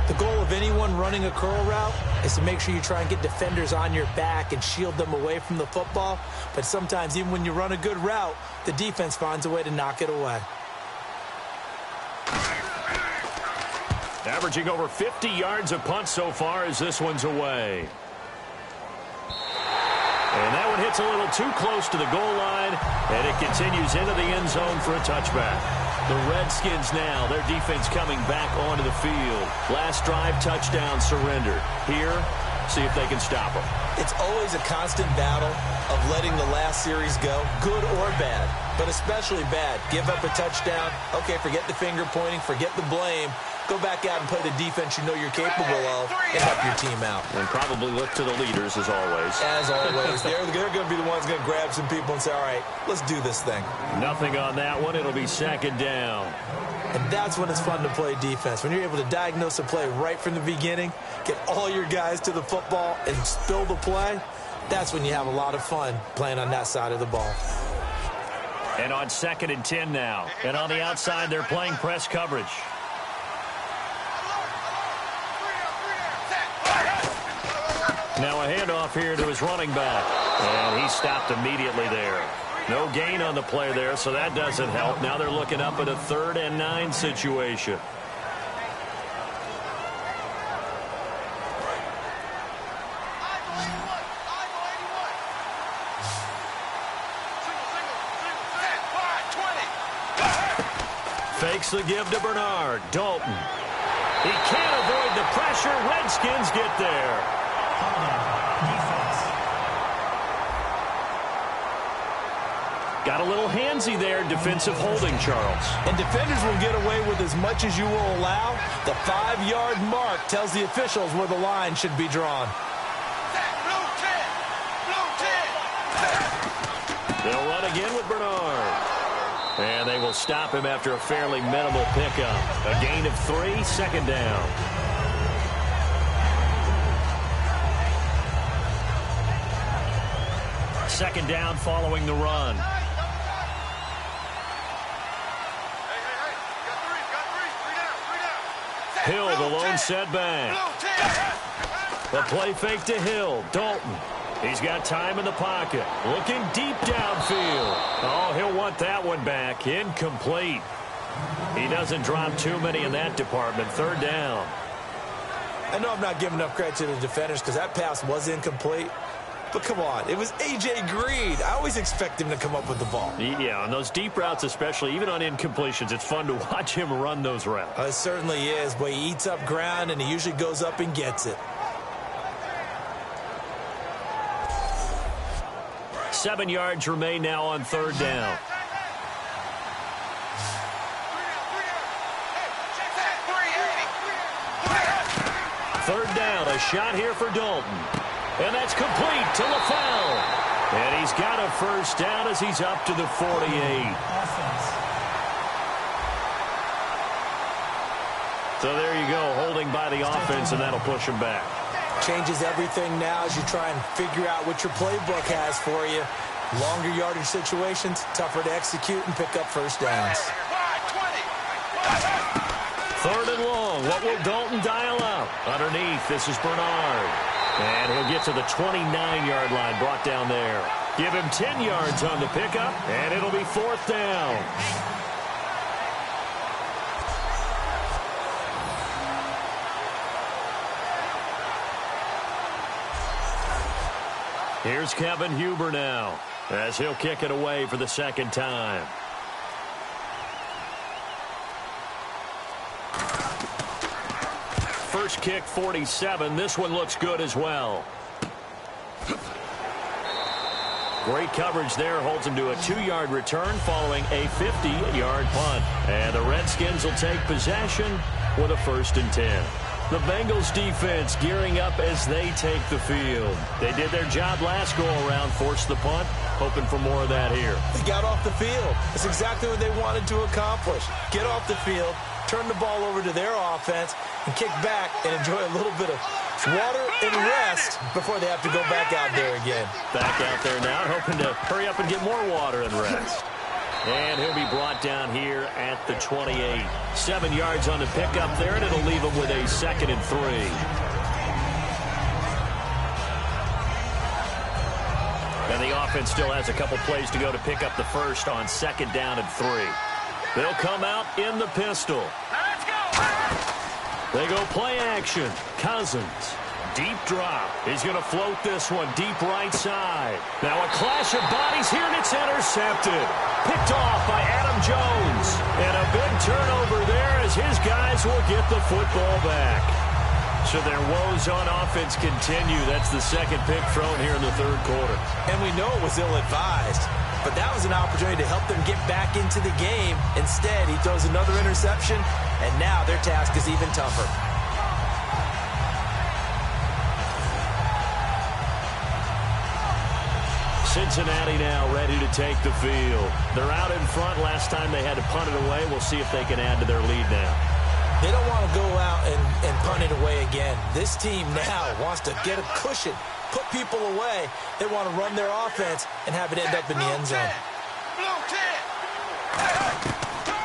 The goal of anyone running a curl route is to make sure you try and get defenders on your back and shield them away from the football. But sometimes even when you run a good route, the defense finds a way to knock it away. Averaging over 50 yards a punt so far as this one's away. And that one hits a little too close to the goal line, and it continues into the end zone for a touchback. The Redskins now, their defense coming back onto the field. Last drive, touchdown, surrender. Here, see if they can stop them. It's always a constant battle of letting the last series go, good or bad, but especially bad. Give up a touchdown. Okay, forget the finger pointing, forget the blame. Go back out and play the defense you know you're capable of and help your team out. And probably look to the leaders, as always. As always. They're going to be the ones going to grab some people and say, all right, let's do this thing. Nothing on that one. It'll be 2nd down. And that's when it's fun to play defense. When you're able to diagnose a play right from the beginning, get all your guys to the football and spill the play, that's when you have a lot of fun playing on that side of the ball. And on 2nd and 10 now. And on the outside, they're playing press coverage. Now a handoff here to his running back. And he stopped immediately there. No gain on the play there, so that doesn't help. Now they're looking up at a 3rd and 9 situation. Fakes the give to Bernard. Dalton. He can't avoid the pressure. Redskins get there. Defense. Got a little handsy there. Defensive holding, Charles. And defenders will get away with as much as you will allow. The 5-yard mark tells the officials where the line should be drawn. Blue 10. Blue 10. They'll run again with Bernard. And they will stop him after a fairly minimal pickup. A gain of 3, second down. Second down following the run. Hill, the lone setback. The play fake to Hill. Dalton. He's got time in the pocket. Looking deep downfield. Oh, he'll want that one back. Incomplete. He doesn't drop too many in that department. Third down. I know I'm not giving enough credit to the defenders because that pass was incomplete. But come on, it was A.J. Green. I always expect him to come up with the ball. Yeah, on those deep routes especially, even on incompletions, it's fun to watch him run those routes. It certainly is, but he eats up ground and he usually goes up and gets it. 7 yards remain now on third down. Third down, a shot here for Dalton. And that's complete to LaFell. And he's got a first down as he's up to the 48. Offense. So there you go, holding by the offense, and that'll push him back. Changes everything now as you try and figure out what your playbook has for you. Longer yardage situations, tougher to execute and pick up first downs. Third and long. What will Dalton dial up? Underneath, this is Bernard. And he'll get to the 29-yard line, brought down there. Give him 10 yards on the pickup, and it'll be fourth down. Here's Kevin Huber now, as he'll kick it away for the second time. First kick, 47. This one looks good as well. Great coverage there. Holds him to a 2-yard return following a 50-yard punt. And the Redskins will take possession with a 1st and 10. The Bengals defense gearing up as they take the field. They did their job last go-around, forced the punt, hoping for more of that here. They got off the field. That's exactly what they wanted to accomplish. Get off the field, turn the ball over to their offense, and kick back and enjoy a little bit of water and rest before they have to go back out there again. Back out there now, hoping to hurry up and get more water and rest. And he'll be brought down here at the 28. 7 yards on the pickup there, and it'll leave him with a 2nd and 3. And the offense still has a couple plays to go to pick up the first on 2nd down and 3. They'll come out in the pistol. They go play action. Cousins. Deep drop. He's going to float this one deep right side. Now a clash of bodies here, and it's intercepted. Picked off by Adam Jones. And a big turnover there as his guys will get the football back. So their woes on offense continue. That's the second pick thrown here in the third quarter. And we know it was ill-advised. But that was an opportunity to help them get back into the game. Instead, he throws another interception, and now their task is even tougher. Cincinnati now ready to take the field. They're out in front. Last time they had to punt it away. We'll see if they can add to their lead now. They don't want to go out and punt it away again. This team now wants to get a cushion, put people away. They want to run their offense and have it end up in the end zone.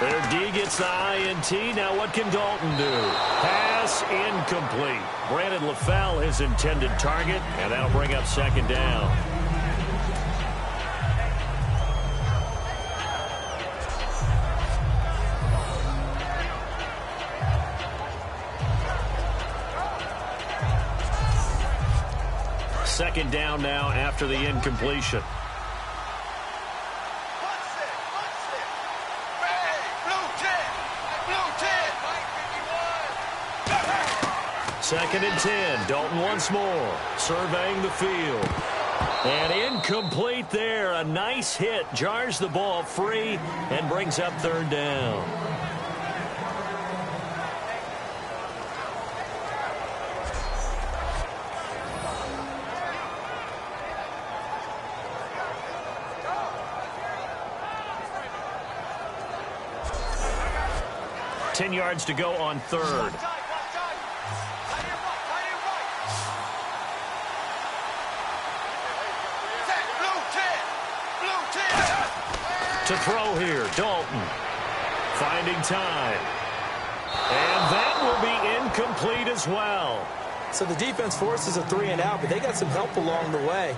Their D gets the INT. Now what can Dalton do? Pass incomplete. Brandon LaFell, his intended target, and that'll bring up 2nd down. Second down now after the incompletion. 2nd and 10. Dalton once more, surveying the field. And incomplete there. A nice hit. Jars the ball free and brings up 3rd down. Ten yards to go on 3rd. To throw here, Dalton. Finding time. And that will be incomplete as well. So the defense forces a 3-and-out, but they got some help along the way.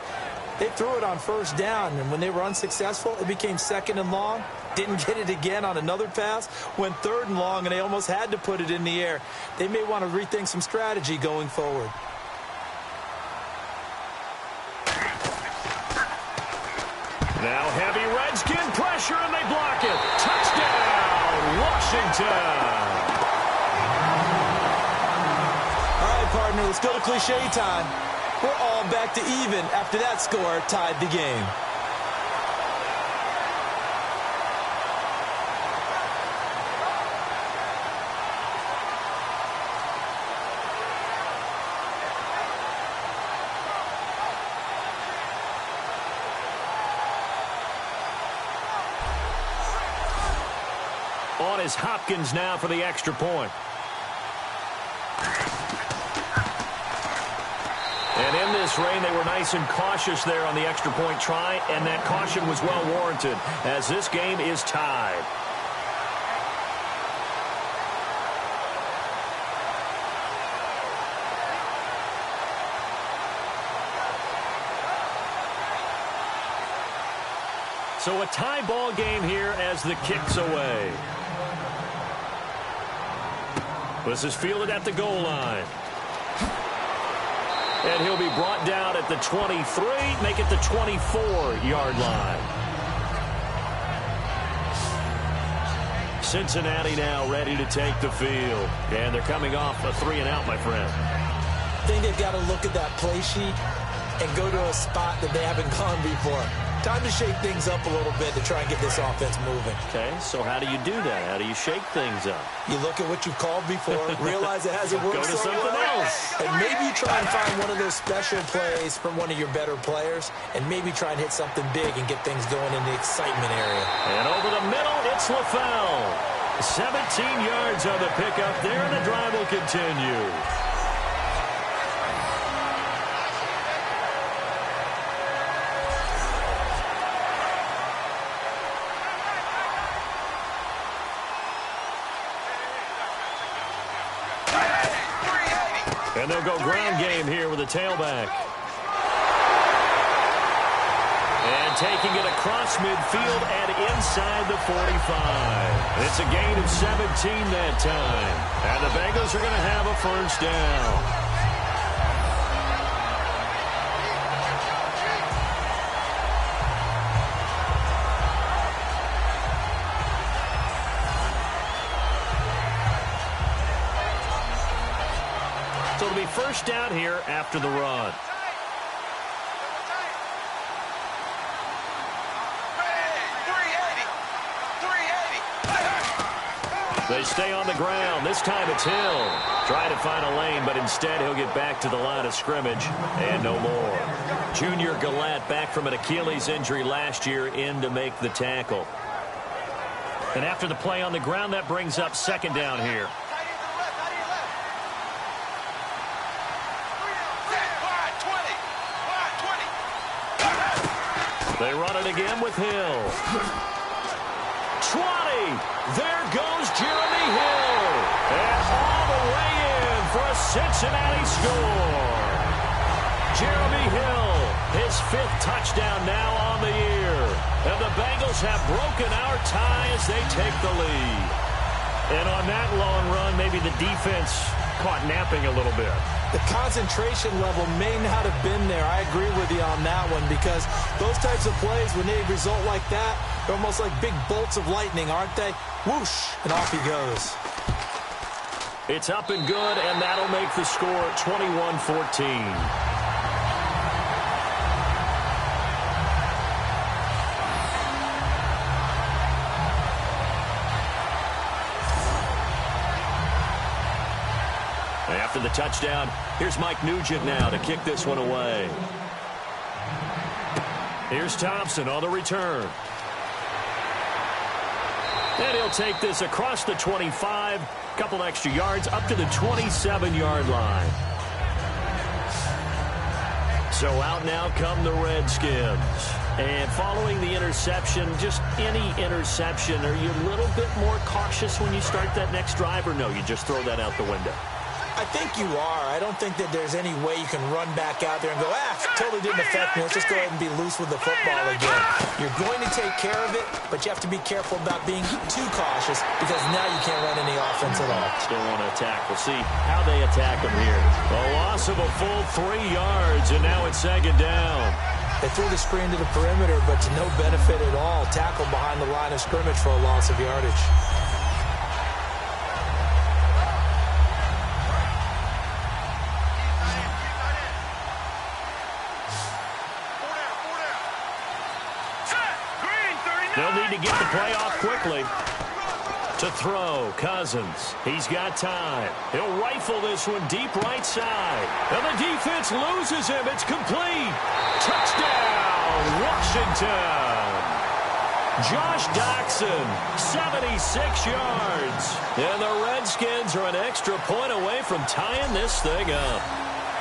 They threw it on 1st down, and when they were unsuccessful, it became 2nd and long. Didn't get it again on another pass. Went 3rd and long, and they almost had to put it in the air. They may want to rethink some strategy going forward. Now heavy Redskin pressure, and they block it. Touchdown, Washington. All right, partner, let's go to cliche time. We're all back to even after that score tied the game. On is Hopkins now for the extra point. And in this rain, they were nice and cautious there on the extra point try, and that caution was well warranted as this game is tied. So a tie ball game here as the kick's away. This is fielded at the goal line. And he'll be brought down at the 23, make it the 24-yard line. Cincinnati now ready to take the field. And they're coming off a 3-and-out, my friend. I think they've got to look at that play sheet and go to a spot that they haven't gone before. Time to shake things up a little bit to try and get this offense moving. Okay, so how do you do that? How do you shake things up? You look at what you've called before, realize it hasn't worked Go to so something well, else. and maybe try and find one of those special plays from one of your better players, and maybe try and hit something big and get things going in the excitement area. And over the middle, it's LaFell. 17 yards on the pickup there, and the drive will continue. And they'll go ground game here with a tailback. And taking it across midfield and inside the 45. It's a gain of 17 that time. And the Bengals are going to have a first down. So it'll be first down here after the run. They stay on the ground. This time it's Hill. Trying to find a lane, but instead he'll get back to the line of scrimmage and no more. Junior Galat back from an Achilles injury last year in to make the tackle. And after the play on the ground, that brings up second down here. They run it again with Hill. 20. There goes Jeremy Hill. And all the way in for a Cincinnati score. Jeremy Hill, his 5th touchdown now on the year. And the Bengals have broken our tie as they take the lead. And on that long run, maybe the defense caught napping a little bit. The concentration level may not have been there. I agree with you on that one because those types of plays, when they result like that, they're almost like big bolts of lightning, aren't they? Whoosh, and off he goes. It's up and good, and that'll make the score 21-14. After the touchdown, here's Mike Nugent now to kick this one away. Here's Thompson on the return. And he'll take this across the 25, a couple extra yards, up to the 27-yard line. So out now come the Redskins. And following the interception, just any interception, are you a little bit more cautious when you start that next drive, or no, you just throw that out the window? I think you are. I don't think that there's any way you can run back out there and go, totally didn't affect me. Let's just go ahead and be loose with the football again. You're going to take care of it, but you have to be careful about being too cautious because now you can't run any offense at all. Still want to attack. We'll see how they attack them here. A loss of a full 3 yards, and now it's second down. They threw the screen to the perimeter, but to no benefit at all. Tackle behind the line of scrimmage for a loss of yardage. They'll need to get the play off quickly. To throw, Cousins. He's got time. He'll rifle this one deep right side. And the defense loses him. It's complete. Touchdown, Washington. Josh Doxson, 76 yards. And the Redskins are an extra point away from tying this thing up.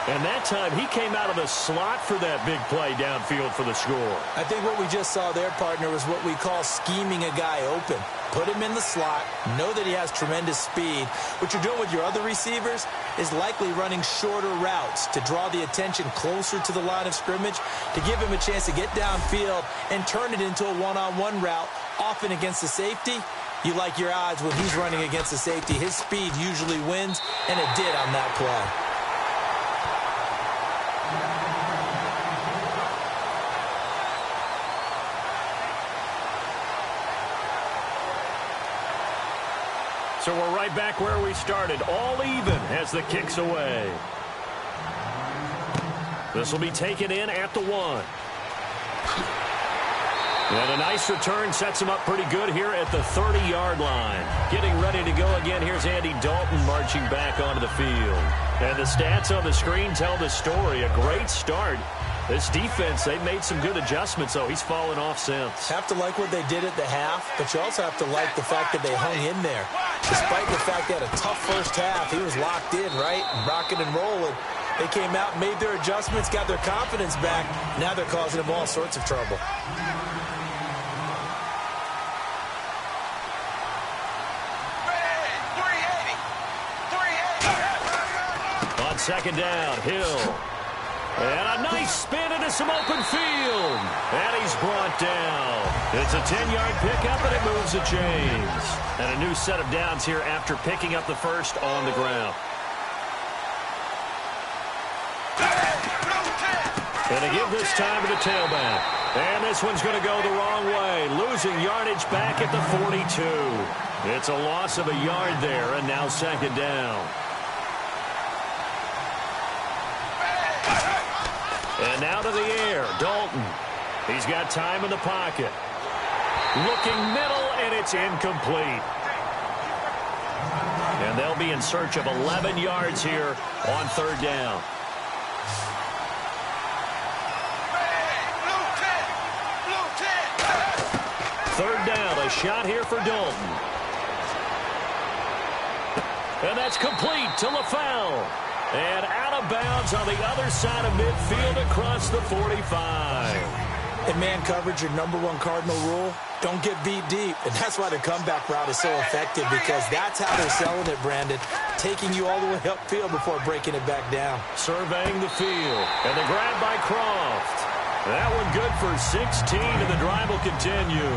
And that time, he came out of the slot for that big play downfield for the score. I think what we just saw there, partner, was what we call scheming a guy open. Put him in the slot, know that he has tremendous speed. What you're doing with your other receivers is likely running shorter routes to draw the attention closer to the line of scrimmage, to give him a chance to get downfield and turn it into a one-on-one route, often against the safety. You like your odds when he's running against the safety. His speed usually wins, and it did on that play. So we're right back where we started, all even as the kick's away. This will be taken in at the 1. And a nice return sets him up pretty good here at the 30-yard line. Getting ready to go again, here's Andy Dalton marching back onto the field. And the stats on the screen tell the story. A great start. This defense, they've made some good adjustments, though. He's fallen off since. Have to like what they did at the half, but you also have to like the fact that they hung in there. Despite the fact they had a tough first half, he was locked in, right? Rocking and rolling. They came out, made their adjustments, got their confidence back. Now they're causing him all sorts of trouble. On second down, Hill. And a nice spin into some open field. And he's brought down. It's a 10-yard pickup, and it moves the chains. And a new set of downs here after picking up the first on the ground. And they give this time to the tailback. And this one's going to go the wrong way. Losing yardage back at the 42. It's a loss of a yard there, and now second down. And now to the air, Dalton. He's got time in the pocket. Looking middle, and it's incomplete. And they'll be in search of 11 yards here on third down. Third down, a shot here for Dalton. And that's complete to LaFell. And out of bounds on the other side of midfield across the 45. In man coverage, your #1 cardinal rule, don't get beat deep. And that's why the comeback route is so effective, because that's how they're selling it, Brandon. Taking you all the way upfield before breaking it back down. Surveying the field. And the grab by Croft. That one good for 16, and the drive will continue.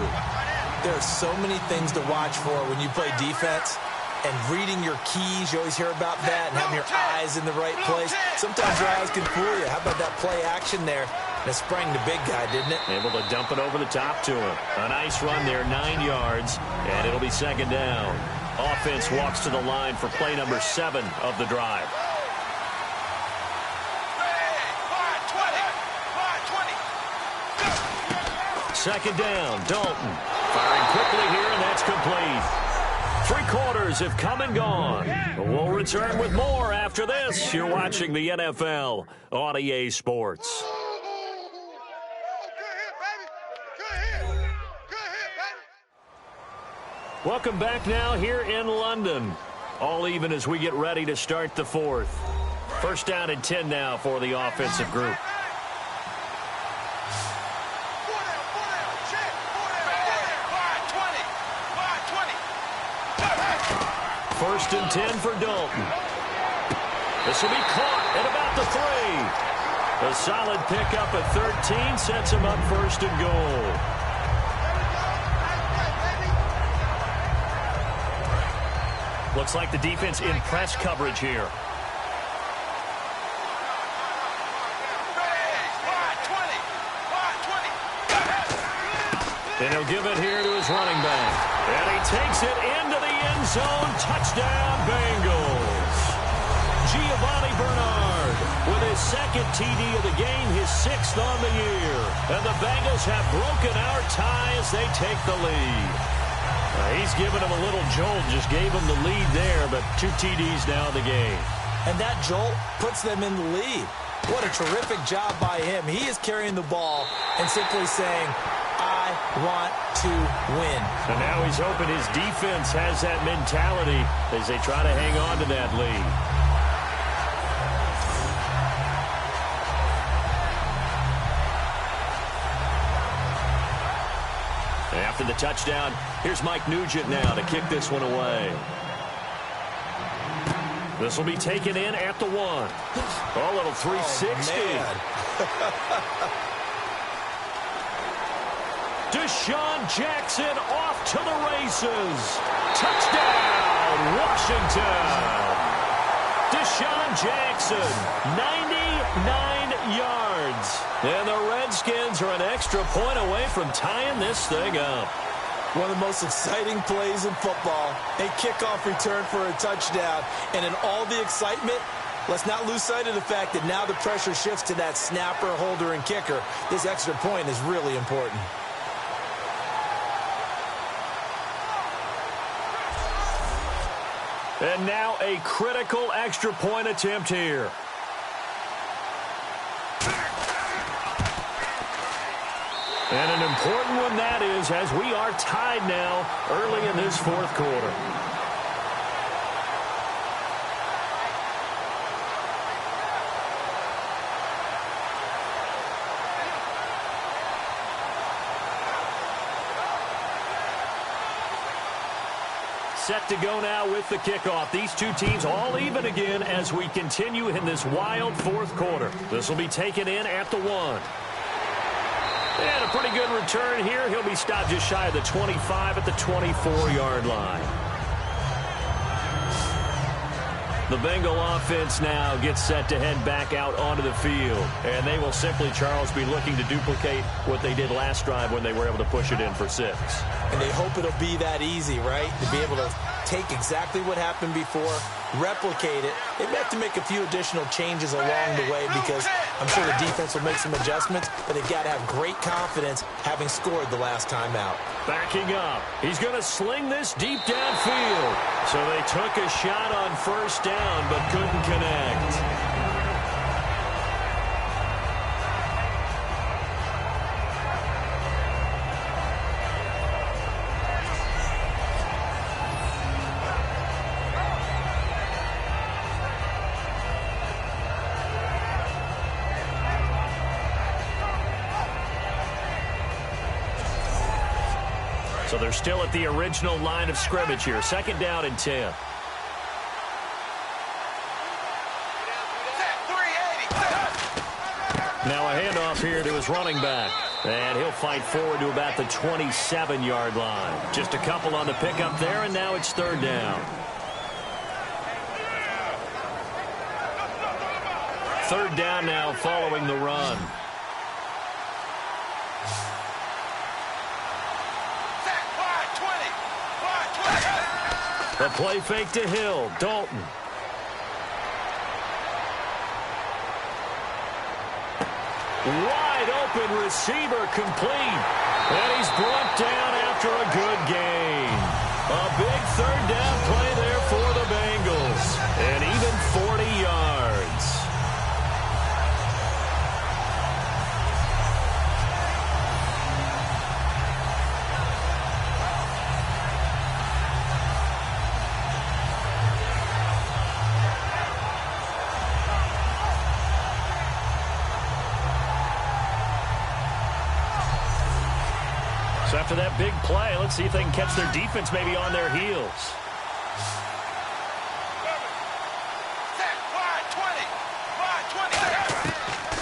There are so many things to watch for when you play defense. And reading your keys, you always hear about that, and having your eyes in the right place. Sometimes your eyes can fool you. How about that play action there? That sprang the big guy, didn't it? Able to dump it over the top to him. A nice run there, 9 yards, and it'll be second down. Offense walks to the line for play number 7 of the drive. Second down, Dalton. Firing quickly here, and that's complete. 3 quarters have come and gone. We'll return with more after this. You're watching the NFL on EA Sports. Welcome back now here in London. All even as we get ready to start the 4th. First down and 10 now for the offensive group. First and 10 for Dalton. This will be caught at about the 3. A solid pickup at 13 sets him up first and goal. Looks like the defense in press coverage here. And he'll give it here to his running back. And he takes it into the end zone. Touchdown, Bengals. Giovanni Bernard with his second TD of the game, his 6th on the year. And the Bengals have broken our tie as they take the lead. He's given him a little jolt, just gave him the lead there, but 2 TDs now in the game. And that jolt puts them in the lead. What a terrific job by him. He is carrying the ball and simply saying, I want to win. And now he's hoping his defense has that mentality as they try to hang on to that lead. After the touchdown, here's Mike Nugent now to kick this one away. This will be taken in at the 1. A little 360. Deshaun Jackson off to the races. Touchdown, Washington. Deshaun Jackson, 99 yards. And the Redskins are an extra point away from tying this thing up. One of the most exciting plays in football. A kickoff return for a touchdown. And in all the excitement, let's not lose sight of the fact that now the pressure shifts to that snapper, holder, and kicker. This extra point is really important. And now a critical extra point attempt here. And an important one that is, as we are tied now early in this 4th quarter. Set to go now with the kickoff. These 2 teams all even again as we continue in this wild 4th quarter. This will be taken in at the 1. And a pretty good return here. He'll be stopped just shy of the 25 at the 24-yard line. The Bengal offense now gets set to head back out onto the field. And they will simply, Charles, be looking to duplicate what they did last drive when they were able to push it in for 6. And they hope it'll be that easy, right? To be able to take exactly what happened before, replicate it. They may have to make a few additional changes along the way because I'm sure the defense will make some adjustments, but they've got to have great confidence having scored the last time out. Backing up. He's going to sling this deep downfield. So they took a shot on first down but couldn't connect. So they're still at the original line of scrimmage here. Second down and 10. Now a handoff here to his running back. And he'll fight forward to about the 27-yard line. Just a couple on the pickup there, and now it's 3rd down. 3rd down now following the run. The play fake to Hill. Dalton. Wide open receiver complete. And he's brought down after a good gain. A big third down play there for the Bengals. And even 40 yards. So after that big play, let's see if they can catch their defense maybe on their heels.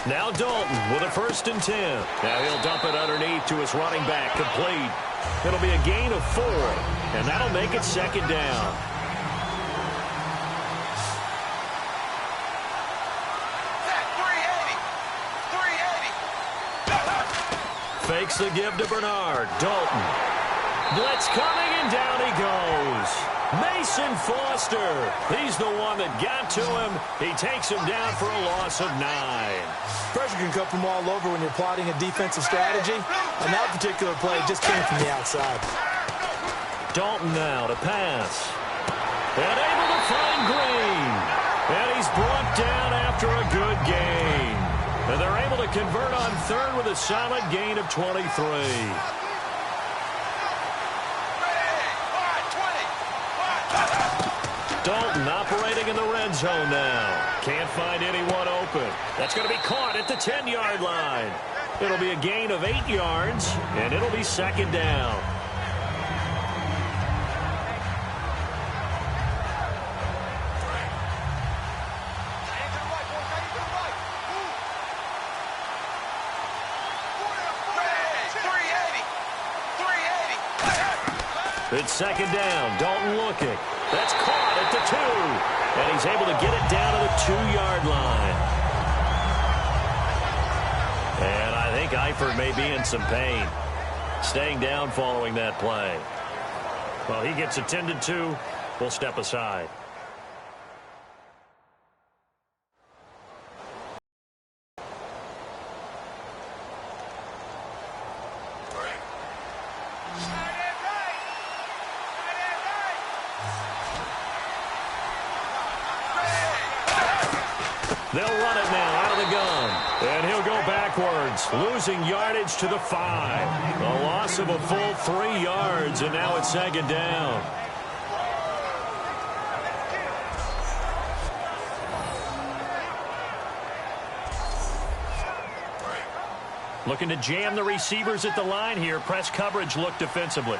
Now Dalton with a 1st and 10. Now he'll dump it underneath to his running back, complete. It'll be a gain of 4, and that'll make it 2nd down. Fakes the give to Bernard. Dalton. Blitz coming, and down he goes. Mason Foster. He's the one that got to him. He takes him down for a loss of 9. Pressure can come from all over when you're plotting a defensive strategy, and that particular play just came from the outside. Dalton now to pass. And able to find Green. And he's brought down after a good gain. And they're able to convert on 3rd with a solid gain of 23. Dalton operating in the red zone now. Can't find anyone open. That's going to be caught at the 10-yard line. It'll be a gain of 8 yards, and it'll be 2nd down. It's 2nd down. Dalton looking. That's caught at the 2. And he's able to get it down to the 2-yard line. And I think Eifert may be in some pain. Staying down following that play. Well, he gets attended to. We'll step aside. They'll run it now out of the gun. And he'll go backwards, losing yardage to the 5. A loss of a full 3 yards, and now it's 2nd down. Looking to jam the receivers at the line here. Press coverage look defensively.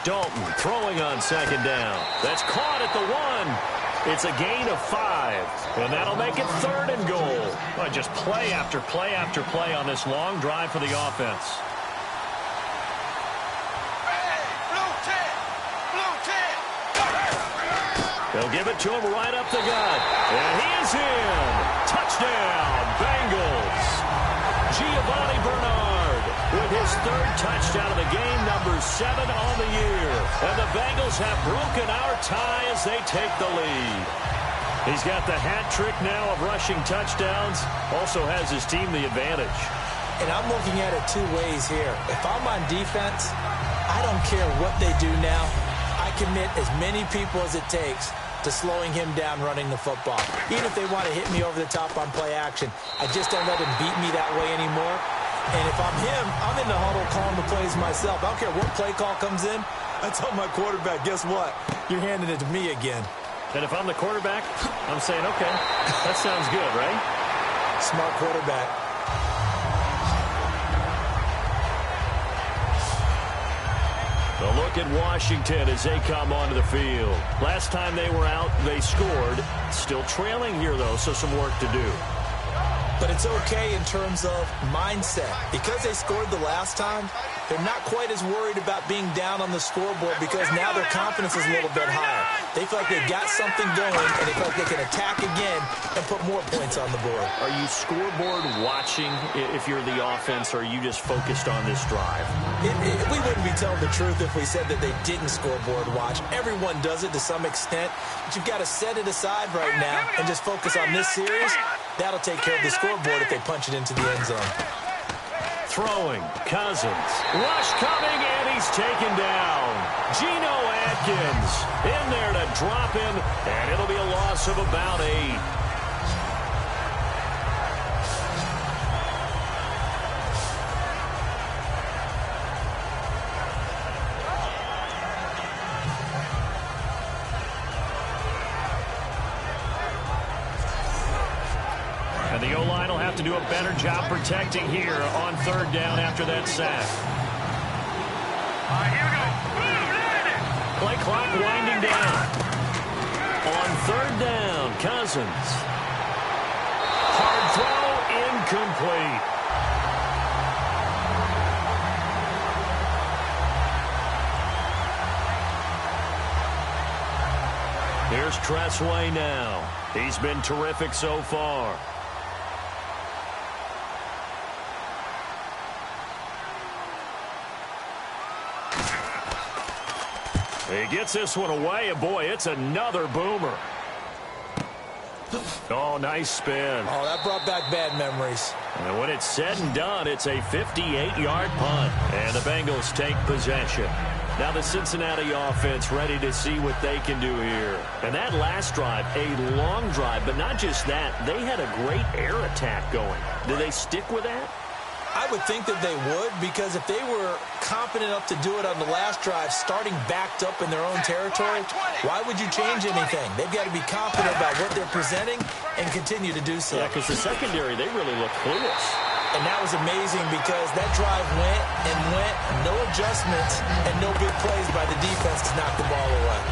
Dalton throwing on 2nd down. That's caught at the 1. It's a gain of 5. And that'll make it 3rd and goal. Well, just play after play after play on this long drive for the offense. They'll give it to him right up the gut. And he is in. Touchdown, Bengals. Giovanni Bernard with his 3rd touchdown of the game, number 7 on the year. And the Bengals have broken our tie as they take the lead. He's got the hat trick now of rushing touchdowns. Also has his team the advantage. And I'm looking at it 2 ways here. If I'm on defense, I don't care what they do now. I commit as many people as it takes to slowing him down running the football. Even if they want to hit me over the top on play action, I just don't let him beat me that way anymore. And if I'm him, I'm in the huddle calling the plays myself. I don't care what play call comes in. I tell my quarterback, guess what? You're handing it to me again. And if I'm the quarterback, I'm saying, okay, that sounds good, right? Smart quarterback. A look at Washington as they come onto the field. Last time they were out, they scored. Still trailing here, though, so some work to do. But it's okay in terms of mindset. Because they scored the last time, they're not quite as worried about being down on the scoreboard because now their confidence is a little bit higher. They feel like they've got something going, and they feel like they can attack again and put more points on the board. Are you scoreboard watching if you're the offense, or are you just focused on this drive? We wouldn't be telling the truth if we said that they didn't scoreboard watch. Everyone does it to some extent, but you've got to set it aside right now and just focus on this series. That'll take care of the scoreboard if they punch it into the end zone. Throwing, Cousins. Rush coming, and he's taken down. Geno Atkins in there to drop him, and it'll be a loss of about 8. And the O-line will have to do a better job protecting here on 3rd down after that sack. All right, here we go. Play clock winding down. On 3rd down, Cousins. Hard throw, incomplete. Here's Tressway now. He's been terrific so far. He gets this one away, and boy, it's another boomer. Oh, nice spin. Oh, that brought back bad memories. And when it's said and done, it's a 58-yard punt, and the Bengals take possession. Now the Cincinnati offense ready to see what they can do here. And that last drive, a long drive, but not just that. They had a great air attack going. Do they stick with that? I would think that they would, because if they were confident enough to do it on the last drive, starting backed up in their own territory, why would you change anything? They've got to be confident about what they're presenting and continue to do so. Yeah, because the secondary, they really look clueless. And that was amazing because that drive went and went, no adjustments, and no big plays by the defense to knock the ball away.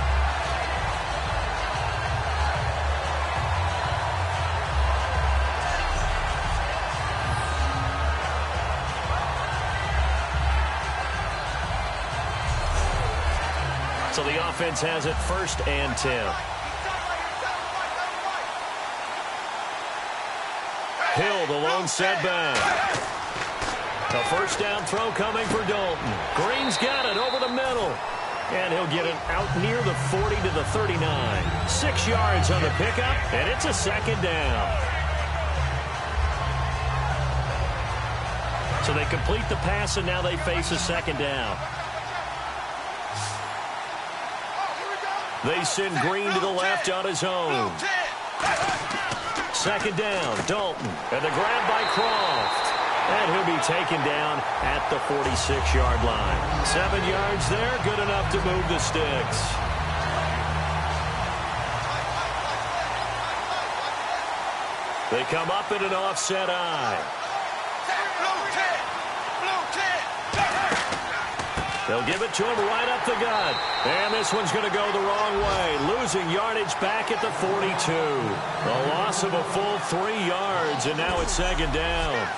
So the offense has it 1st and 10. Hill, the lone setback. A 1st down throw coming for Dalton. Green's got it over the middle. And he'll get it out near the 40 to the 39. 6 yards on the pickup, and it's a 2nd down. So they complete the pass, and now they face a 2nd down. They send Green to the left on his own. 2nd down, Dalton, and the grab by Croft. And he'll be taken down at the 46-yard line. 7 yards there, good enough to move the sticks. They come up in an offset eye. They'll give it to him right up the gut. And this one's going to go the wrong way. Losing yardage back at the 42. A loss of a full 3 yards, and now it's 2nd down.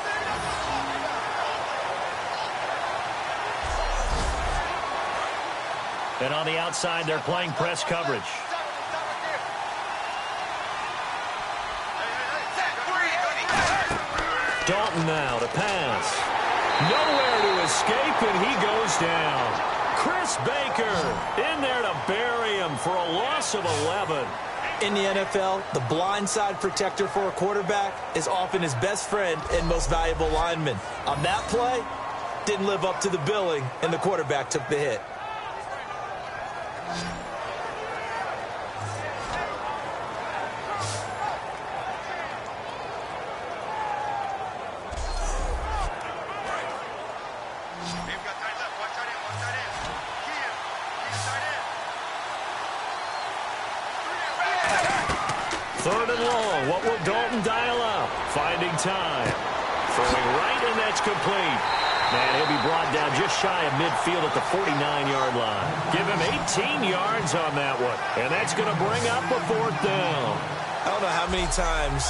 And on the outside, they're playing press coverage. Dalton now to pass. Nowhere to escape, and he goes down. Chris Baker in there to bury him for a loss of 11. In the NFL, the blindside protector for a quarterback is often his best friend and most valuable lineman. On that play, didn't live up to the billing, and the quarterback took the hit. Third and long. What will Dalton dial up? Finding time. Throwing right, and that's complete. And he'll be brought down just shy of midfield at the 49-yard line. Give him 18 yards on that one. And that's going to bring up a 4th down. I don't know how many times,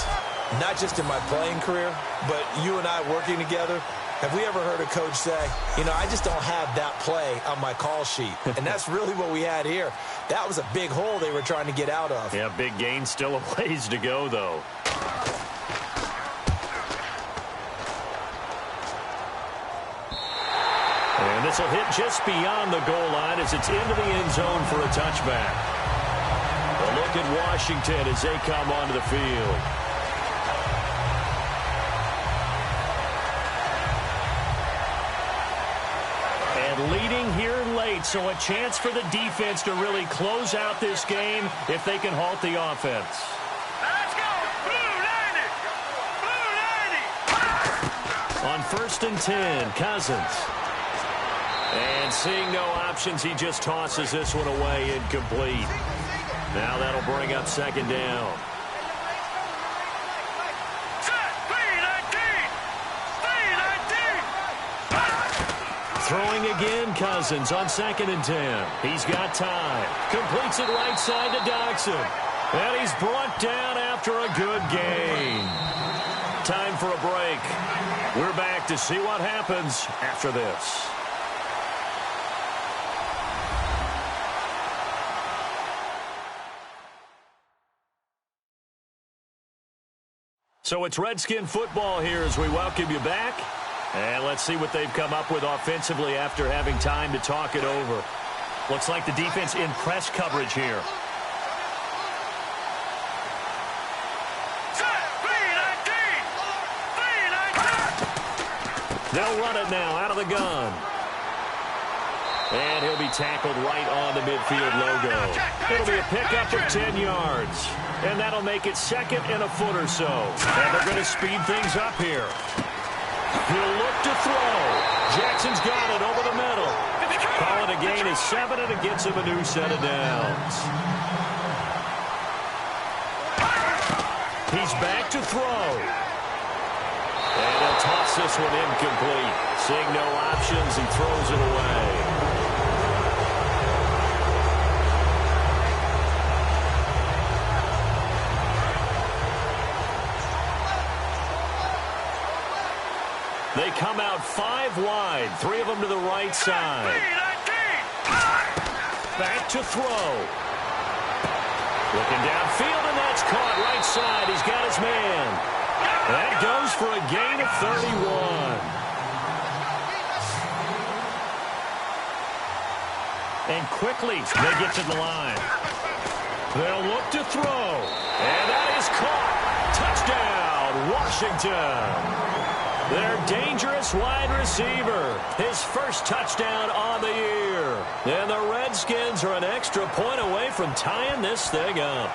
not just in my playing career, but you and I working together, Have we ever heard a coach say, I just don't have that play on my call sheet? And that's really what we had here. That was a big hole they were trying to get out of. Yeah, big gain, still a ways to go, though. And this will hit just beyond the goal line as it's into the end zone for a touchback. A look at Washington as they come onto the field. And leading here late, so a chance for the defense to really close out this game if they can halt the offense. Let's go! Blue 90! Blue 90! On 1st and 10, Cousins. And seeing no options, he just tosses this one away, incomplete. Now that'll bring up 2nd down. Set! B-19! B-19! Throwing again, Cousins on 2nd and 10. He's got time. Completes it right side to Dodson. And he's brought down after a good gain. Time for a break. We're back to see what happens after this. So it's Redskin football here as we welcome you back. And let's see what they've come up with offensively after having time to talk it over. Looks like the defense in press coverage here. They'll run it now out of the gun. And he'll be tackled right on the midfield logo. It'll be a pickup of 10 yards. And that'll make it 2nd and a foot or so. And they're going to speed things up here. He'll look to throw. Jackson's got it over the middle. Call it a gain of 7, and it gets him a new set of downs. He's back to throw. And he'll toss this one incomplete. Seeing no options, he throws it away. They come out 5 wide, 3 of them to the right side. Back to throw. Looking downfield, and that's caught right side. He's got his man. That goes for a gain of 31. And quickly, they get to the line. They'll look to throw. And that is caught. Touchdown, Washington. Their dangerous wide receiver. His first touchdown on the year. And the Redskins are an extra point away from tying this thing up.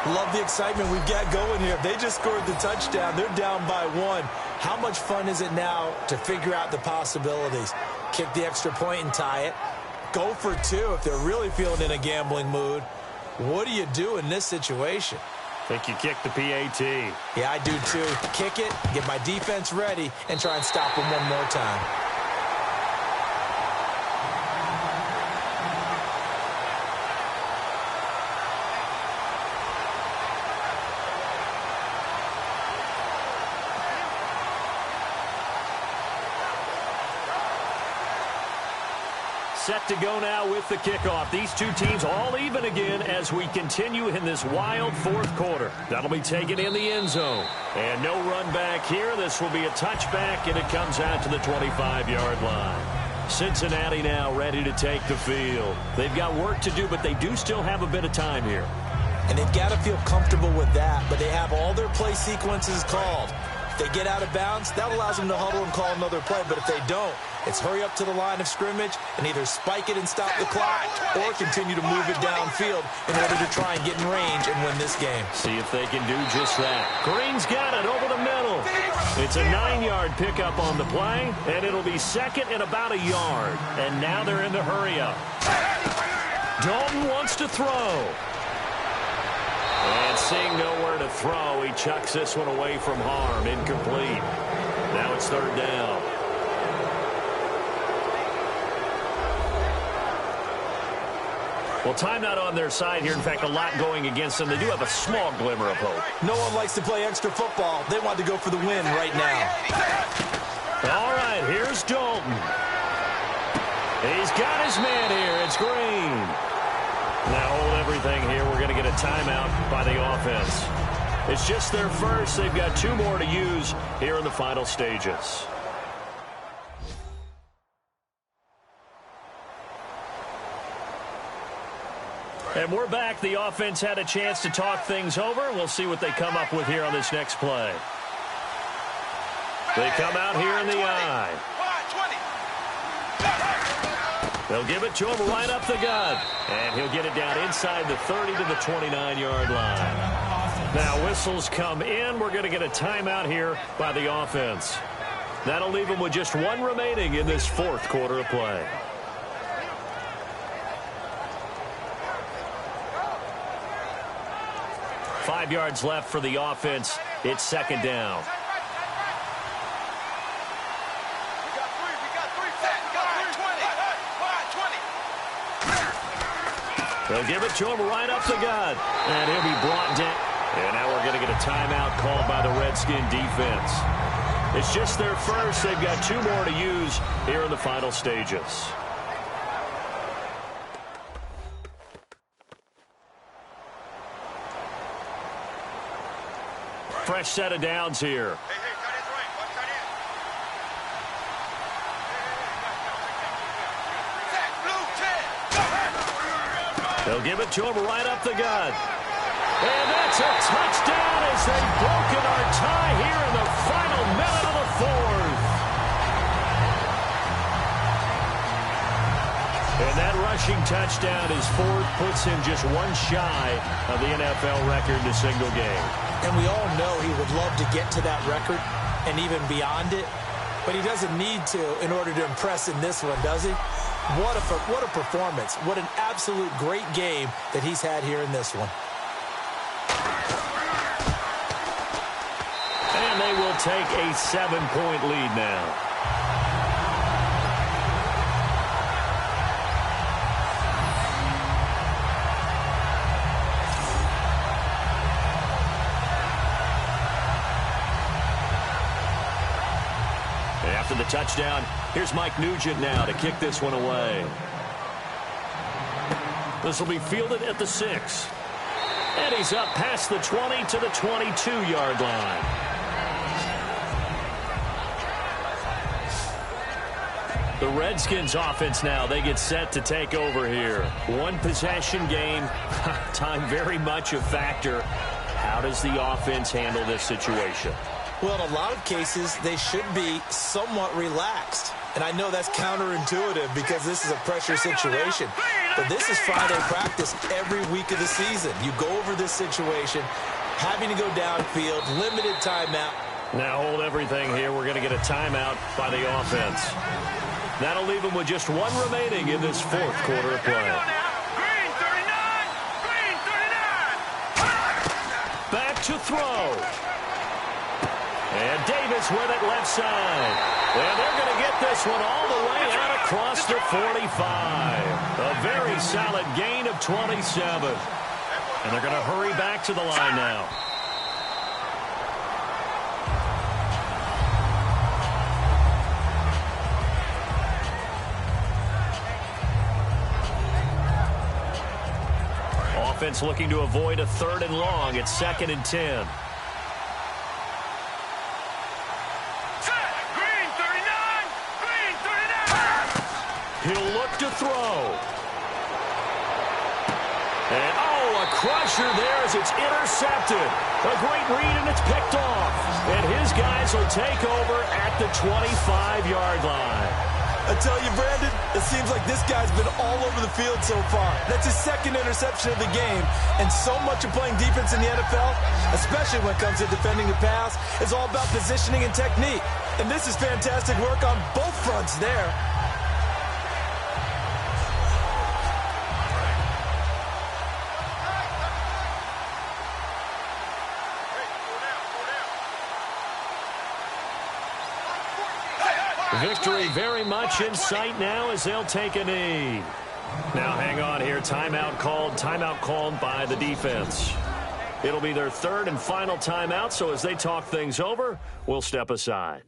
Love the excitement we've got going here. If they just scored the touchdown, they're down by 1. How much fun is it now to figure out the possibilities? Kick the extra point and tie it. Go for 2 if they're really feeling in a gambling mood. What do you do in this situation? Think you kick the PAT. Yeah, I do too. Kick it, get my defense ready, and try and stop them one more time. Set to go now with the kickoff. These two teams all even again as we continue in this wild 4th quarter. That'll be taken in the end zone. And no run back here. This will be a touchback, and it comes out to the 25-yard line. Cincinnati now ready to take the field. They've got work to do, but they do still have a bit of time here. And they've got to feel comfortable with that, but they have all their play sequences called. If they get out of bounds, that allows them to huddle and call another play. But if they don't, it's hurry up to the line of scrimmage and either spike it and stop the clock or continue to move it downfield in order to try and get in range and win this game. See if they can do just that. Green's got it over the middle. It's a 9-yard pickup on the play, and it'll be 2nd and about a yard. And now they're in the hurry up. Dalton wants to throw. And seeing nowhere to throw, he chucks this one away from harm. Incomplete. Now it's 3rd down. Well, time not on their side here. In fact, a lot going against them. They do have a small glimmer of hope. No one likes to play extra football. They want to go for the win right now. All right, here's Dalton. He's got his man here. It's Green. Now hold everything here. We're going to get a timeout by the offense. It's just their first. They've got 2 more to use here in the final stages. And we're back. The offense had a chance to talk things over. We'll see what they come up with here on this next play. They come out here in the I. They'll give it to him right up the gut. And he'll get it down inside the 30 to the 29-yard line. Now whistles come in. We're going to get a timeout here by the offense. That'll leave them with just 1 remaining in this 4th quarter of play. Five yards left for the offense. It's 2nd down. They'll give it to him right up the gut. And he'll be brought down. And now we're going to get a timeout called by the Redskin defense. It's just their first. They've got 2 more to use here in the final stages. Fresh set of downs here. They'll give it to him right up the gut. And that's a touchdown as they've broken our tie here in the final minute of the 4th. And that rushing touchdown, his 4th, puts him just 1 shy of the NFL record in a single game. And we all know he would love to get to that record and even beyond it, but he doesn't need to in order to impress in this one, does he? What a performance. What an absolute great game that he's had here in this one. And they will take a 7-point lead now. After the touchdown, here's Mike Nugent now to kick this one away. This will be fielded at the 6. And he's up past the 20 to the 22-yard line. The Redskins offense now, they get set to take over here. 1 possession game, time very much a factor. How does the offense handle this situation? Well, in a lot of cases, they should be somewhat relaxed. And I know that's counterintuitive because this is a pressure situation. But this is Friday practice every week of the season. You go over this situation, having to go downfield, limited timeout. Now hold everything here. We're going to get a timeout by the offense. That'll leave them with just 1 remaining in this 4th quarter of play. Back to throw. And Davis with it left side. And they're going to get this one all the way out across the 45. A very solid gain of 27. And they're going to hurry back to the line now. Offense looking to avoid a 3rd and long. It's 2nd and 10. He'll look to throw. And, a crusher there as it's intercepted. A great read, and it's picked off. And his guys will take over at the 25-yard line. I tell you, Brandon, it seems like this guy's been all over the field so far. That's his 2nd interception of the game. And so much of playing defense in the NFL, especially when it comes to defending the pass, is all about positioning and technique. And this is fantastic work on both fronts there. Victory very much in sight now as they'll take a knee. Now hang on here. Timeout called by the defense. It'll be their 3rd and final timeout, so as they talk things over, we'll step aside.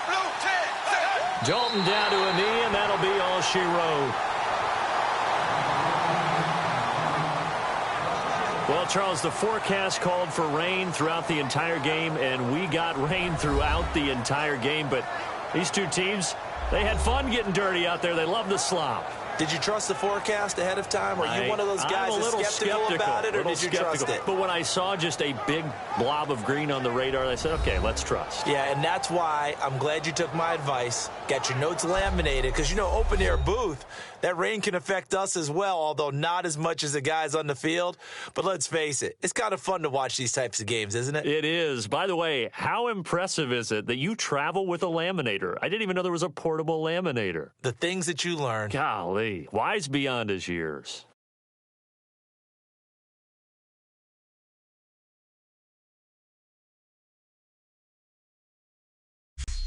Blue 10, Dalton down to a knee, and that'll be all she wrote. Well, Charles, the forecast called for rain throughout the entire game, and we got rain throughout the entire game. But these two teams, they had fun getting dirty out there. They love the slop. Did you trust the forecast ahead of time? Are you one of those guys that's skeptical about it, or did you trust it? But when I saw just a big blob of green on the radar, I said, okay, let's trust. Yeah, and that's why I'm glad you took my advice. Got your notes laminated, because, you know, open-air booth, that rain can affect us as well, although not as much as the guys on the field. But let's face it, it's kind of fun to watch these types of games, isn't it? It is. By the way, how impressive is it that you travel with a laminator? I didn't even know there was a portable laminator. The things that you learn. Golly. Wise beyond his years.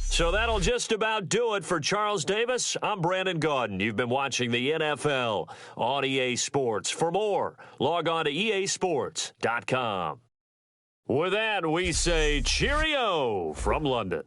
So that'll just about do it for Charles Davis. I'm Brandon Gaudin. You've been watching the NFL on EA Sports. For more, log on to easports.com. With that, we say cheerio from London.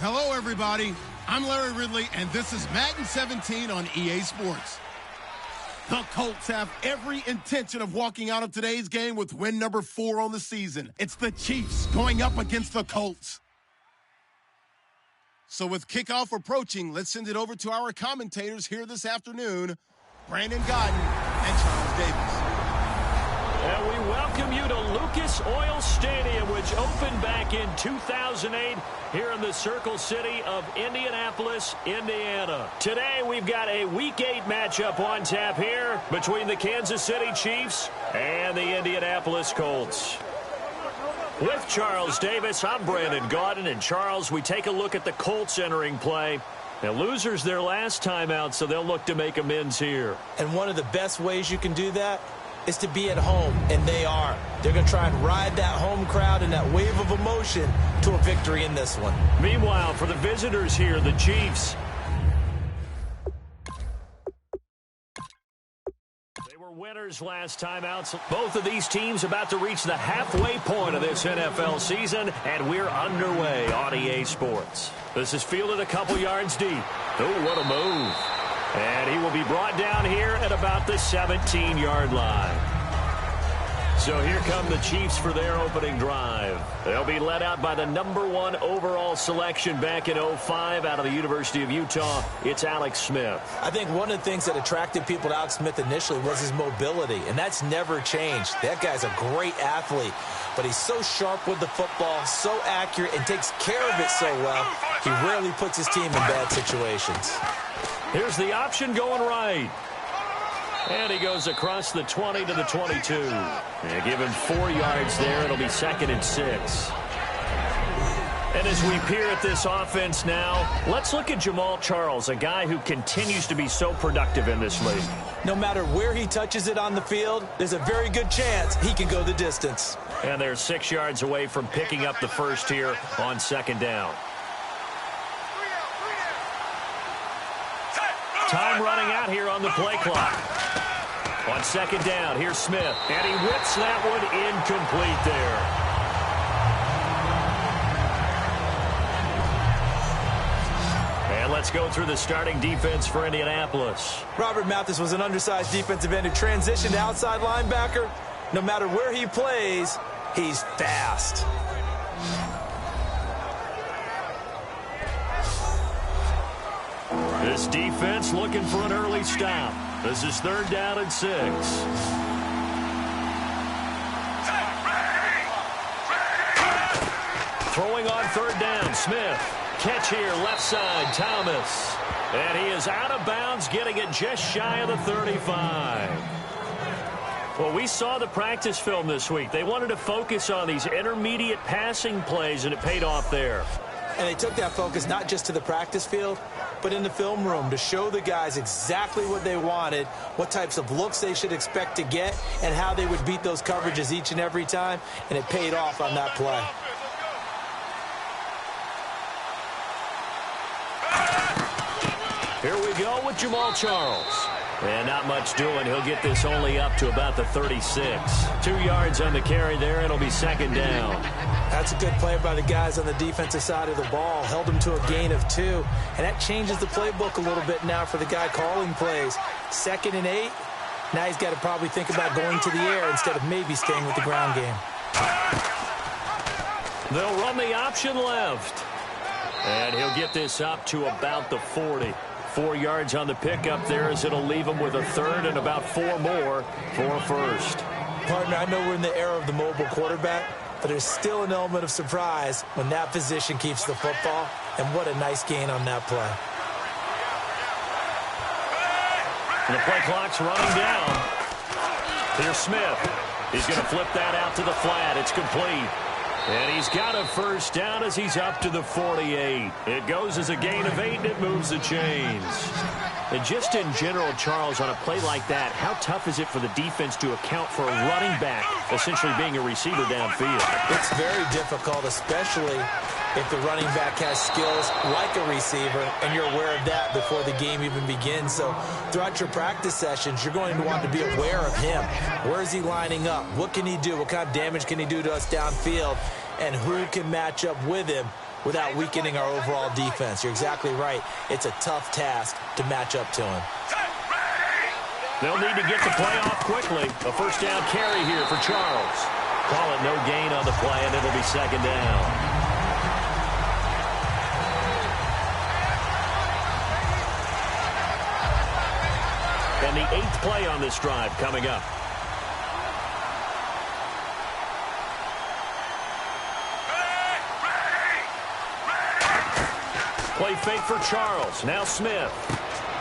Hello, everybody. I'm Larry Ridley, and this is Madden 17 on EA Sports. The Colts have every intention of walking out of today's game with win number 4 on the season. It's the Chiefs going up against the Colts. So with kickoff approaching, let's send it over to our commentators here this afternoon, Brandon Godden and Charles Davis. And we welcome you to Lucas Oil Stadium, which opened back in 2008 here in the Circle City of Indianapolis, Indiana. Today, we've got a Week 8 matchup on tap here between the Kansas City Chiefs and the Indianapolis Colts. With Charles Davis, I'm Brandon Gaudin. And Charles, we take a look at the Colts entering play. Now, losers their last time out, so they'll look to make amends here. And one of the best ways you can do that is to be at home, and they are. They're going to try and ride that home crowd and that wave of emotion to a victory in this one. Meanwhile, for the visitors here, the Chiefs. They were winners last time out. So both of these teams about to reach the halfway point of this NFL season, and we're underway on EA Sports. This is fielded a couple yards deep. Oh, what a move. And he will be brought down here at about the 17-yard line. So here come the Chiefs for their opening drive. They'll be led out by the #1 overall selection back in 2005 out of the University of Utah. It's Alex Smith. I think one of the things that attracted people to Alex Smith initially was his mobility, and that's never changed. That guy's a great athlete, but he's so sharp with the football, so accurate, and takes care of it so well, he rarely puts his team in bad situations. Here's the option going right. And he goes across the 20 to the 22. And give him 4 yards there. It'll be 2nd and 6. And as we peer at this offense now, let's look at Jamal Charles, a guy who continues to be so productive in this league. No matter where he touches it on the field, there's a very good chance he can go the distance. And they're 6 yards away from picking up the first here on 2nd down. Time running out here on the play clock. On 2nd down, here's Smith. And he whips that one incomplete there. And let's go through the starting defense for Indianapolis. Robert Mathis was an undersized defensive end who transitioned to outside linebacker. No matter where he plays, he's fast. This defense looking for an early stop. This is 3rd down and 6. Throwing on 3rd down, Smith. Catch here, left side, Thomas. And he is out of bounds, getting it just shy of the 35. Well, we saw the practice film this week. They wanted to focus on these intermediate passing plays, and it paid off there. And they took that focus not just to the practice field, but in the film room to show the guys exactly what they wanted, what types of looks they should expect to get, and how they would beat those coverages each and every time, and it paid off on that play. Here we go with Jamal Charles. And not much doing. He'll get this only up to about the 36. 2 yards on the carry there. It'll be 2nd down. That's a good play by the guys on the defensive side of the ball. Held them to a gain of 2. And that changes the playbook a little bit now for the guy calling plays. 2nd and 8. Now he's got to probably think about going to the air instead of maybe staying with the ground game. They'll run the option left. And he'll get this up to about the 40. 4 yards on the pickup there as it'll leave him with a 3rd and about 4 more for a 1st. Partner, I know we're in the era of the mobile quarterback, but there's still an element of surprise when that position keeps the football. And what a nice gain on that play. And the play clock's running down. Here's Smith. He's going to flip that out to the flat. It's complete. And he's got a 1st down as he's up to the 48. It goes as a gain of 8, and it moves the chains. And just in general, Charles, on a play like that, how tough is it for the defense to account for a running back essentially being a receiver downfield? It's very difficult, especially if the running back has skills like a receiver, and you're aware of that before the game even begins. So throughout your practice sessions, you're going to want to be aware of him. Where is he lining up? What can he do? What kind of damage can he do to us downfield? And who can match up with him without weakening our overall defense? You're exactly right. It's a tough task to match up to him. They'll need to get the play off quickly. A 1st down carry here for Charles. Call it no gain on the play, and it'll be 2nd down. And the 8th play on this drive coming up. Play fake for Charles. Now Smith.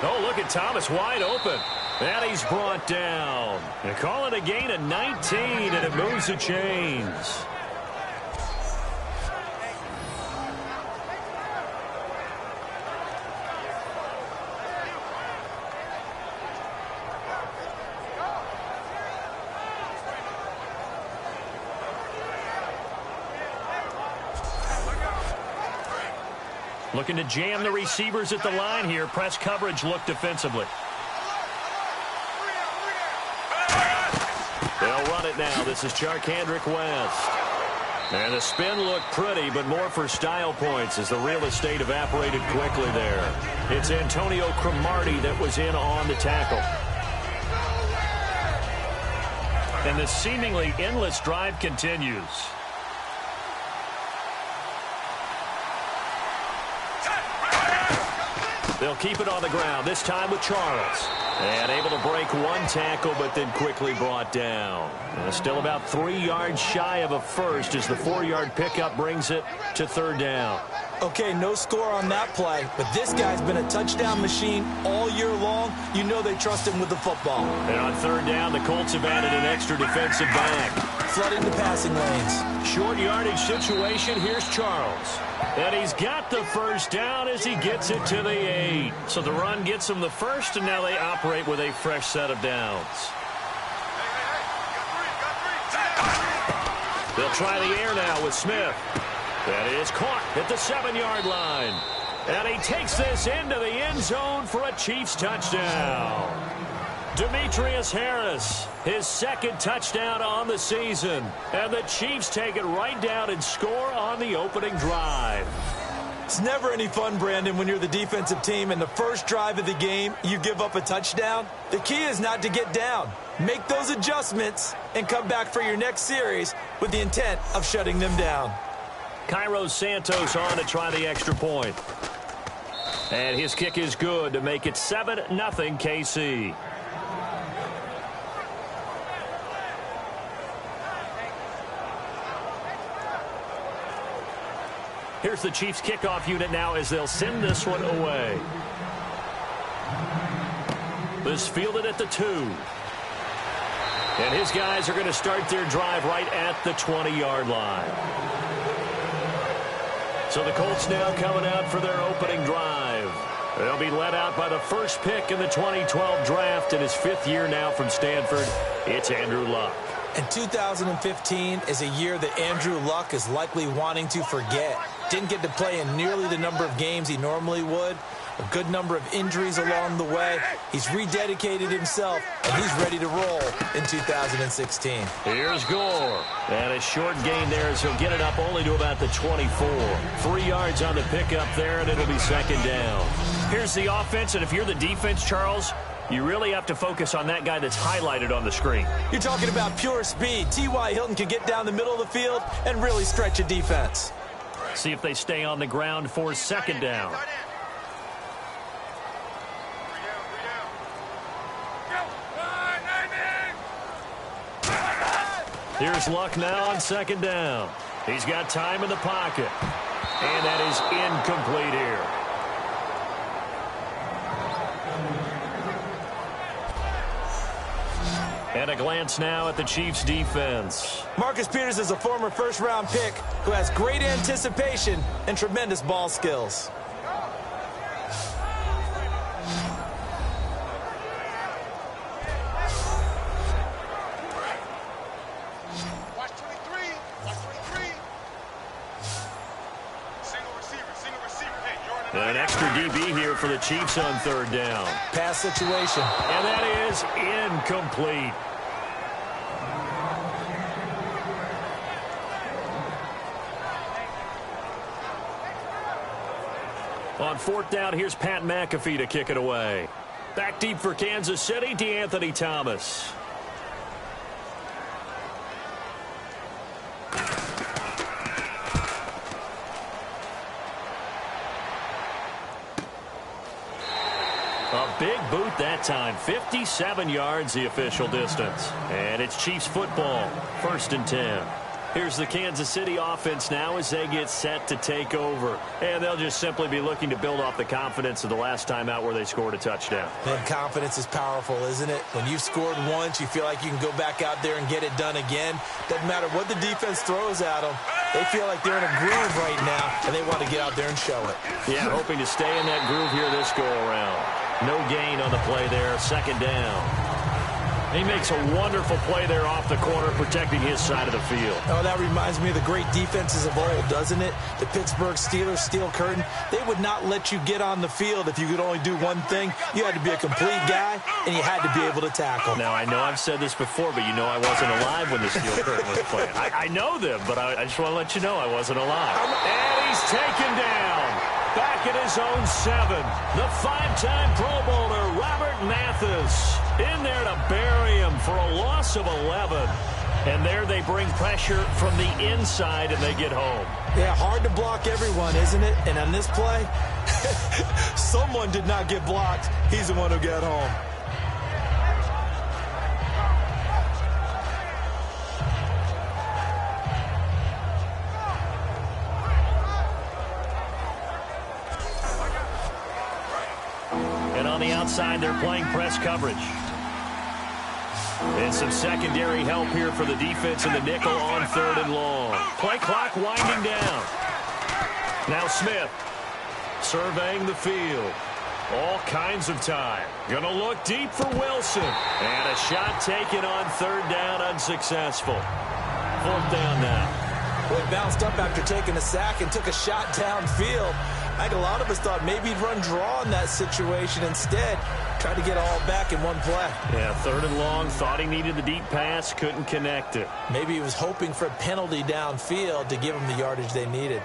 Oh, look at Thomas wide open. And he's brought down. They call it a gain of 19, and it moves the chains. Looking to jam the receivers at the line here. Press coverage look defensively. They'll run it now. This is Charkandrick West. And the spin looked pretty, but more for style points as the real estate evaporated quickly there. It's Antonio Cromartie that was in on the tackle. And the seemingly endless drive continues. They'll keep it on the ground, this time with Charles. And able to break 1 tackle, but then quickly brought down. And still about 3 yards shy of a 1st as the 4-yard pickup brings it to 3rd down. Okay, no score on that play, but this guy's been a touchdown machine all year long. You know they trust him with the football. And on 3rd down, the Colts have added an extra defensive back. Flooding the passing lanes. Short yardage situation. Here's Charles. And he's got the 1st down as he gets it to the 8. So the run gets him the 1st, and now they operate with a fresh set of downs. They'll try the air now with Smith. That is caught at the 7-yard line. And he takes this into the end zone for a Chiefs touchdown. Demetrius Harris, his 2nd touchdown on the season. And the Chiefs take it right down and score on the opening drive. It's never any fun, Brandon, when you're the defensive team and the first drive of the game, you give up a touchdown. The key is not to get down. Make those adjustments and come back for your next series with the intent of shutting them down. Cairo Santos on to try the extra point. And his kick is good to make it 7-0 KC. Here's the Chiefs kickoff unit now as they'll send this one away. This fielded at the 2. And his guys are going to start their drive right at the 20-yard line. So the Colts now coming out for their opening drive. They'll be led out by the 1st pick in the 2012 draft in his 5th year now from Stanford. It's Andrew Luck. And 2015 is a year that Andrew Luck is likely wanting to forget. Didn't get to play in nearly the number of games he normally would. A good number of injuries along the way. He's rededicated himself, and he's ready to roll in 2016. Here's Gore. And a short gain there as he'll get it up only to about the 24. 3 yards on the pickup there, and it'll be second down. Here's the offense, and if you're the defense, Charles, you really have to focus on that guy that's highlighted on the screen. You're talking about pure speed. T.Y. Hilton can get down the middle of the field and really stretch a defense. See if they stay on the ground for second down. Here's Luck now on second down. He's got time in the pocket. And that is incomplete here. And a glance now at the Chiefs' defense. Marcus Peters is a former first-round pick who has great anticipation and tremendous ball skills. Watch 23. Watch 23. Single receiver. Hey, you're in An extra DB here for the Chiefs on third down. Pass situation. And that is incomplete. On fourth down, here's Pat McAfee to kick it away. Back deep for Kansas City, DeAnthony Thomas. A big boot that time. 57 yards the official distance. And it's Chiefs football. 1st and 10. Here's the Kansas City offense now as they get set to take over. And they'll just simply be looking to build off the confidence of the last time out where they scored a touchdown. And confidence is powerful, isn't it? When you've scored once, you feel like you can go back out there and get it done again. Doesn't matter what the defense throws at them. They feel like they're in a groove right now, and they want to get out there and show it. Yeah, hoping to stay in that groove here this go-around. No gain on the play there. Second down. He makes a wonderful play there off the corner, protecting his side of the field. Oh, that reminds me of the great defenses of old, doesn't it? The Pittsburgh Steelers, Steel Curtain. They would not let you get on the field if you could only do one thing. You had to be a complete guy, and you had to be able to tackle. Now, I know I've said this before, but you know I wasn't alive when the Steel Curtain was playing. I know them, but I just want to let you know I wasn't alive. And he's taken down. Back at his own 7. The 5-time Pro Bowler, Robert Mathis, in there to bury him for a loss of 11. And there they bring pressure from the inside, and they get home. Yeah, hard to block everyone, isn't it? And on this play, someone did not get blocked. He's the one who got home. On the outside, they're playing press coverage. And some secondary help here for the defense in the nickel on 3rd and long. Play clock winding down. Now Smith surveying the field. All kinds of time. Gonna look deep for Wilson. And a shot taken on 3rd down, unsuccessful. 4th down now. Well, he bounced up after taking a sack and took a shot downfield. I think a lot of us thought maybe he'd run draw in that situation. Instead, tried to get all back in one play. Yeah, 3rd and long. Thought he needed the deep pass. Couldn't connect it. Maybe he was hoping for a penalty downfield to give him the yardage they needed.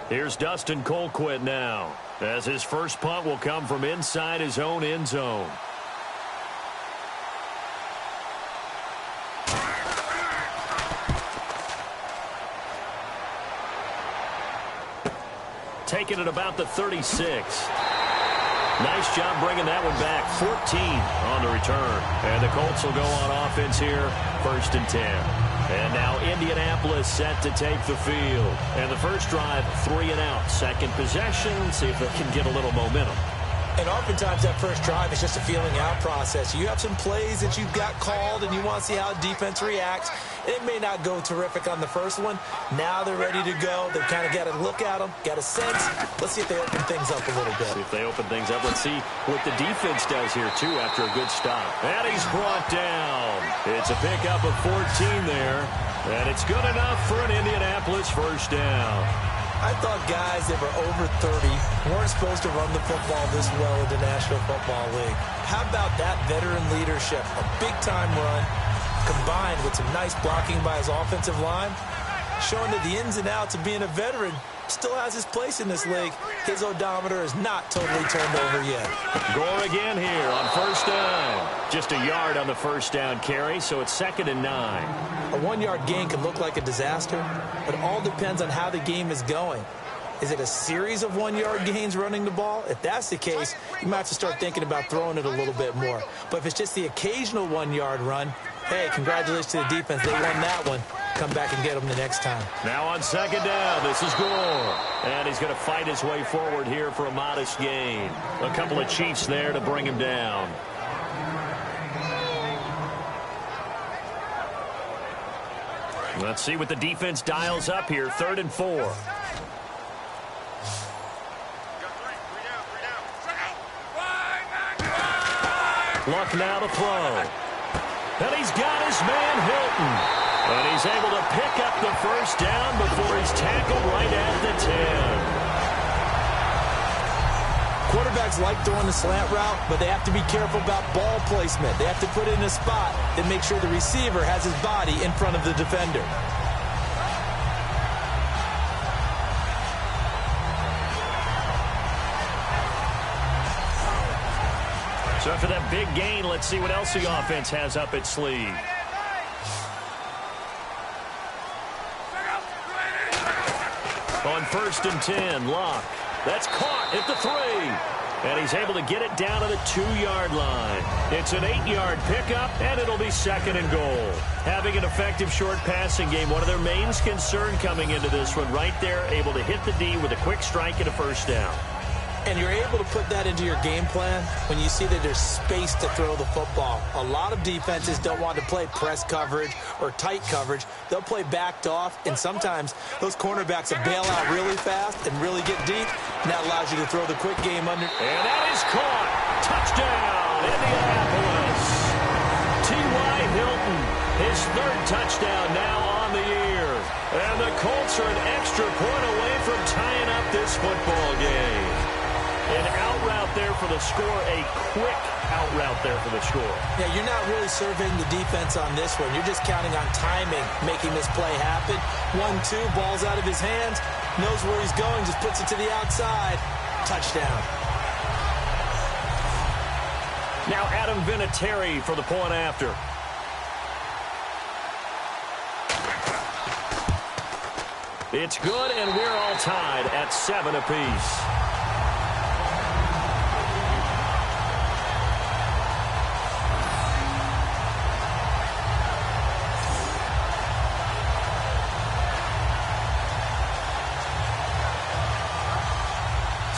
Here's Dustin Colquitt now, as his first punt will come from inside his own end zone. Taking it about the 36. Nice job bringing that one back. 14 on the return. And the Colts will go on offense here. 1st and 10. And now Indianapolis set to take the field. And the first drive, 3 and out. Second possession. See if they can get a little momentum. And oftentimes that first drive is just a feeling out process. You have some plays that you've got called and you want to see how defense reacts. It may not go terrific on the first one. Now they're ready to go. They've kind of got to look at them, got a sense. Let's see if they open things up a little bit. See if they open things up. Let's see what the defense does here, too, after a good stop. And he's brought down. It's a pickup of 14 there. And it's good enough for an Indianapolis first down. I thought guys that were over 30 weren't supposed to run the football this well in the National Football League. How about that veteran leadership? A big-time run combined with some nice blocking by his offensive line, showing that the ins and outs of being a veteran still has his place in this league. His odometer is not totally turned over yet. Gore again here on first down. Just a yard on the first down carry, so it's 2nd and 9. A 1-yard gain can look like a disaster, but it all depends on how the game is going. Is it a series of 1-yard gains running the ball? If that's the case, you might have to start thinking about throwing it a little bit more. But if it's just the occasional 1-yard run, hey, congratulations to the defense. They won that one. Come back and get them the next time. Now on 2nd down, this is Gore. And he's going to fight his way forward here for a modest gain. A couple of Chiefs there to bring him down. Let's see what the defense dials up here. 3rd and 4. Luck now to throw. And he's got his man Hilton. And he's able to pick up the first down before he's tackled right at the 10. Quarterbacks like throwing the slant route, but they have to be careful about ball placement. They have to put it in a spot that makes sure the receiver has his body in front of the defender. So after that big gain, let's see what else the offense has up its sleeve. On 1st and 10, Locke. That's caught at the 3. And he's able to get it down to the 2-yard line. It's an 8-yard pickup, and it'll be 2nd and goal. Having an effective short passing game, one of their main concern coming into this one, right there, able to hit the D with a quick strike and a first down. And you're able to put that into your game plan when you see that there's space to throw the football. A lot of defenses don't want to play press coverage or tight coverage. They'll play backed off, and sometimes those cornerbacks will bail out really fast and really get deep, and that allows you to throw the quick game under. And that is caught. Touchdown, Indianapolis. T.Y. Hilton, his 3rd touchdown now on the year. And the Colts are an extra point away from tying up this football game. An out route there for the score, a quick out route there for the score. Yeah, you're not really surveying the defense on this one. You're just counting on timing, making this play happen. 1-2, ball's out of his hands, knows where he's going, just puts it to the outside. Touchdown. Now Adam Vinatieri for the point after. It's good, and we're all tied at 7 apiece.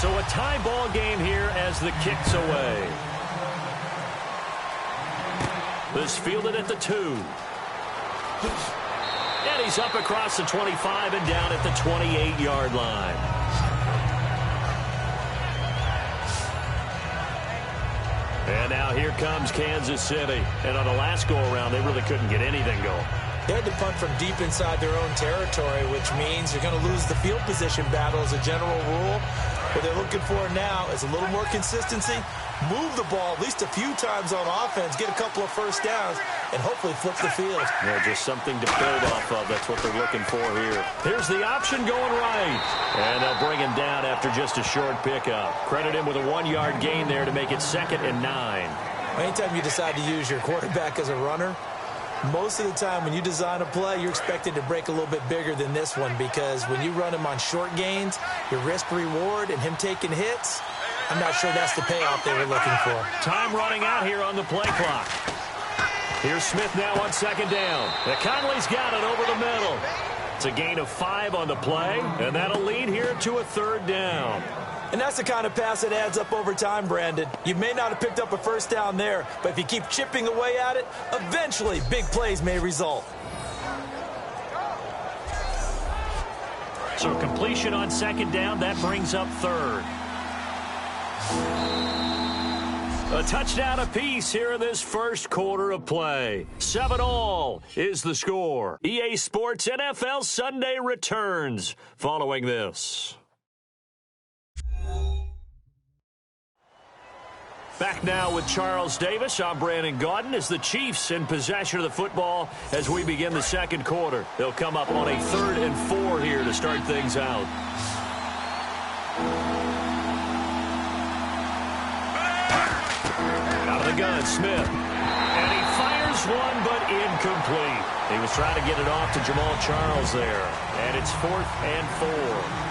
So a tie ball game here as the kick's away. This fielded at the 2. And he's up across the 25 and down at the 28-yard line. And now here comes Kansas City. And on the last go-around, they really couldn't get anything going. They had to punt from deep inside their own territory, which means you're going to lose the field position battle as a general rule. What they're looking for now is a little more consistency, move the ball at least a few times on offense, get a couple of first downs, and hopefully flip the field. Yeah, just something to build off of. That's what they're looking for here. Here's the option going right. And they'll bring him down after just a short pickup. Credit him with a 1-yard gain there to make it 2nd and 9. Anytime you decide to use your quarterback as a runner, most of the time when you design a play, you're expected to break a little bit bigger than this one, because when you run him on short gains, your risk-reward and him taking hits, I'm not sure that's the payoff they were looking for. Time running out here on the play clock. Here's Smith now on 2nd down. Conley's got it over the middle. It's a gain of 5 on the play, and that'll lead here to a 3rd down. And that's the kind of pass that adds up over time, Brandon. You may not have picked up a first down there, but if you keep chipping away at it, eventually big plays may result. So completion on 2nd down, that brings up 3rd. A touchdown apiece here in this first quarter of play. 7-all is the score. EA Sports NFL Sunday returns following this. Back now with Charles Davis. I'm Brandon Gaudin as the Chiefs in possession of the football as we begin the second quarter. They'll come up on a 3rd and 4 here to start things out. Out of the gun, Smith. And he fires one, but incomplete. He was trying to get it off to Jamal Charles there. And it's 4th and 4.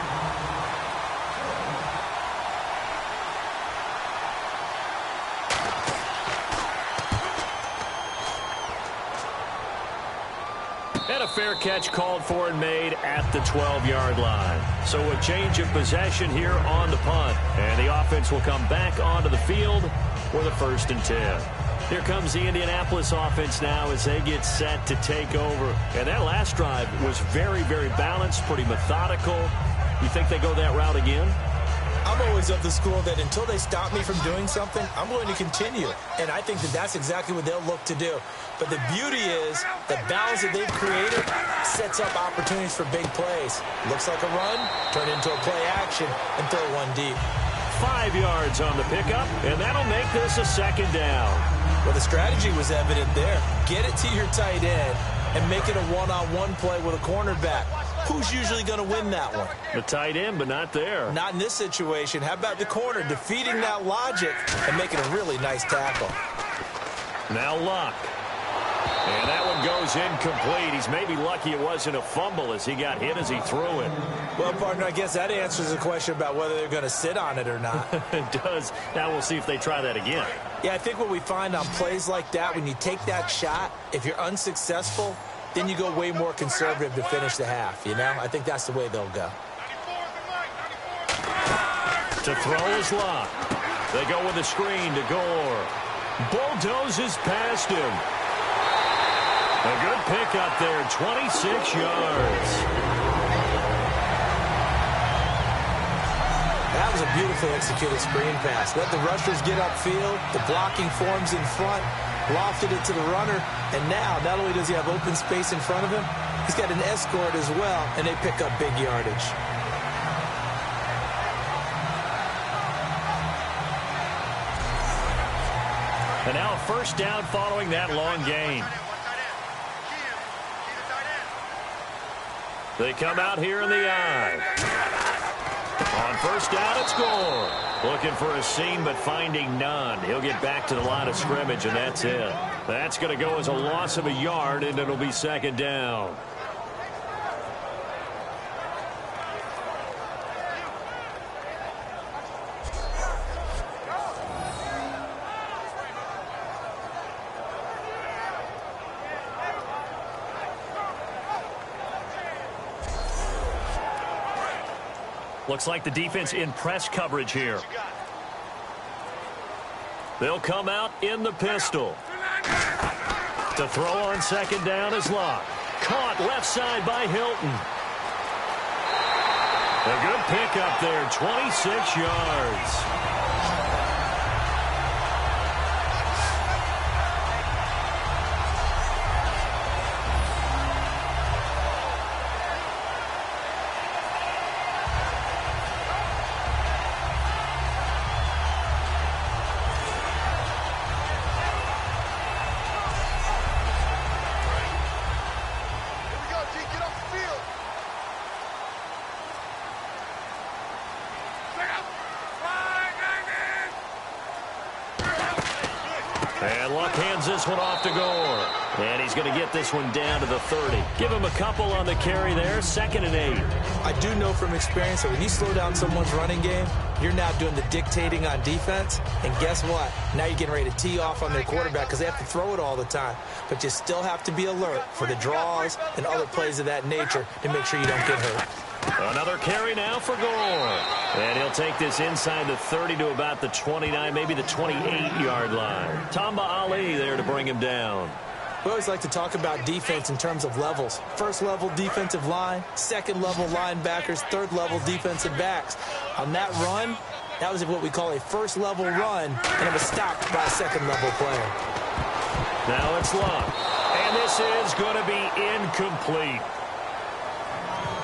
And a fair catch called for and made at the 12-yard line. So a change of possession here on the punt. And the offense will come back onto the field for the 1st and 10. Here comes the Indianapolis offense now as they get set to take over. And that last drive was very, very balanced, pretty methodical. You think they go that route again? I'm always of the school that until they stop me from doing something, I'm going to continue. And I think that that's exactly what they'll look to do. But the beauty is the balance that they've created sets up opportunities for big plays. Looks like a run, turn into a play action, and throw one deep. 5 yards on the pickup, and that'll make this a 2nd down. Well, the strategy was evident there. Get it to your tight end and make it a one-on-one play with a cornerback. Who's usually going to win that one? The tight end, but not there. Not in this situation. How about the corner defeating that logic and making a really nice tackle? Now Luck. And that one goes incomplete. He's maybe lucky it wasn't a fumble as he got hit as he threw it. Well, partner, I guess that answers the question about whether they're going to sit on it or not. It does. Now we'll see if they try that again. Yeah, I think what we find on plays like that, when you take that shot, if you're unsuccessful, then you go way more conservative to finish the half, you know? I think that's the way they'll go. To throw is Luck. They go with a screen to Gore. Bulldozes past him. A good pickup there, 26 yards. That was a beautifully executed screen pass. Let the rushers get upfield. The blocking forms in front. Lofted it to the runner. And now, not only does he have open space in front of him, he's got an escort as well, and they pick up big yardage. And now a 1st down following that long gain. They come out here in the eye. On 1st down, it's Gore. Looking for a seam, but finding none. He'll get back to the line of scrimmage, and that's it. That's going to go as a loss of a yard, and it'll be 2nd down. Looks like the defense in press coverage here. They'll come out in the pistol. To throw on 2nd down is Luck. Caught left side by Hilton. A good pickup there, 26 yards. And Luck hands this one off to Gore. And he's going to get this one down to the 30. Give him a couple on the carry there, 2nd and 8. I do know from experience that when you slow down someone's running game, you're now doing the dictating on defense. And guess what? Now you're getting ready to tee off on their quarterback because they have to throw it all the time. But you still have to be alert for the draws and other plays of that nature to make sure you don't get hurt. Another carry now for Gore. And he'll take this inside the 30 to about the 29, maybe the 28-yard line. Tamba Ali there to bring him down. We always like to talk about defense in terms of levels. First level defensive line, second level linebackers, third level defensive backs. On that run, that was what we call a first level run, and it was stopped by a second level player. Now it's Luck. And this is going to be incomplete.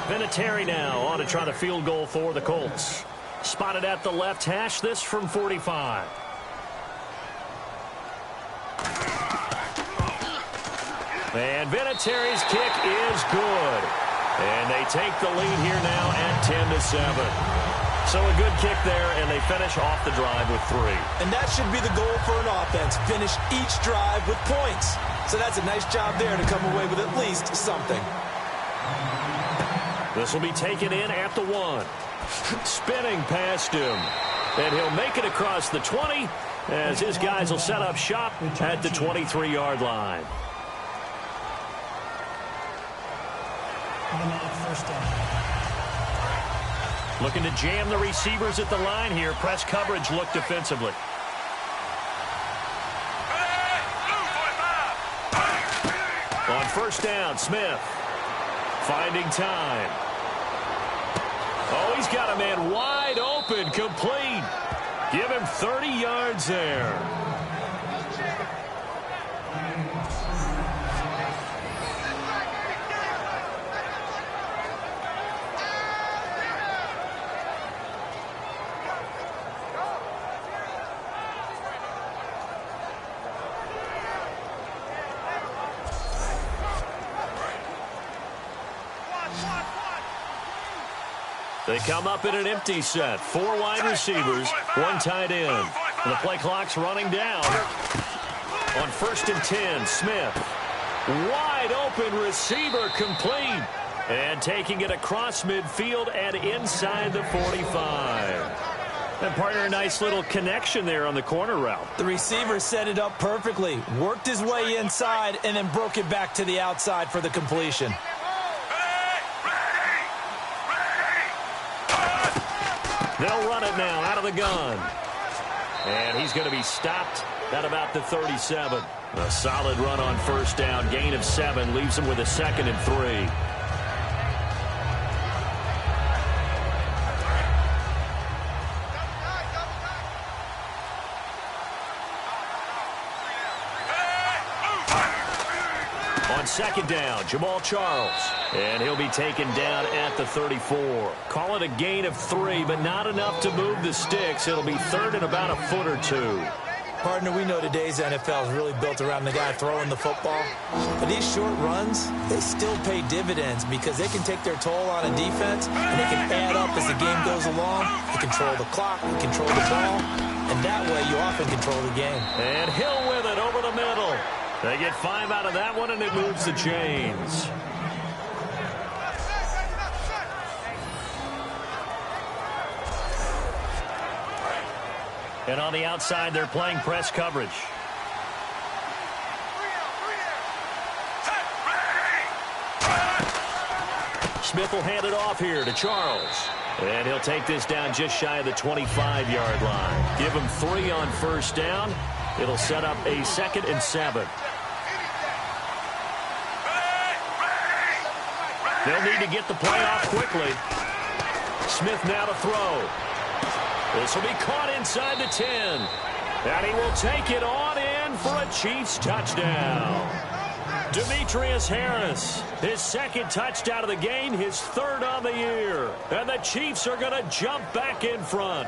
Vinatieri now on to try the field goal for the Colts. Spotted at the left hash, this from 45. And Vinatieri's kick is good. And they take the lead here now at 10-7. So a good kick there, and they finish off the drive with 3. And that should be the goal for an offense. Finish each drive with points. So that's a nice job there to come away with at least something. This will be taken in at the 1. Spinning past him. And he'll make it across the 20 as his guys will set up shop at the 23-yard line. First down. Looking to jam the receivers at the line here. Press coverage look defensively. On first down, Smith. Finding time. Oh, he's got a man wide open, complete. Give him 30 yards there. They come up in an empty set. 4 wide receivers, 1 tight end. And the play clock's running down. On first and 10, Smith. Wide open receiver, complete. And taking it across midfield and inside the 45. And partner, a nice little connection there on the corner route. The receiver set it up perfectly, worked his way inside, and then broke it back to the outside for the completion. They'll run it now out of the gun. And he's going to be stopped at about the 37. A solid run on first down. Gain of 7 leaves him with a 2nd and 3. On second down, Jamal Charles. And he'll be taken down at the 34. Call it a gain of 3, but not enough to move the sticks. It'll be 3rd and about a foot or 2. Partner, we know today's NFL is really built around the guy throwing the football. But these short runs, they still pay dividends because they can take their toll on a defense, and they can add up as the game goes along. They control the clock, they control the ball, and that way you often control the game. And Hill with it over the middle. They get 5 out of that one, and it moves the chains. And on the outside, they're playing press coverage. Smith will hand it off here to Charles. And he'll take this down just shy of the 25-yard line. Give him 3 on first down. It'll set up a 2nd and 7. They'll need to get the play off quickly. Smith now to throw. This will be caught inside the 10. And he will take it on in for a Chiefs touchdown. Demetrius Harris, his 2nd touchdown of the game, his 3rd on the year. And the Chiefs are going to jump back in front.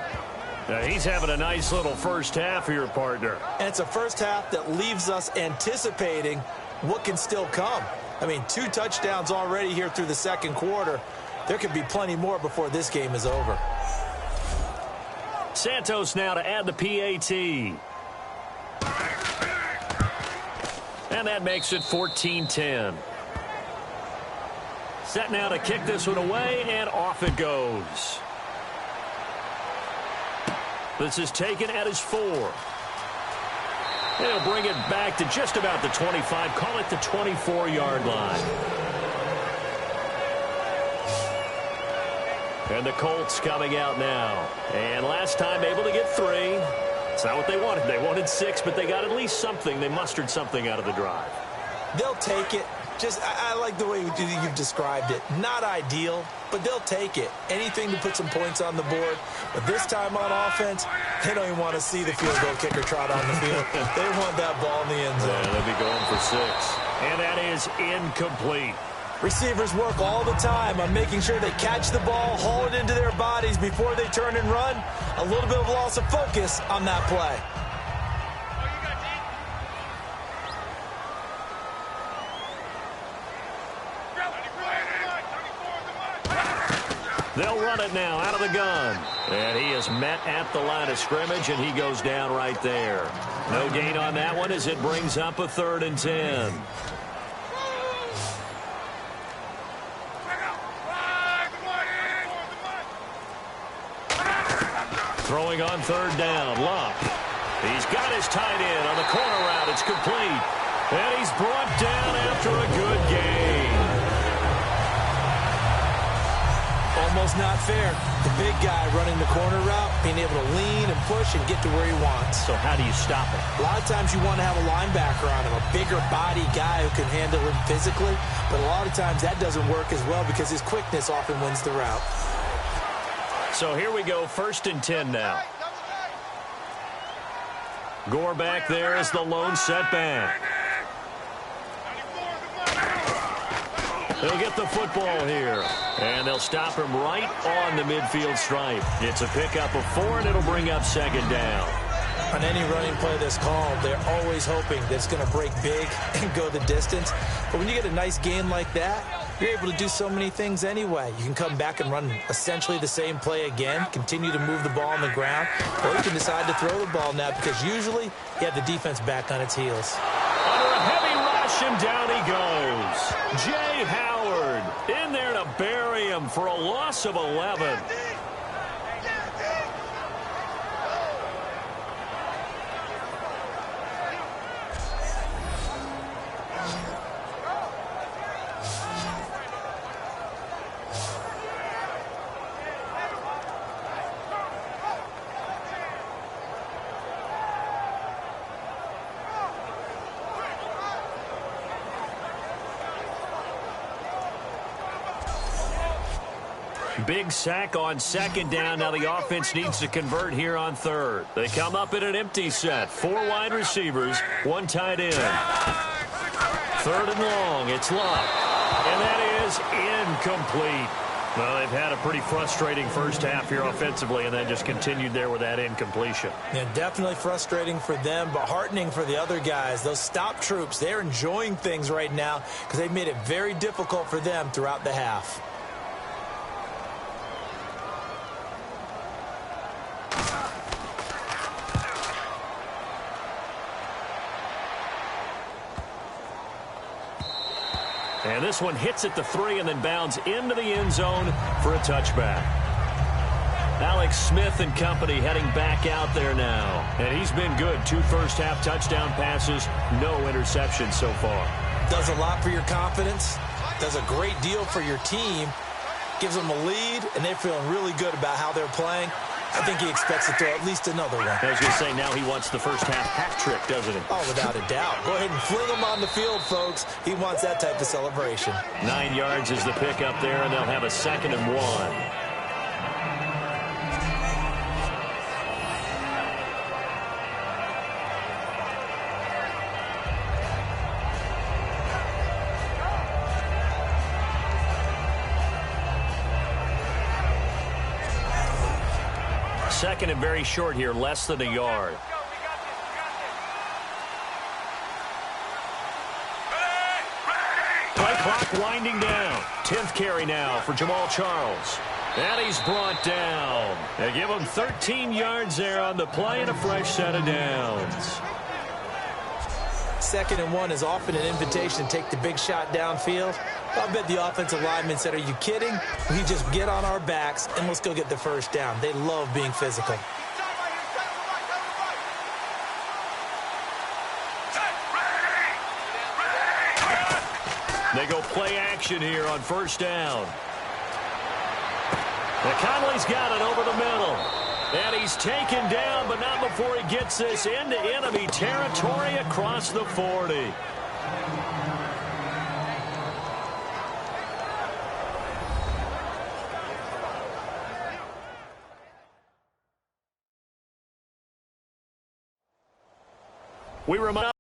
Now, he's having a nice little first half here, partner. And it's a first half that leaves us anticipating what can still come. I mean, 2 touchdowns already here through the 2nd quarter. There could be plenty more before this game is over. And that makes it 14-10. Set now to kick this one away, and off it goes. This is taken at his 4. He'll bring it back to just about the 25. Call it the 24-yard line. And the Colts coming out now. And last time able to get 3. It's not what they wanted. They wanted 6, but they got at least something. They mustered something out of the drive. They'll take it. I like the way you've described it. Not ideal, but they'll take it. Anything to put some points on the board. But this time on offense, they don't even want to see the field goal kicker trot on the field. They want that ball in the end zone. Yeah, they'll be going for 6. And that is incomplete. Receivers work all the time on making sure they catch the ball, haul it into their bodies before they turn and run. A little bit of loss of focus on that play. They'll run it now out of the gun. And he is met at the line of scrimmage, and he goes down right there. No gain on that one as it brings up a 3rd and 10. Throwing on 3rd down. Luck. He's got his tight end on the corner route. It's complete. And he's brought down after a good gain. Almost not fair. The big guy running the corner route, being able to lean and push and get to where he wants. So how do you stop it? A lot of times you want to have a linebacker on him, a bigger body guy who can handle him physically. But a lot of times that doesn't work as well because his quickness often wins the route. So here we go, 1st and 10 now. Gore back there is the lone setback. He'll get the football here. And they'll stop him right on the midfield stripe. It's a pickup of 4, and it'll bring up 2nd down. On any running play that's called, they're always hoping that it's going to break big and go the distance. But when you get a nice gain like that, you're able to do so many things anyway. You can come back and run essentially the same play again, continue to move the ball on the ground, or you can decide to throw the ball now because usually you have the defense back on its heels. Under a heavy rush, and down he goes. Jay Howard in there to bury him for a loss of 11. Big sack on 2nd down. Now the offense needs to convert here on 3rd. They come up in an empty set. 4 wide receivers, 1 tight end. 3rd and long. It's Luck. And that is incomplete. Well, they've had a pretty frustrating first half here offensively, and then just continued there with that incompletion. Yeah, definitely frustrating for them, but heartening for the other guys. Those stop troops, they're enjoying things right now because they've made it very difficult for them throughout the half. And this one hits at the 3 and then bounds into the end zone for a touchback. Alex Smith and company heading back out there now. And he's been good. 2 first-half touchdown passes, no interceptions so far. Does a lot for your confidence. Does a great deal for your team. Gives them a lead, and they're feeling really good about how they're playing. I think he expects to throw at least another one. I was going to say, now he wants the first-half hat trick, doesn't he? Oh, without a doubt. Go ahead and fling him on the field, folks. He wants that type of celebration. 9 yards is the pickup there, and they'll have a 2nd and 1. Second and very short here, less than a yard. Play clock winding down. 10th carry now for Jamal Charles. And he's brought down. They give him 13 yards there on the play and a fresh set of downs. 2nd and 1 is often an invitation to take the big shot downfield. I bet the offensive lineman said, are you kidding? We just get on our backs and let's go get the first down. They love being physical. They go play action here on first down. Conley's got it over the middle. And he's taken down, but not before he gets this into enemy territory across the 40. We remind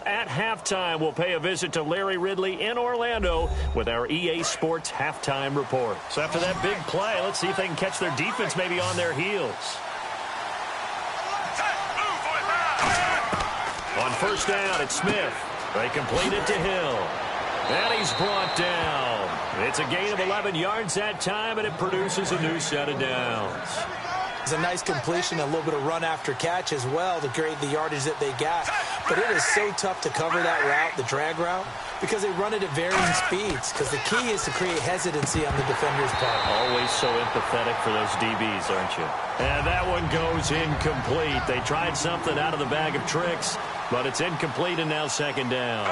at halftime, we'll pay a visit to Larry Ridley in Orlando with our EA Sports halftime report. So after that big play, let's see if they can catch their defense maybe on their heels. On first down, it's Smith. They complete it to Hill. And he's brought down. It's a gain of 11 yards that time, and it produces a new set of downs. It's a nice completion, a little bit of run after catch as well to create the yardage that they got. But it is so tough to cover that route, the drag route, because they run it at varying speeds. Because the key is to create hesitancy on the defender's part. Always so empathetic for those DBs, aren't you? And that one goes incomplete. They tried something out of the bag of tricks, but it's incomplete and now second down.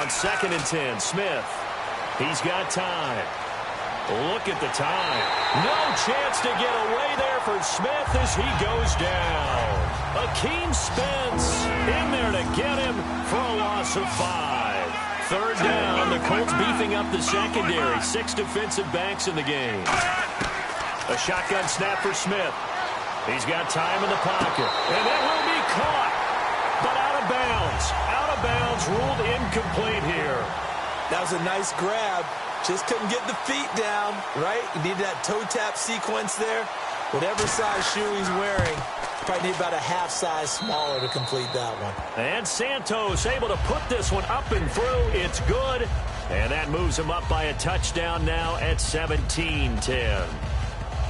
On 2nd and 10, Smith. He's got time. Look at the time. No chance to get away there for Smith as he goes down. Akeem Spence in there to get him for a loss of 5. Third down, the Colts beefing up the secondary. 6 defensive backs in the game. A shotgun snap for Smith. He's got time in the pocket. And that will be caught. But out of bounds. Out of bounds, ruled incomplete here. That was a nice grab. Just couldn't get the feet down, right? You need that toe tap sequence there. Whatever size shoe he's wearing, probably need about a half size smaller to complete that one. And Santos able to put this one up and through. It's good. And that moves him up by a touchdown now at 17-10.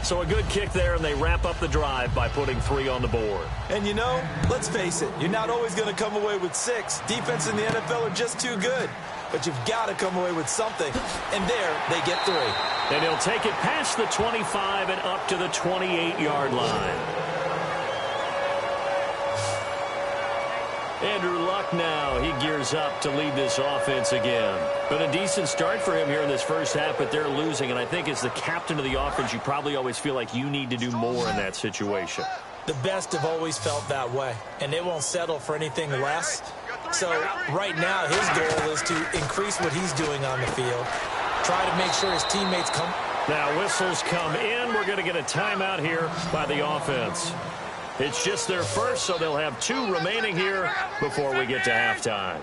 So a good kick there, and they wrap up the drive by putting 3 on the board. And you know, let's face it, you're not always going to come away with 6. Defense in the NFL are just too good. But you've got to come away with something. And there, they get 3. And he'll take it past the 25 and up to the 28-yard line. Andrew Luck now, he gears up to lead this offense again. But a decent start for him here in this first half, but they're losing. And I think as the captain of the offense, you probably always feel like you need to do more in that situation. The best have always felt that way, and they won't settle for anything less. So right now, his goal is to increase what he's doing on the field, try to make sure his teammates come. Now whistles come in. We're going to get a timeout here by the offense. It's just their first, so they'll have 2 remaining here before we get to halftime.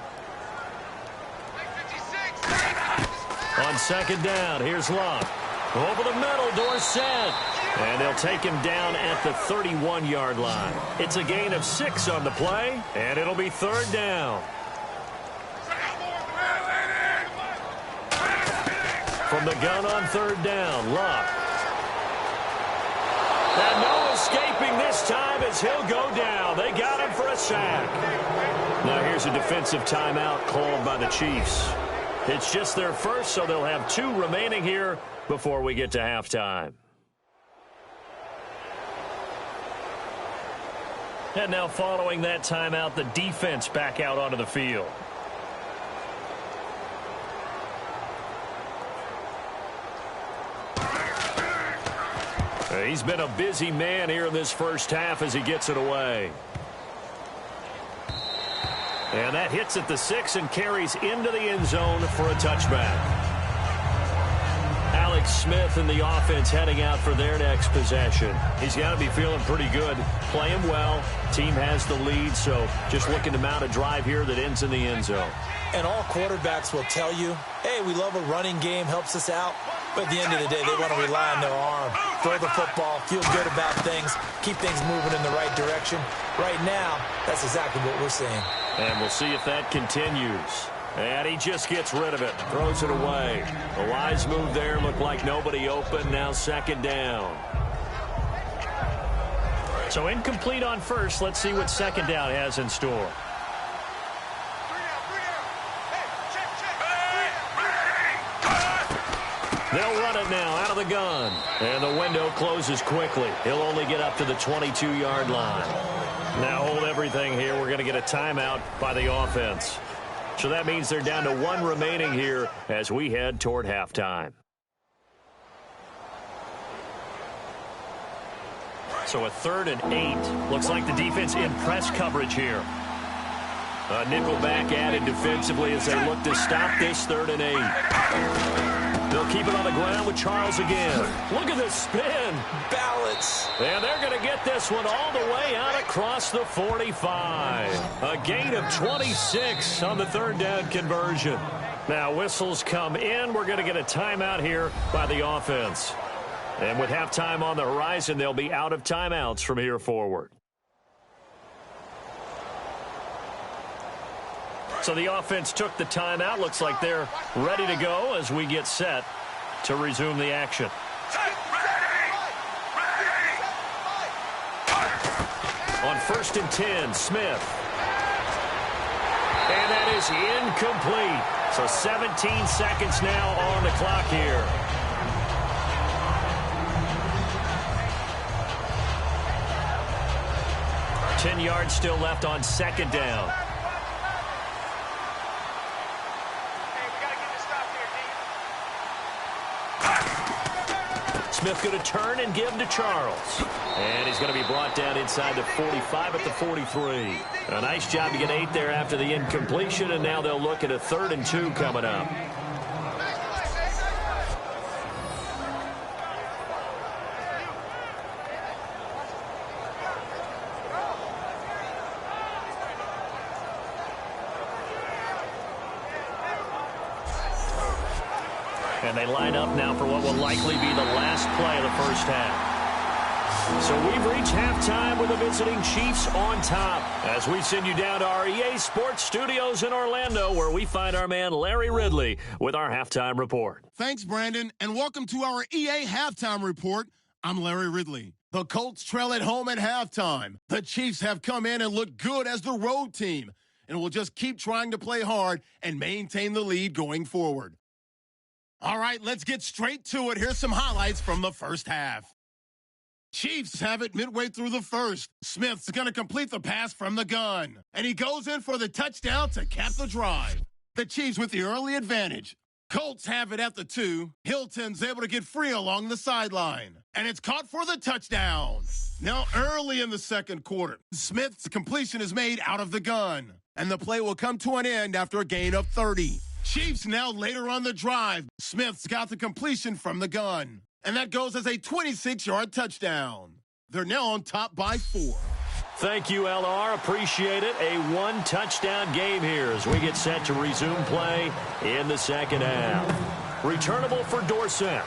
On second down, here's Luck. Over the middle, Dorsett. And they'll take him down at the 31-yard line. It's a gain of 6 on the play, and it'll be third down. From the gun on third down, Luck. And no escaping this time as he'll go down. They got him for a sack. Now here's a defensive timeout called by the Chiefs. It's just their first, so they'll have 2 remaining here before we get to halftime. And now following that timeout, the defense back out onto the field. He's been a busy man here in this first half as he gets it away. And that hits at the 6 and carries into the end zone for a touchback. Alex Smith and the offense heading out for their next possession. He's got to be feeling pretty good, playing well. Team has the lead, so just looking to mount a drive here that ends in the end zone. And all quarterbacks will tell you, hey, we love a running game, helps us out. But at the end of the day, they want to rely on their arm, throw the football, feel good about things, keep things moving in the right direction. Right now, that's exactly what we're seeing. And we'll see if that continues. And he just gets rid of it, throws it away. A wise move there, looked like nobody open, now second down. So incomplete on first. Let's see what second down has in store. They'll run it now out of the gun. And the window closes quickly. He'll only get up to the 22-yard line. Now hold everything here. We're going to get a timeout by the offense. So that means they're down to one remaining here as we head toward halftime. So a 3rd and 8. Looks like the defense in press coverage here. A nickel back added defensively as they look to stop this 3rd and 8. They'll keep it on the ground with Charles again. Look at this spin. Balance. And they're going to get this one all the way out across the 45. A gain of 26 on the 3rd down conversion. Now whistles come in. We're going to get a timeout here by the offense. And with halftime on the horizon, they'll be out of timeouts from here forward. So the offense took the timeout. Looks like they're ready to go as we get set to resume the action. On 1st and 10, Smith. And that is incomplete. So 17 seconds now on the clock here. Ten yards still left on 2nd down. Smith going to turn and give to Charles. And he's going to be brought down inside the 45 at the 43. A nice job to get 8 there after the incompletion, and now they'll look at a 3rd and 2 coming up. And they line up now for what will likely be the last play of the first half. So we've reached halftime with the visiting Chiefs on top as we send you down to our EA Sports Studios in Orlando, where we find our man Larry Ridley with our halftime report. Thanks, Brandon, and welcome to our EA Halftime Report. I'm Larry Ridley. The Colts trail at home at halftime. The Chiefs have come in and looked good as the road team, and will just keep trying to play hard and maintain the lead going forward. All right, let's get straight to it. Here's some highlights from the first half. Chiefs have it midway through the first. Smith's going to complete the pass from the gun, and he goes in for the touchdown to cap the drive. The Chiefs with the early advantage. Colts have it at the 2. Hilton's able to get free along the sideline, and it's caught for the touchdown. Now early in the second quarter, Smith's completion is made out of the gun, and the play will come to an end after a gain of 30. Chiefs now later on the drive. Smith's got the completion from the gun, and that goes as a 26-yard touchdown. They're now on top by 4. Thank you, LR. Appreciate it. A one-touchdown game here as we get set to resume play in the second half. Returnable for Dorsett.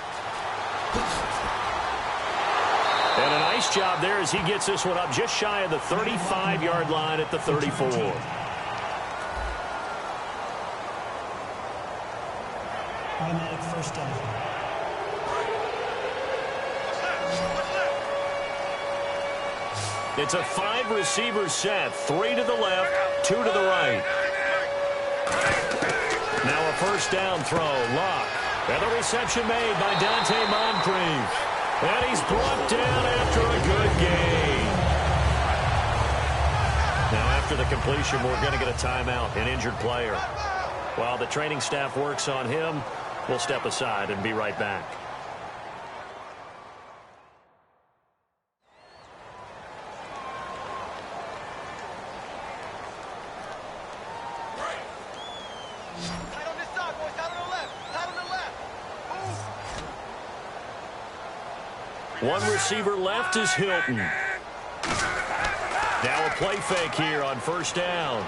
And a nice job there as he gets this one up just shy of the 35-yard line at the 34. Automatic first down. It's a 5-receiver set. 3 to the left, 2 to the right. Now a first down throw. Luck. And the reception made by Dante Moncrief. And he's brought down after a good gain. Now after the completion, we're going to get a timeout, an injured player. While the training staff works on him, we'll step aside and be right back. Tight on this side, boys. Tight on the left. Tight on the left. Move. One receiver left is Hilton. Now a play fake here on first down.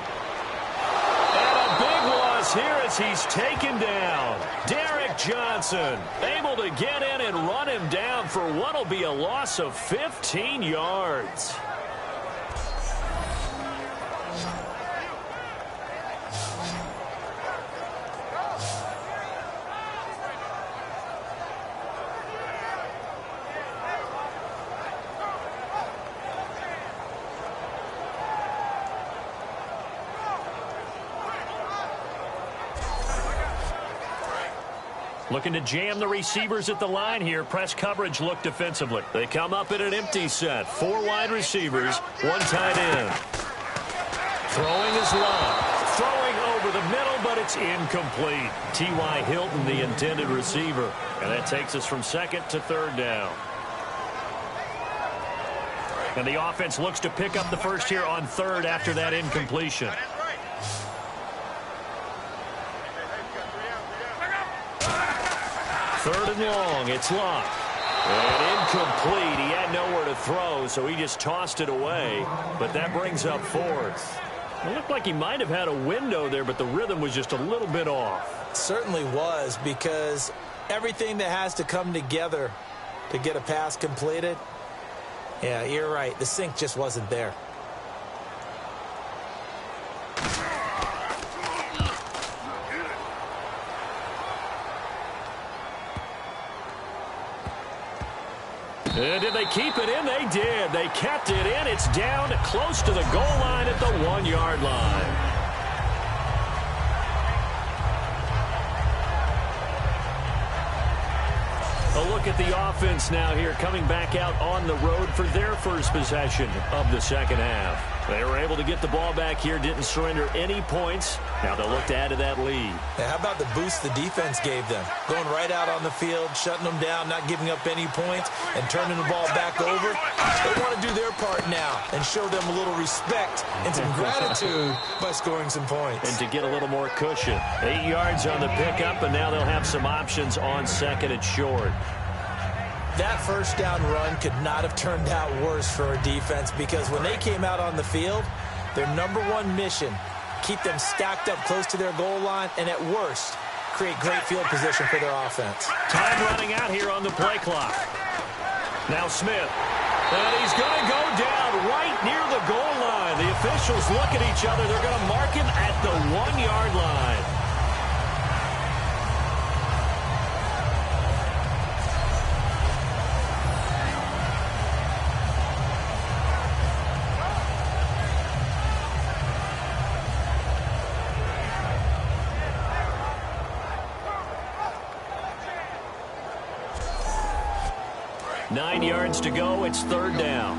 And a big loss here as he's taken down. Derek Johnson able to get in and run him down for what will be a loss of 15 yards. Looking to jam the receivers at the line here. Press coverage look defensively. They come up in an empty set. 4 wide receivers, 1 tight end. Throwing is low. Throwing over the middle, but it's incomplete. T.Y. Hilton, the intended receiver. And that takes us from 2nd to 3rd down. And the offense looks to pick up the first here on 3rd after that incompletion. 3rd and long. It's locked. And incomplete. He had nowhere to throw, so he just tossed it away. But that brings up 4th. It looked like he might have had a window there, but the rhythm was just a little bit off. It certainly was, because everything that has to come together to get a pass completed, yeah, you're right. The sync just wasn't there. And did they keep it in? They did. They kept it in. It's down close to the goal line at the 1-yard line. A look at the offense now here, coming back out on the road for their first possession of the second half. They were able to get the ball back here, didn't surrender any points. Now they'll look to add to that lead. Now, how about the boost the defense gave them? Going right out on the field, shutting them down, not giving up any points, and turning the ball back over. They want to do their part now and show them a little respect and some gratitude by scoring some points. And to get a little more cushion. 8 yards on the pickup, and now they'll have some options on 2nd and short. That first down run could not have turned out worse for our defense, because when they came out on the field, their #1 mission, keep them stacked up close to their goal line, and at worst, create great field position for their offense. Time running out here on the play clock. Now Smith. And he's going to go down right near the goal line. The officials look at each other. They're going to mark him at the 1-yard line. Nine yards to go. It's 3rd down.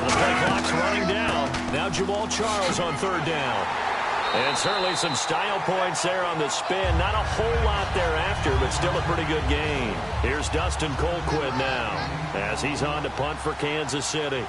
The play clock's running down. Now Jamal Charles on 3rd down. And certainly some style points there on the spin. Not a whole lot thereafter, but still a pretty good game. Here's Dustin Colquitt now as he's on to punt for Kansas City.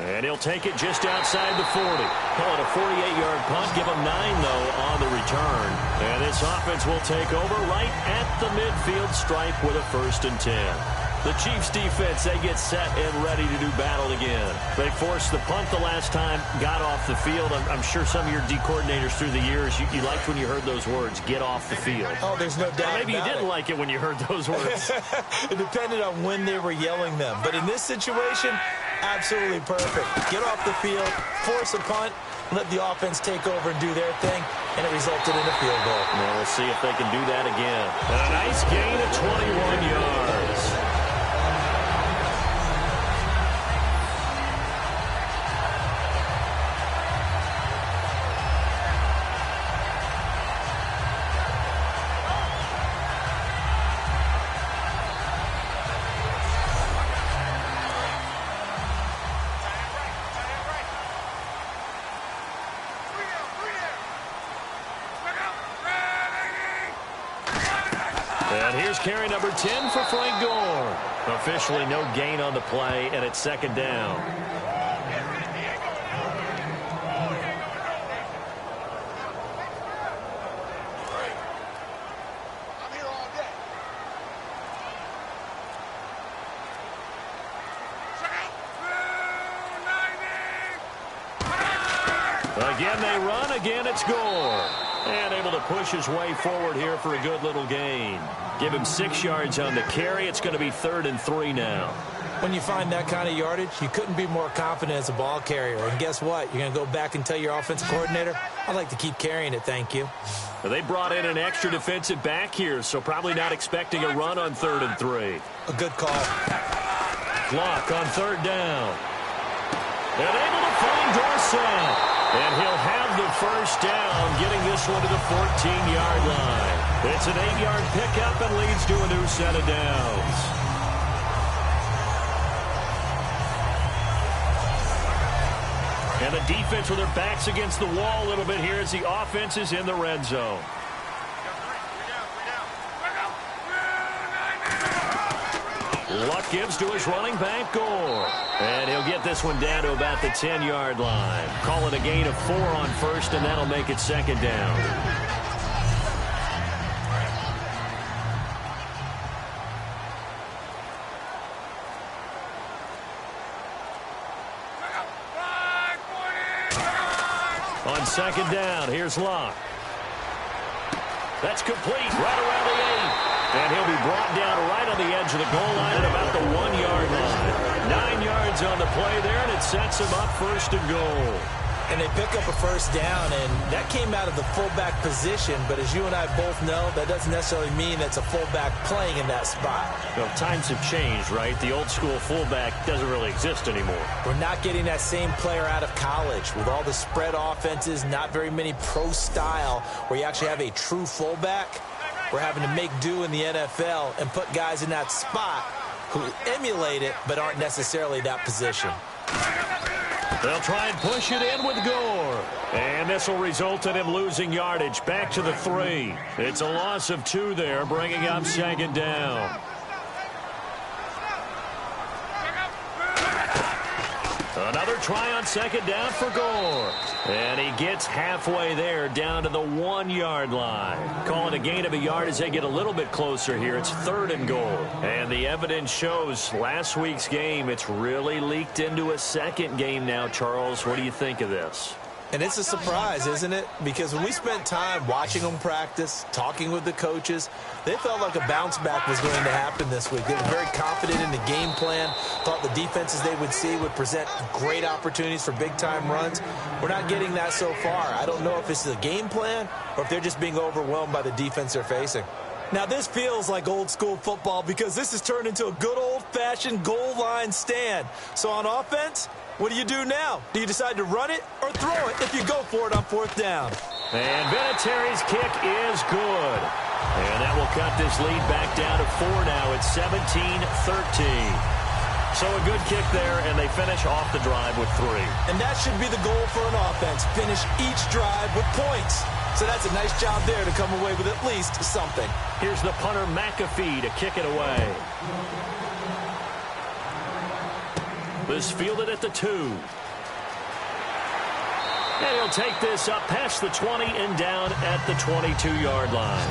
And he'll take it just outside the 40. Call it a 48-yard punt. Give him 9, though, on the return. And this offense will take over right at the midfield stripe with a 1st and 10. The Chiefs defense, they get set and ready to do battle again. They forced the punt the last time, got off the field. I'm sure some of your D coordinators through the years, you liked when you heard those words, get off the field. Oh, there's no doubt. Or maybe you didn't like it when you heard those words. It depended on when they were yelling them. But in this situation, absolutely perfect. Get off the field, force a punt, let the offense take over and do their thing, and it resulted in a field goal. Well, we'll see if they can do that again. A nice gain of 21 yards. And here's carry number 10 for Frank Gore. Officially no gain on the play, and it's 2nd down. Again they run, again it's Gore. And able to push his way forward here for a good little gain. Give him 6 yards on the carry. It's going to be 3rd and 3 now. When you find that kind of yardage, you couldn't be more confident as a ball carrier. And guess what? You're going to go back and tell your offensive coordinator, I'd like to keep carrying it, thank you. Well, they brought in an extra defensive back here, so probably not expecting a run on 3rd and 3. A good call. Clock on 3rd down. And able to find Dorsett. And he'll have the first down, getting this one to the 14-yard line. It's an 8-yard pickup and leads to a new set of downs. And the defense with their backs against the wall a little bit here as the offense is in the red zone. Luck gives to his running back, Gore. And he'll get this one down to about the 10-yard line. Call it a gain of 4 on 1st, and that'll make it 2nd down. On 2nd down, here's Luck. That's complete right around the 8. And he'll be brought down right on the edge of the goal line at about the 1-yard line. 9 yards on the play there, and it sets him up 1st and goal. And they pick up a first down, and that came out of the fullback position. But as you and I both know, that doesn't necessarily mean that's a fullback playing in that spot. Well, times have changed, right? The old school fullback doesn't really exist anymore. We're not getting that same player out of college with all the spread offenses, not very many pro style where you actually have a true fullback. We're having to make do in the NFL and put guys in that spot who emulate it but aren't necessarily that position. They'll try and push it in with Gore. And this will result in him losing yardage back to the 3. It's a loss of 2 there, bringing up 2nd down. Another try on 2nd down for Gore. And he gets halfway there down to the 1-yard line. Calling a gain of a yard as they get a little bit closer here. It's 3rd and goal. And the evidence shows last week's game, it's really leaked into a second game now, Charles. What do you think of this? And it's a surprise, isn't it? Because when we spent time watching them practice, talking with the coaches, they felt like a bounce back was going to happen this week. They were very confident in the game plan, thought the defenses they would see would present great opportunities for big-time runs. We're not getting that so far. I don't know if it's the game plan or if they're just being overwhelmed by the defense they're facing. Now, this feels like old-school football because this has turned into a good old-fashioned goal line stand. So on offense, what do you do now? Do you decide to run it or throw it if you go for it on 4th down? And Vinatieri's kick is good. And that will cut this lead back down to 4 now. It's 17-13. So a good kick there, and they finish off the drive with 3. And that should be the goal for an offense, finish each drive with points. So that's a nice job there to come away with at least something. Here's the punter McAfee to kick it away. This fielded at the 2. And he'll take this up past the 20 and down at the 22-yard line.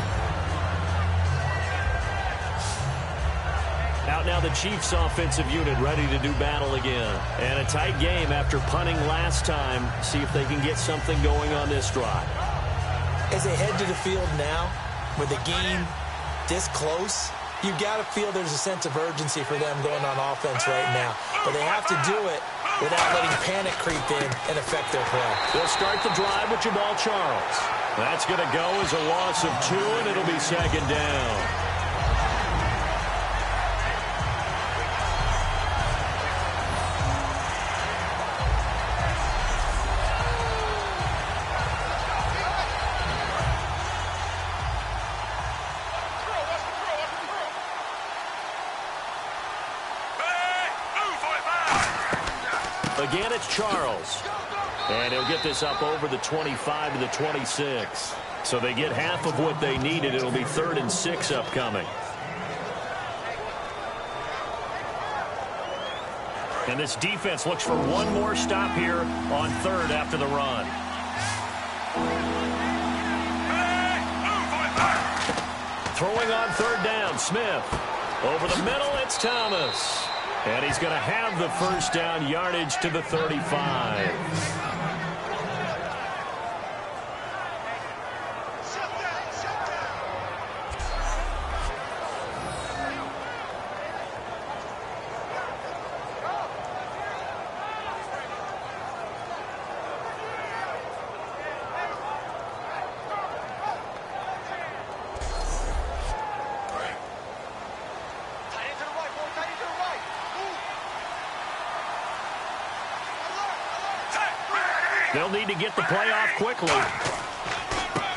Out now the Chiefs offensive unit ready to do battle again. And a tight game after punting last time. See if they can get something going on this drive. As they head to the field now, with the game this close, you've got to feel there's a sense of urgency for them going on offense right now. But they have to do it without letting panic creep in and affect their play. They'll start the drive with Jamal Charles. That's going to go as a loss of 2, and it'll be 2nd down. Again, it's Charles. And he'll get this up over the 25 to the 26. So they get half of what they needed. It'll be 3rd and 6 upcoming. And this defense looks for one more stop here on 3rd after the run. Throwing on 3rd down, Smith. Over the middle, it's Thomas. And he's going to have the first down, yardage to the 35. They'll need to get the play off quickly.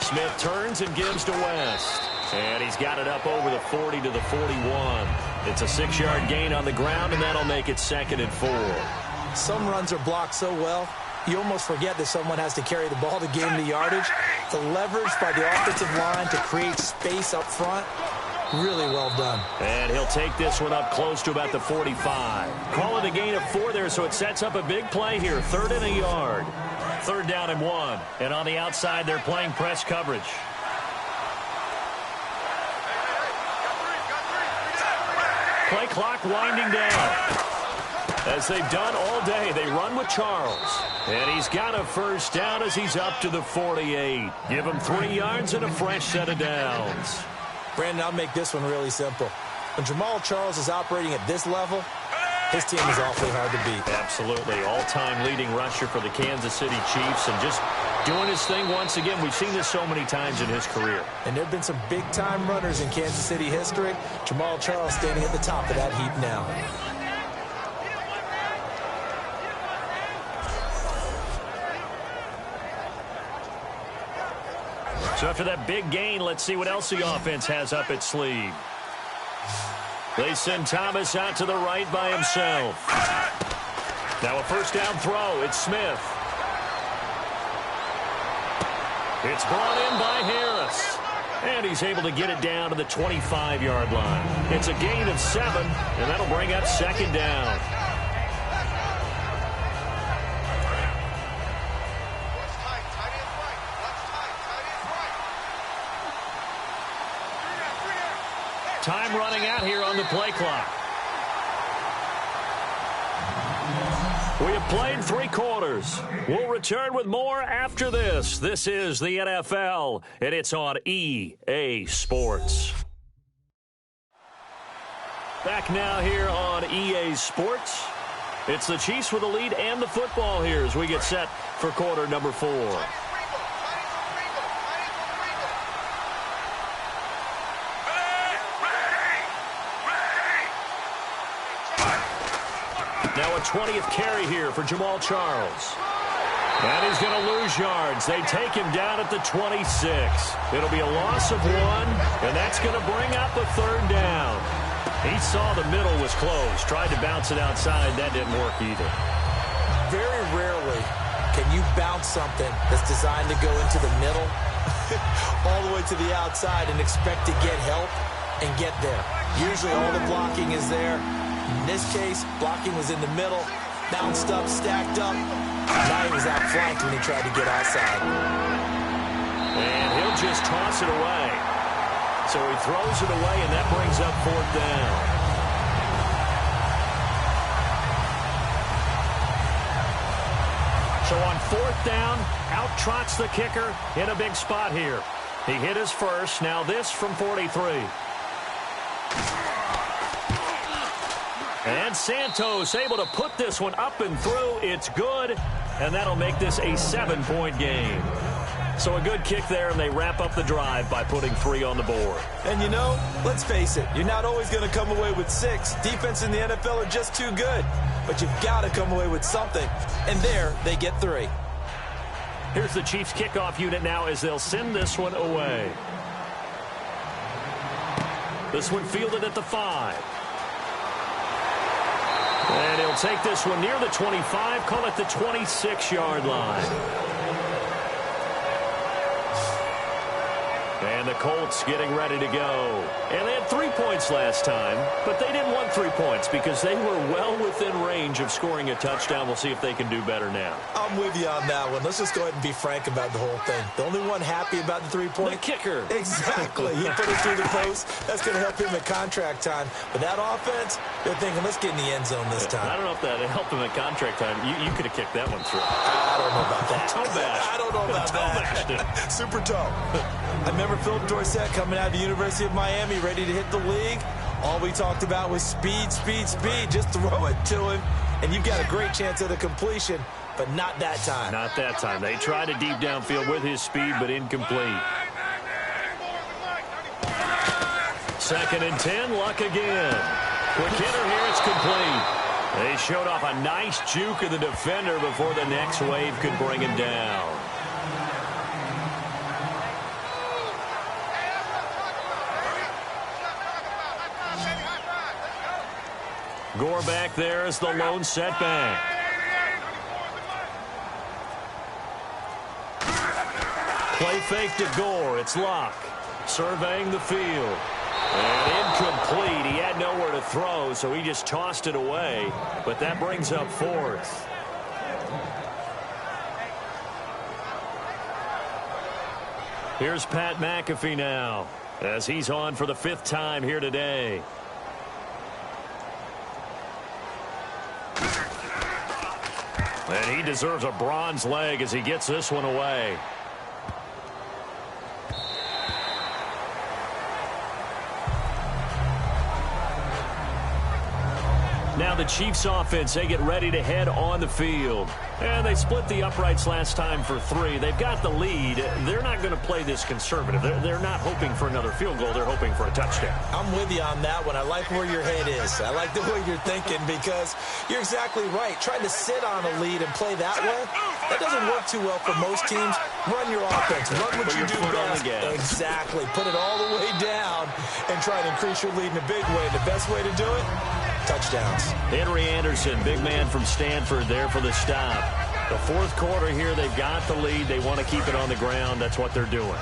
Smith turns and gives to West. And he's got it up over the 40 to the 41. It's a 6-yard gain on the ground, and that'll make it 2nd and 4. Some runs are blocked so well, you almost forget that someone has to carry the ball to gain the yardage. The leverage by the offensive line to create space up front, really well done. And he'll take this one up close to about the 45. Call it a gain of 4 there, so it sets up a big play here. 3rd and a yard. 3rd down and 1. And on the outside, they're playing press coverage. Play clock winding down. As they've done all day, they run with Charles. And he's got a 1st down as he's up to the 48. Give him 3 yards and a fresh set of downs. Brandon, I'll make this one really simple. When Jamal Charles is operating at this level, his team is awfully hard to beat. Absolutely. All-time leading rusher for the Kansas City Chiefs, and just doing his thing once again. We've seen this so many times in his career. And there have been some big-time runners in Kansas City history. Jamal Charles standing at the top of that heap now. So after that big gain, let's see what else the offense has up its sleeve. They send Thomas out to the right by himself. Now a 1st down throw. It's Smith. It's brought in by Harris. And he's able to get it down to the 25-yard line. It's a gain of 7, and that'll bring up 2nd down. Time running out here on the play clock. We have played 3 quarters. We'll return with more after this. This is the NFL, and it's on EA Sports. Back now here on EA Sports. It's the Chiefs with the lead and the football here as we get set for quarter number 4. Now a 20th carry here for Jamal Charles. And he's going to lose yards. They take him down at the 26. It'll be a loss of 1, and that's going to bring up a 3rd down. He saw the middle was closed, tried to bounce it outside. That didn't work either. Very rarely can you bounce something that's designed to go into the middle all the way to the outside and expect to get help and get there. Usually all the blocking is there. In this case, blocking was in the middle, bounced up, stacked up. Now he was outflanked when he tried to get outside. And he'll just toss it away. So he throws it away, and that brings up 4th down. So on 4th down, out trots the kicker in a big spot here. He hit his first. Now this from 43. And Santos able to put this one up and through. It's good, and that'll make this a 7-point game. So a good kick there, and they wrap up the drive by putting 3 on the board. And you know, let's face it, you're not always going to come away with 6. Defense in the NFL are just too good. But you've got to come away with something. And there, they get 3. Here's the Chiefs kickoff unit now as they'll send this one away. This one fielded at the 5. And he'll take this one near the 25, call it the 26-yard line. And the Colts getting ready to go. And they had 3 points last time, but they didn't want 3 points because they were well within range of scoring a touchdown. We'll see if they can do better now. I'm with you on that one. Let's just go ahead and be frank about the whole thing. The only one happy about the 3-point? The kicker. Exactly. He put it through the post. That's going to help him at contract time. But that offense, they're thinking, let's get in the end zone this time. I don't know if that helped him at contract time. You could have kicked that one through. I don't know about that. Toe bash. I don't know about that. Super toe. I remember Philip Dorsett coming out of the University of Miami ready to hit the league. All we talked about was speed, speed, speed. Just throw it to him, and you've got a great chance at a completion, but not that time. Not that time. They tried a deep downfield with his speed, but incomplete. 2nd and 10, Luck again. Quick hitter here, it's complete. They showed off a nice juke of the defender before the next wave could bring him down. Gore back there is the lone setback. Play fake to Gore. It's Luck. Surveying the field. And incomplete. He had nowhere to throw, so he just tossed it away. But that brings up fourth. Here's Pat McAfee now, as he's on for the 5th time here today. And he deserves a bronze leg as he gets this one away. Now the Chiefs offense, they get ready to head on the field. And they split the uprights last time for 3. They've got the lead. They're not going to play this conservative. They're not hoping for another field goal. They're hoping for a touchdown. I'm with you on that one. I like where your head is. I like the way you're thinking because you're exactly right. Trying to sit on a lead and play that way, that doesn't work too well for most teams. Run your offense. Run what you do best. Exactly. Put it all the way down and try to increase your lead in a big way. The best way to do it? Touchdowns. Henry Anderson, big man from Stanford, there for the stop. The 4th quarter here, they've got the lead. They want to keep it on the ground. That's what they're doing.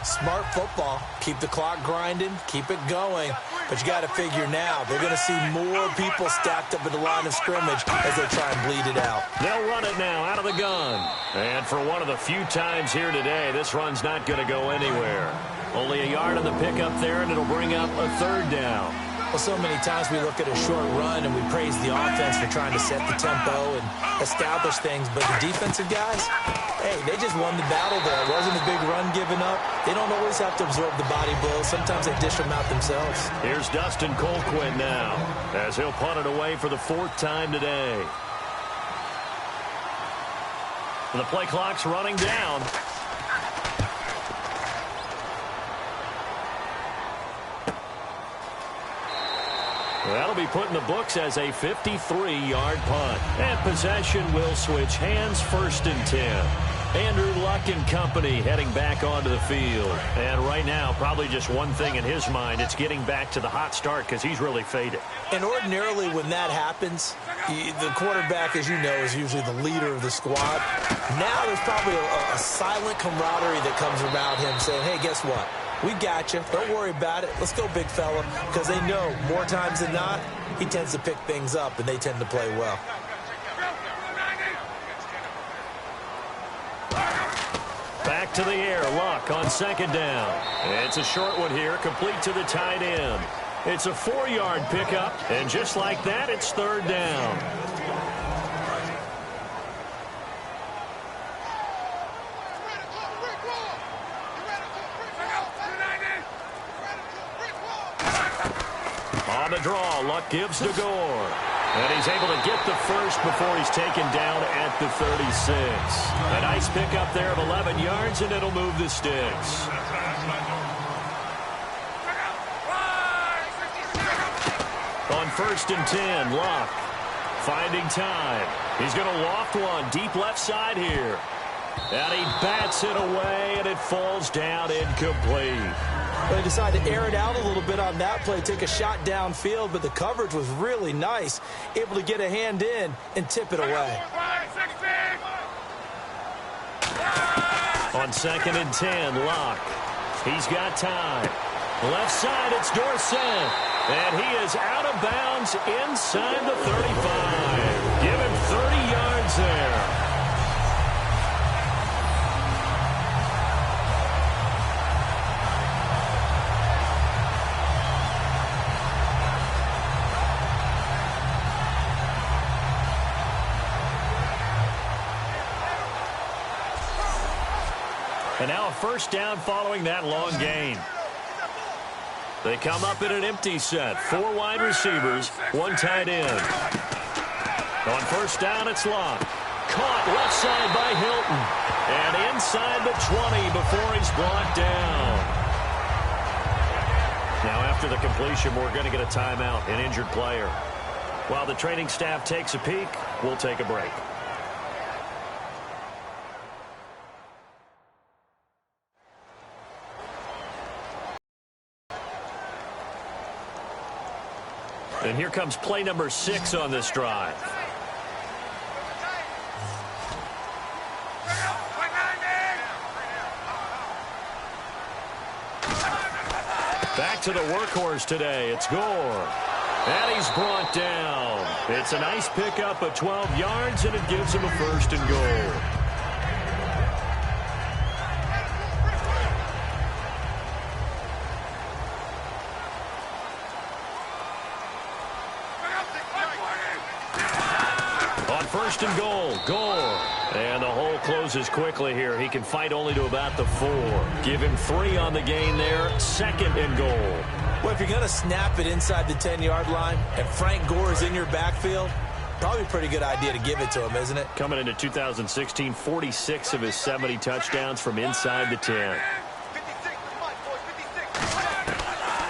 Smart football. Keep the clock grinding. Keep it going. But you got to figure now, they're going to see more people stacked up at the line of scrimmage as they try and bleed it out. They'll run it now out of the gun. And for one of the few times here today, this run's not going to go anywhere. Only a yard on the pickup there, and it'll bring up a 3rd down. Well, so many times we look at a short run and we praise the offense for trying to set the tempo and establish things. But the defensive guys, hey, they just won the battle there. It wasn't a big run given up. They don't always have to absorb the body blows. Sometimes they dish them out themselves. Here's Dustin Colquhoun now as he'll punt it away for the 4th time today. The play clock's running down. That'll be put in the books as a 53-yard punt. And possession will switch hands, 1st and 10. Andrew Luck and company heading back onto the field. And right now, probably just one thing in his mind. It's getting back to the hot start because he's really faded. And ordinarily when that happens, the quarterback, as you know, is usually the leader of the squad. Now there's probably a silent camaraderie that comes around him saying, hey, guess what? We got you. Don't worry about it. Let's go, big fella. Because they know more times than not, he tends to pick things up, and they tend to play well. Back to the air. Luck on 2nd down. It's a short one here, complete to the tight end. It's a 4-yard pickup, and just like that, it's 3rd down. On the draw, Luck gives to Gore. And he's able to get the first before he's taken down at the 36. A nice pickup there of 11 yards, and it'll move the sticks. On 1st and 10, Luck finding time. He's going to loft one deep left side here. And he bats it away, and it falls down incomplete. They decided to air it out a little bit on that play, take a shot downfield, but the coverage was really nice, able to get a hand in and tip it away. On 2nd and 10, Luck. He's got time. Left side, it's Dorsett. And he is out of bounds inside the 35. Give him 30 yards there. And now a 1st down following that long gain. They come up in an empty set. 4 wide receivers, 1 tight end. On 1st down, it's Luck. Caught left side by Hilton. And inside the 20 before he's brought down. Now after the completion, we're going to get a timeout, an injured player. While the training staff takes a peek, we'll take a break. And here comes play number 6 on this drive. Back to the workhorse today. It's Gore. And he's brought down. It's a nice pickup of 12 yards, and it gives him a 1st and goal. On 1st and goal, Gore. And the hole closes quickly here. He can fight only to about the 4. Give him 3 on the gain there. 2nd and goal. Well, if you're going to snap it inside the 10-yard line and Frank Gore is in your backfield, probably a pretty good idea to give it to him, isn't it? Coming into 2016, 46 of his 70 touchdowns from inside the 10.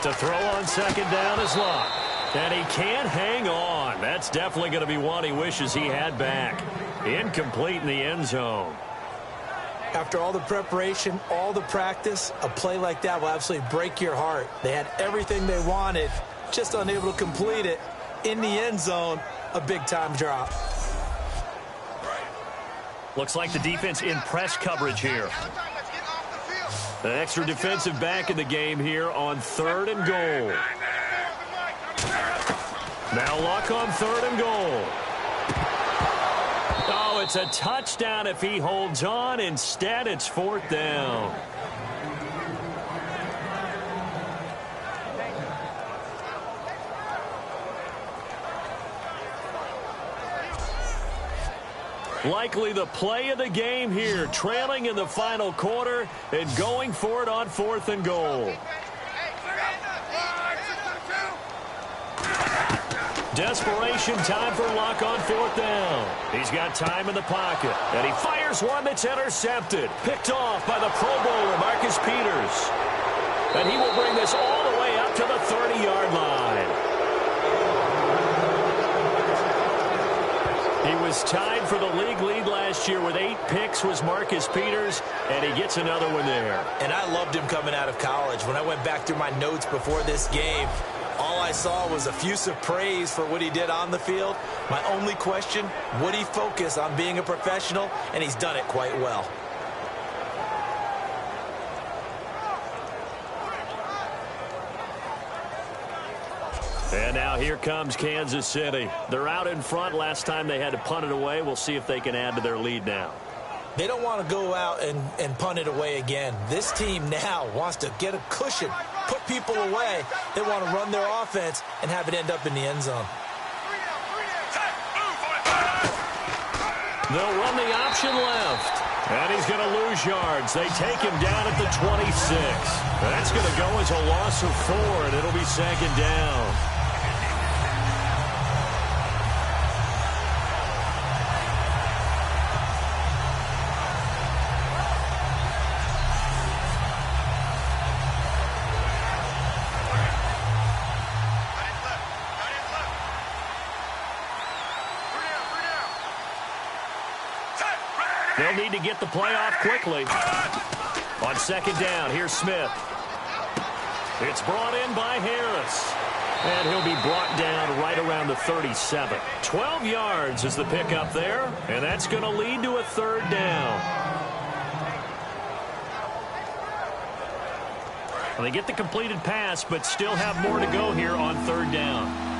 To throw on 2nd down is Luck. And he can't hang on. That's definitely going to be one he wishes he had back. Incomplete in the end zone. After all the preparation, all the practice, a play like that will absolutely break your heart. They had everything they wanted, just unable to complete it. In the end zone, a big-time drop. Looks like the defense in press coverage here. An extra defensive back in the game here on 3rd and goal. Now Luck on 3rd and goal. Oh, it's a touchdown if he holds on. Instead, it's 4th down. Likely the play of the game here, trailing in the final quarter and going for it on 4th and goal. Desperation time for Luck on 4th down. He's got time in the pocket, and he fires one that's intercepted. Picked off by the Pro Bowler, Marcus Peters. And he will bring this all the way up to the 30-yard line. He was tied for the league lead last year with 8 picks was Marcus Peters, and he gets another one there. And I loved him coming out of college. When I went back through my notes before this game, all I saw was effusive praise for what he did on the field. My only question, would he focus on being a professional? And he's done it quite well. And now here comes Kansas City. They're out in front. Last time they had to punt it away. We'll see if they can add to their lead now. They don't want to go out and punt it away again. This team now wants to get a cushion, put people away. They want to run their offense and have it end up in the end zone. They'll run the option left. And he's going to lose yards. They take him down at the 26. That's going to go as a loss of 4, and it'll be 2nd down. They'll need to get the play off quickly. On 2nd down, here's Smith. It's brought in by Harris. And he'll be brought down right around the 37. 12 yards is the pickup there, and that's going to lead to a 3rd down. Well, they get the completed pass, but still have more to go here on 3rd down.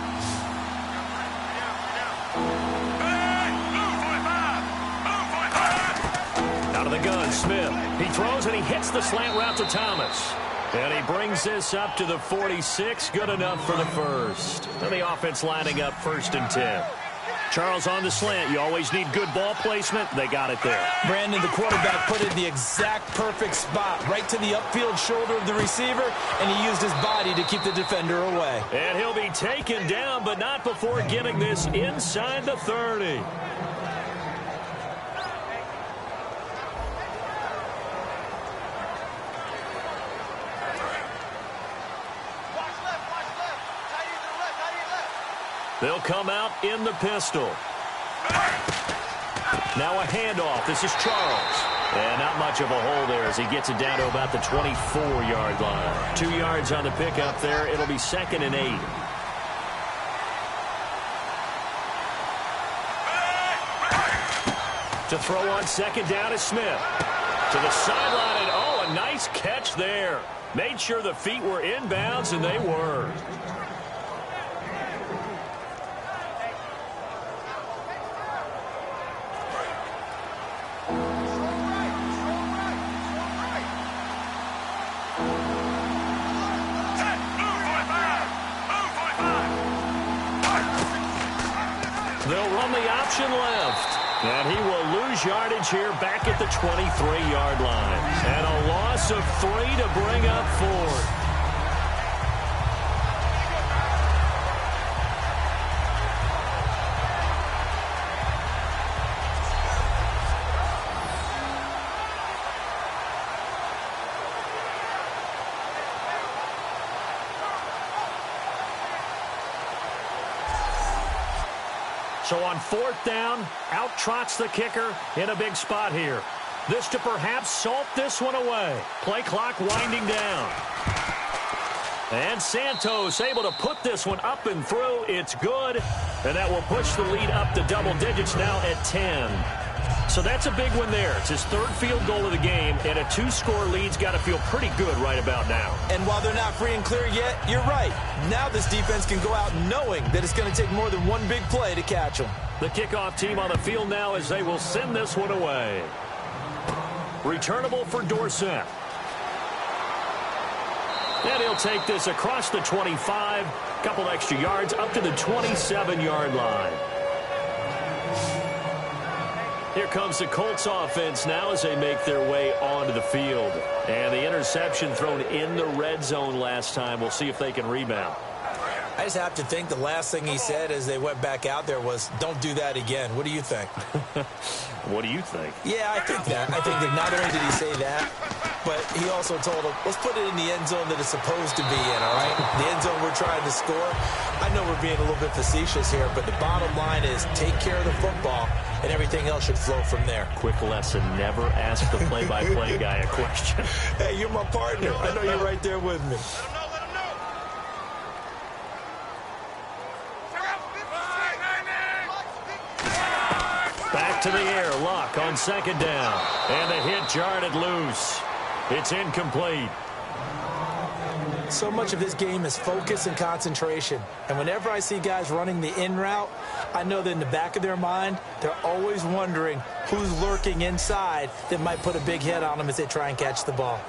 Out of the gun, Smith. He throws and he hits the slant route to Thomas. And he brings this up to the 46. Good enough for the 1st. And the offense lining up 1st and 10. Charles, on the slant, you always need good ball placement. They got it there. Brandon, the quarterback, put it in the exact perfect spot, right to the upfield shoulder of the receiver, and he used his body to keep the defender away. And he'll be taken down, but not before getting this inside the 30. They'll come out in the pistol. Now a handoff. This is Charles. And not much of a hole there as he gets it down to about the 24-yard line. 2 yards on the pickup there. It'll be 2nd and 8. To throw on 2nd down is Smith. To the sideline, and oh, a nice catch there. Made sure the feet were inbounds, and they were. They'll run the option left. And he will lose yardage here back at the 23-yard line. And a loss of 3 to bring up 4th. So on 4th down, out trots the kicker in a big spot here. This to perhaps salt this one away. Play clock winding down. And Santos able to put this one up and through. It's good. And that will push the lead up to double digits now at 10. So that's a big one there. It's his 3rd field goal of the game, and a 2-score lead's got to feel pretty good right about now. And while they're not free and clear yet, you're right. Now this defense can go out knowing that it's going to take more than one big play to catch them. The kickoff team on the field now as they will send this one away. Returnable for Dorsett. And he'll take this across the 25, couple extra yards up to the 27-yard line. Here comes the Colts offense now as they make their way onto the field. And the interception thrown in the red zone last time. We'll see if they can rebound. I just have to think the last thing he said as they went back out there was, don't do that again. What do you think? What do you think? Yeah, I think that. I think that not only did he say that, but he also told him, let's put it in the end zone that it's supposed to be in, all right? The end zone we're trying to score. I know we're being a little bit facetious here, but the bottom line is take care of the football, and everything else should flow from there. Quick lesson, never ask the play-by-play guy a question. Hey, you're my partner. I know you're right there with me. Back to the air, Luck on 2nd down. And the hit jarred it loose. It's incomplete. So much of this game is focus and concentration. And whenever I see guys running the in route, I know that in the back of their mind, they're always wondering who's lurking inside that might put a big hit on them as they try and catch the ball.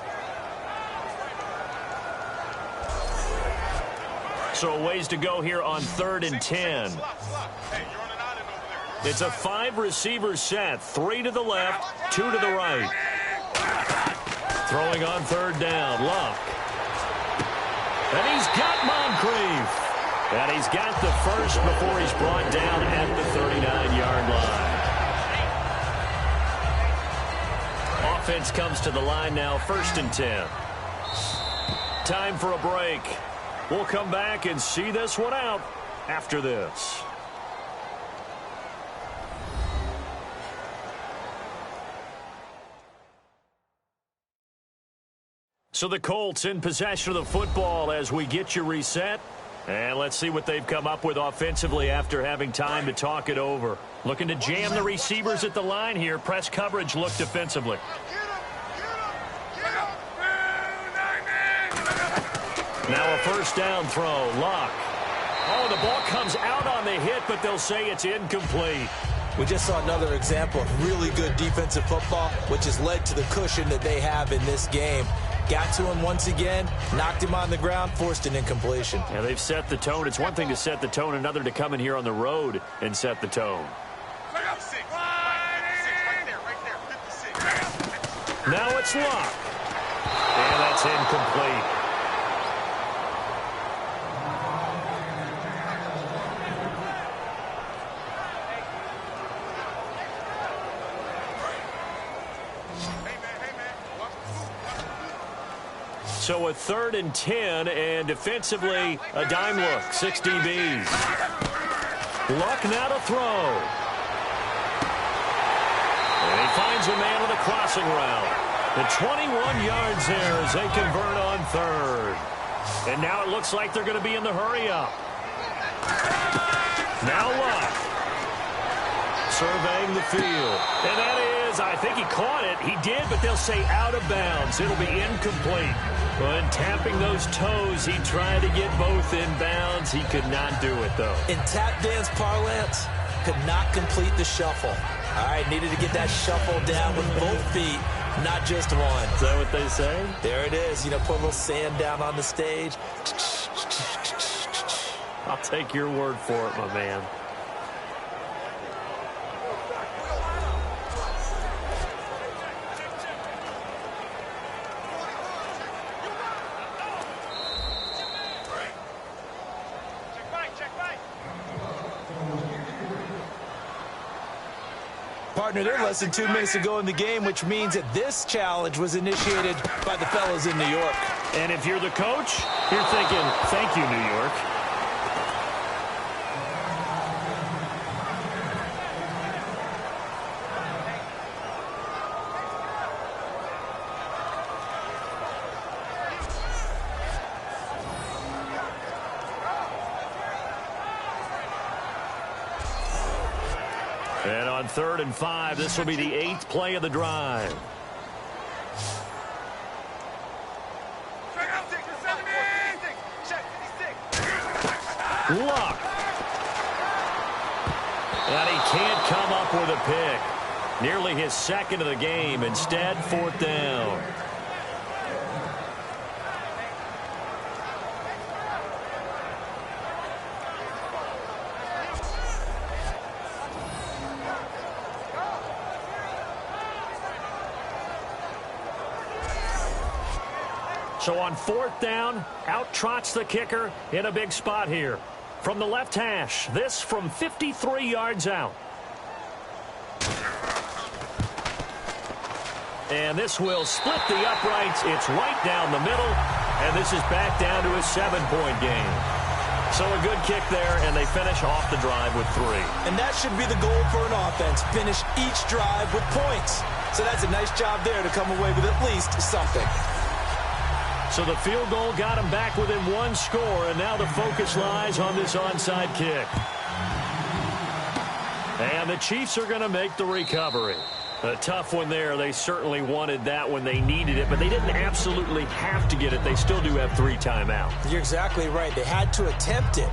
So a ways to go here on 3rd and 10. It's a 5-receiver set. 3 to the left, 2 to the right. Throwing on 3rd down, Luck. And he's got Moncrief. And he's got the first before he's brought down at the 39-yard line. Offense comes to the line now, 1st and 10. Time for a break. We'll come back and see this one out after this. So the Colts in possession of the football as we get you reset. And let's see what they've come up with offensively after having time to talk it over. Looking to jam the receivers at the line here. Press coverage look defensively. Now a 1st down throw. Luck. Oh, the ball comes out on the hit, but they'll say it's incomplete. We just saw another example of really good defensive football, which has led to the cushion that they have in this game. Got to him once again, knocked him on the ground, forced an incompletion. Yeah, they've set the tone. It's one thing to set the tone, another to come in here on the road and set the tone. Now it's Luck. And that's incomplete. So a 3rd and 10, and defensively, a dime look, 6 DBs. Luck now to throw. And he finds a man on the crossing route. The 21 yards there as they convert on third. And now it looks like they're going to be in the hurry-up. Now Luck. Surveying the field. And that is, I think he caught it. He did, but they'll say out of bounds. It'll be incomplete. When tapping those toes, he tried to get both in bounds. He could not do it, though. In tap dance parlance, could not complete the shuffle. All right, needed to get that shuffle down with both feet, not just one. Is that what they say? There it is. You know, put a little sand down on the stage. I'll take your word for it, my man. Partner, they're less than 2 minutes to go in the game, which means that this challenge was initiated by the fellas in New York. And if you're the coach, you're thinking, thank you, New York. And on 3rd and 5, this will be the 8th play of the drive. Luck. And he can't come up with a pick. Nearly his second of the game. Instead, 4th down. So on 4th down, out trots the kicker in a big spot here. From the left hash, this from 53 yards out. And this will split the uprights. It's right down the middle. And this is back down to a 7-point game. So a good kick there, and they finish off the drive with 3. And that should be the goal for an offense. Finish each drive with points. So that's a nice job there to come away with at least something. So the field goal got him back within 1 score, and now the focus lies on this onside kick. And the Chiefs are going to make the recovery. A tough one there. They certainly wanted that when they needed it, but they didn't absolutely have to get it. They still do have 3 timeouts. You're exactly right. They had to attempt it.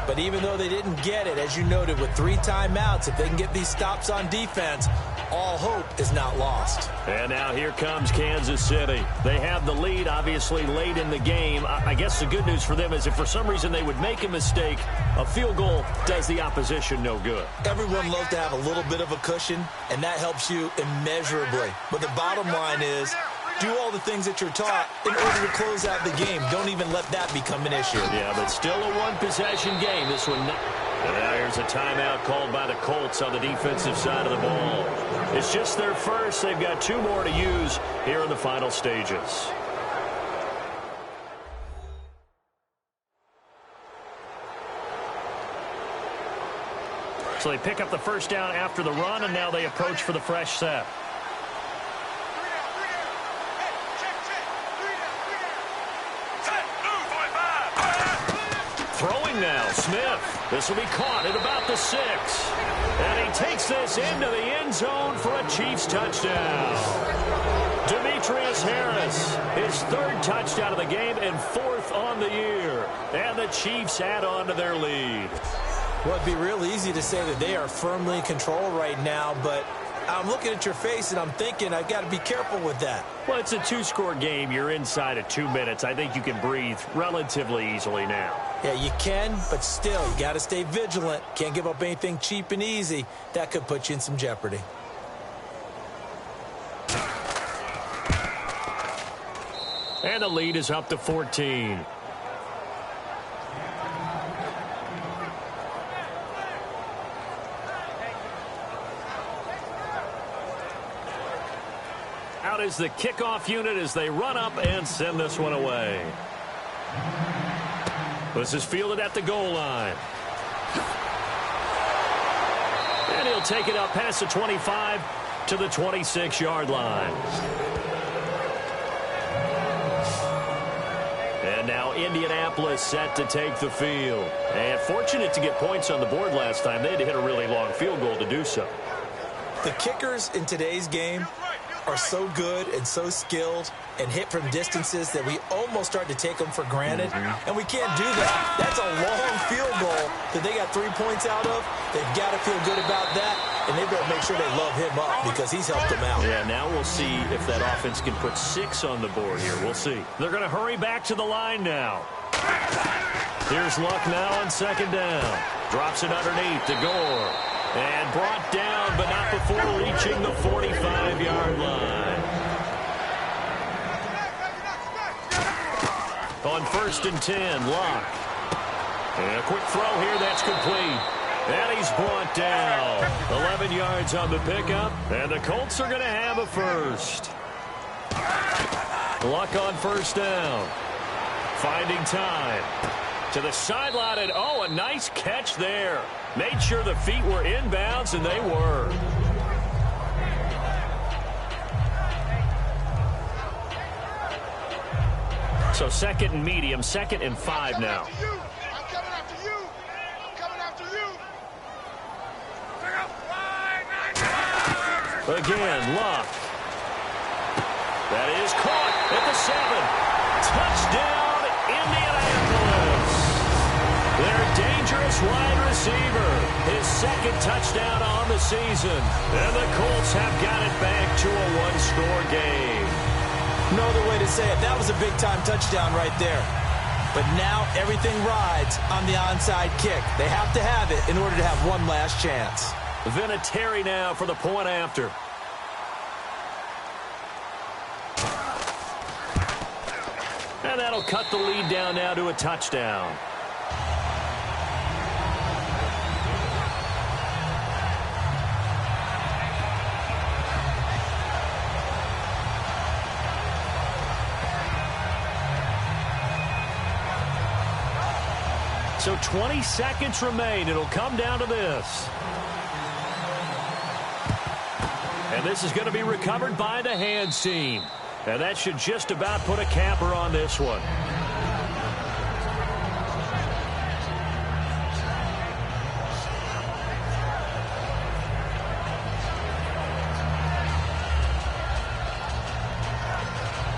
But even though they didn't get it, as you noted, with 3 timeouts, if they can get these stops on defense, all hope is not lost. And now here comes Kansas City. They have the lead, obviously, late in the game. I guess the good news for them is if for some reason they would make a mistake, a field goal does the opposition no good. Everyone loves to have a little bit of a cushion, and that helps you immeasurably. But the bottom line is, do all the things that you're taught in order to close out the game. Don't even let that become an issue. Yeah, but still a one-possession game. This one. And now here's a timeout called by the Colts on the defensive side of the ball. It's just their first. They've got 2 more to use here in the final stages. So they pick up the first down after the run, and now they approach for the fresh set. Throwing now, Smith. This will be caught at about the 6. And he takes this into the end zone for a Chiefs touchdown. Demetrius Harris, his 3rd touchdown of the game and 4th on the year. And the Chiefs add on to their lead. Well, it'd be real easy to say that they are firmly in control right now, but I'm looking at your face and I'm thinking I've got to be careful with that. Well, it's a 2-score game. You're inside of 2 minutes. I think you can breathe relatively easily now. Yeah, you can, but still, you got to stay vigilant. Can't give up anything cheap and easy. That could put you in some jeopardy. And the lead is up to 14. Out is the kickoff unit as they run up and send this one away. This is fielded at the goal line. And he'll take it up past the 25 to the 26-yard line. And now Indianapolis set to take the field. And fortunate to get points on the board last time. They had to hit a really long field goal to do so. The kickers in today's game are so good and so skilled and hit from distances that we almost start to take them for granted. And we can't do that. That's a long field goal that they got 3 points out of. They've got to feel good about that, and they've got to make sure they love him up because he's helped them out. Yeah, now we'll see if that offense can put 6 on the board here. We'll see. They're going to hurry back to the line now. Here's Luck now on second down. Drops it underneath to Gore. And brought down, but not before reaching the 45-yard line. On 1st and 10, Luck. And a quick throw here, that's complete. And he's brought down. 11 yards on the pickup, and the Colts are going to have a first. Luck on 1st down. Finding time. To the sideline, and a nice catch there. Made sure the feet were inbounds, and they were. So 2nd and medium, 2nd and 5 now. I'm coming after you. I'm coming after you. Again, Luck. That is caught at the 7. Touchdown, Indianapolis. Their dangerous wide receiver. His 2nd touchdown on the season. And the Colts have got it back to a 1-score game. No other way to say it. That was a big-time touchdown right there. But now everything rides on the onside kick. They have to have it in order to have one last chance. Vinatieri now for the point after. And that'll cut the lead down now to a touchdown. So 20 seconds remain. It'll come down to this. And this is going to be recovered by the hands team. And that should just about put a capper on this one.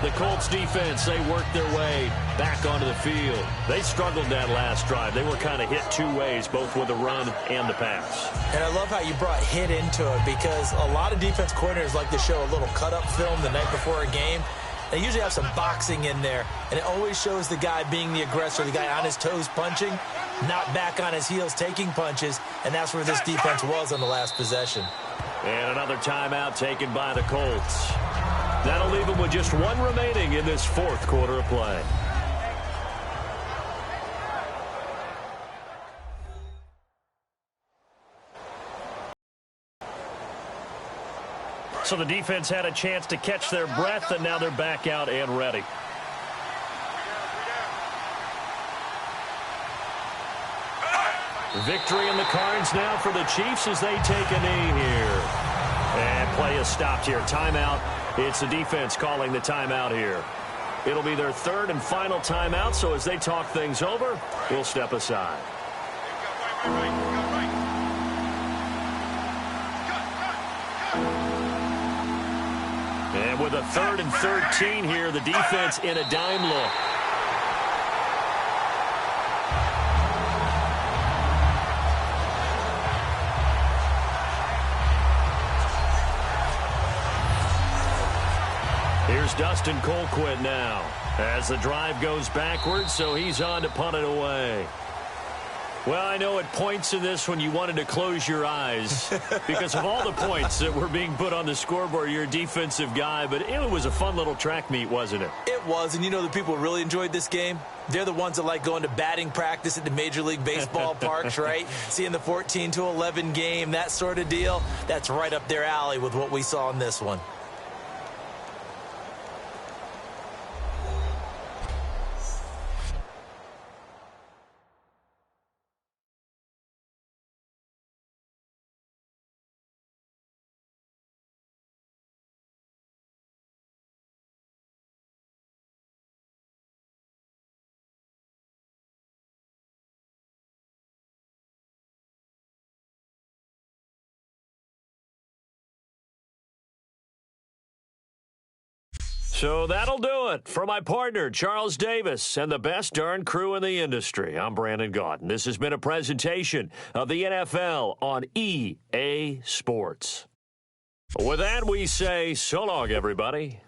The Colts defense, they worked their way back onto the field. They struggled that last drive. They were kind of hit 2 ways, both with the run and the pass. And I love how you brought hit into it because a lot of defense coordinators like to show a little cut-up film the night before a game. They usually have some boxing in there, and it always shows the guy being the aggressor, the guy on his toes punching, not back on his heels taking punches, and that's where this defense was on the last possession. And another timeout taken by the Colts. That'll leave them with just 1 remaining in this 4th quarter of play. So the defense had a chance to catch their breath, and now they're back out and ready. Victory in the cards now for the Chiefs as they take a knee here. And play is stopped here. Timeout. It's the defense calling the timeout here. It'll be their 3rd and final timeout, so as they talk things over, we'll step aside. And with a 3rd and 13 here, the defense in a dime look. Here's Dustin Colquitt now as the drive goes backwards, so he's on to punt it away. Well, I know at points in this when you wanted to close your eyes because of all the points that were being put on the scoreboard. You're a defensive guy, but it was a fun little track meet, wasn't it? It was, and you know the people who really enjoyed this game? They're the ones that like going to batting practice at the Major League Baseball parks, right? Seeing the 14-11 game, that sort of deal. That's right up their alley with what we saw in this one. So that'll do it. For my partner, Charles Davis, and the best darn crew in the industry, I'm Brandon Gaudin. This has been a presentation of the NFL on EA Sports. With that, we say so long, everybody.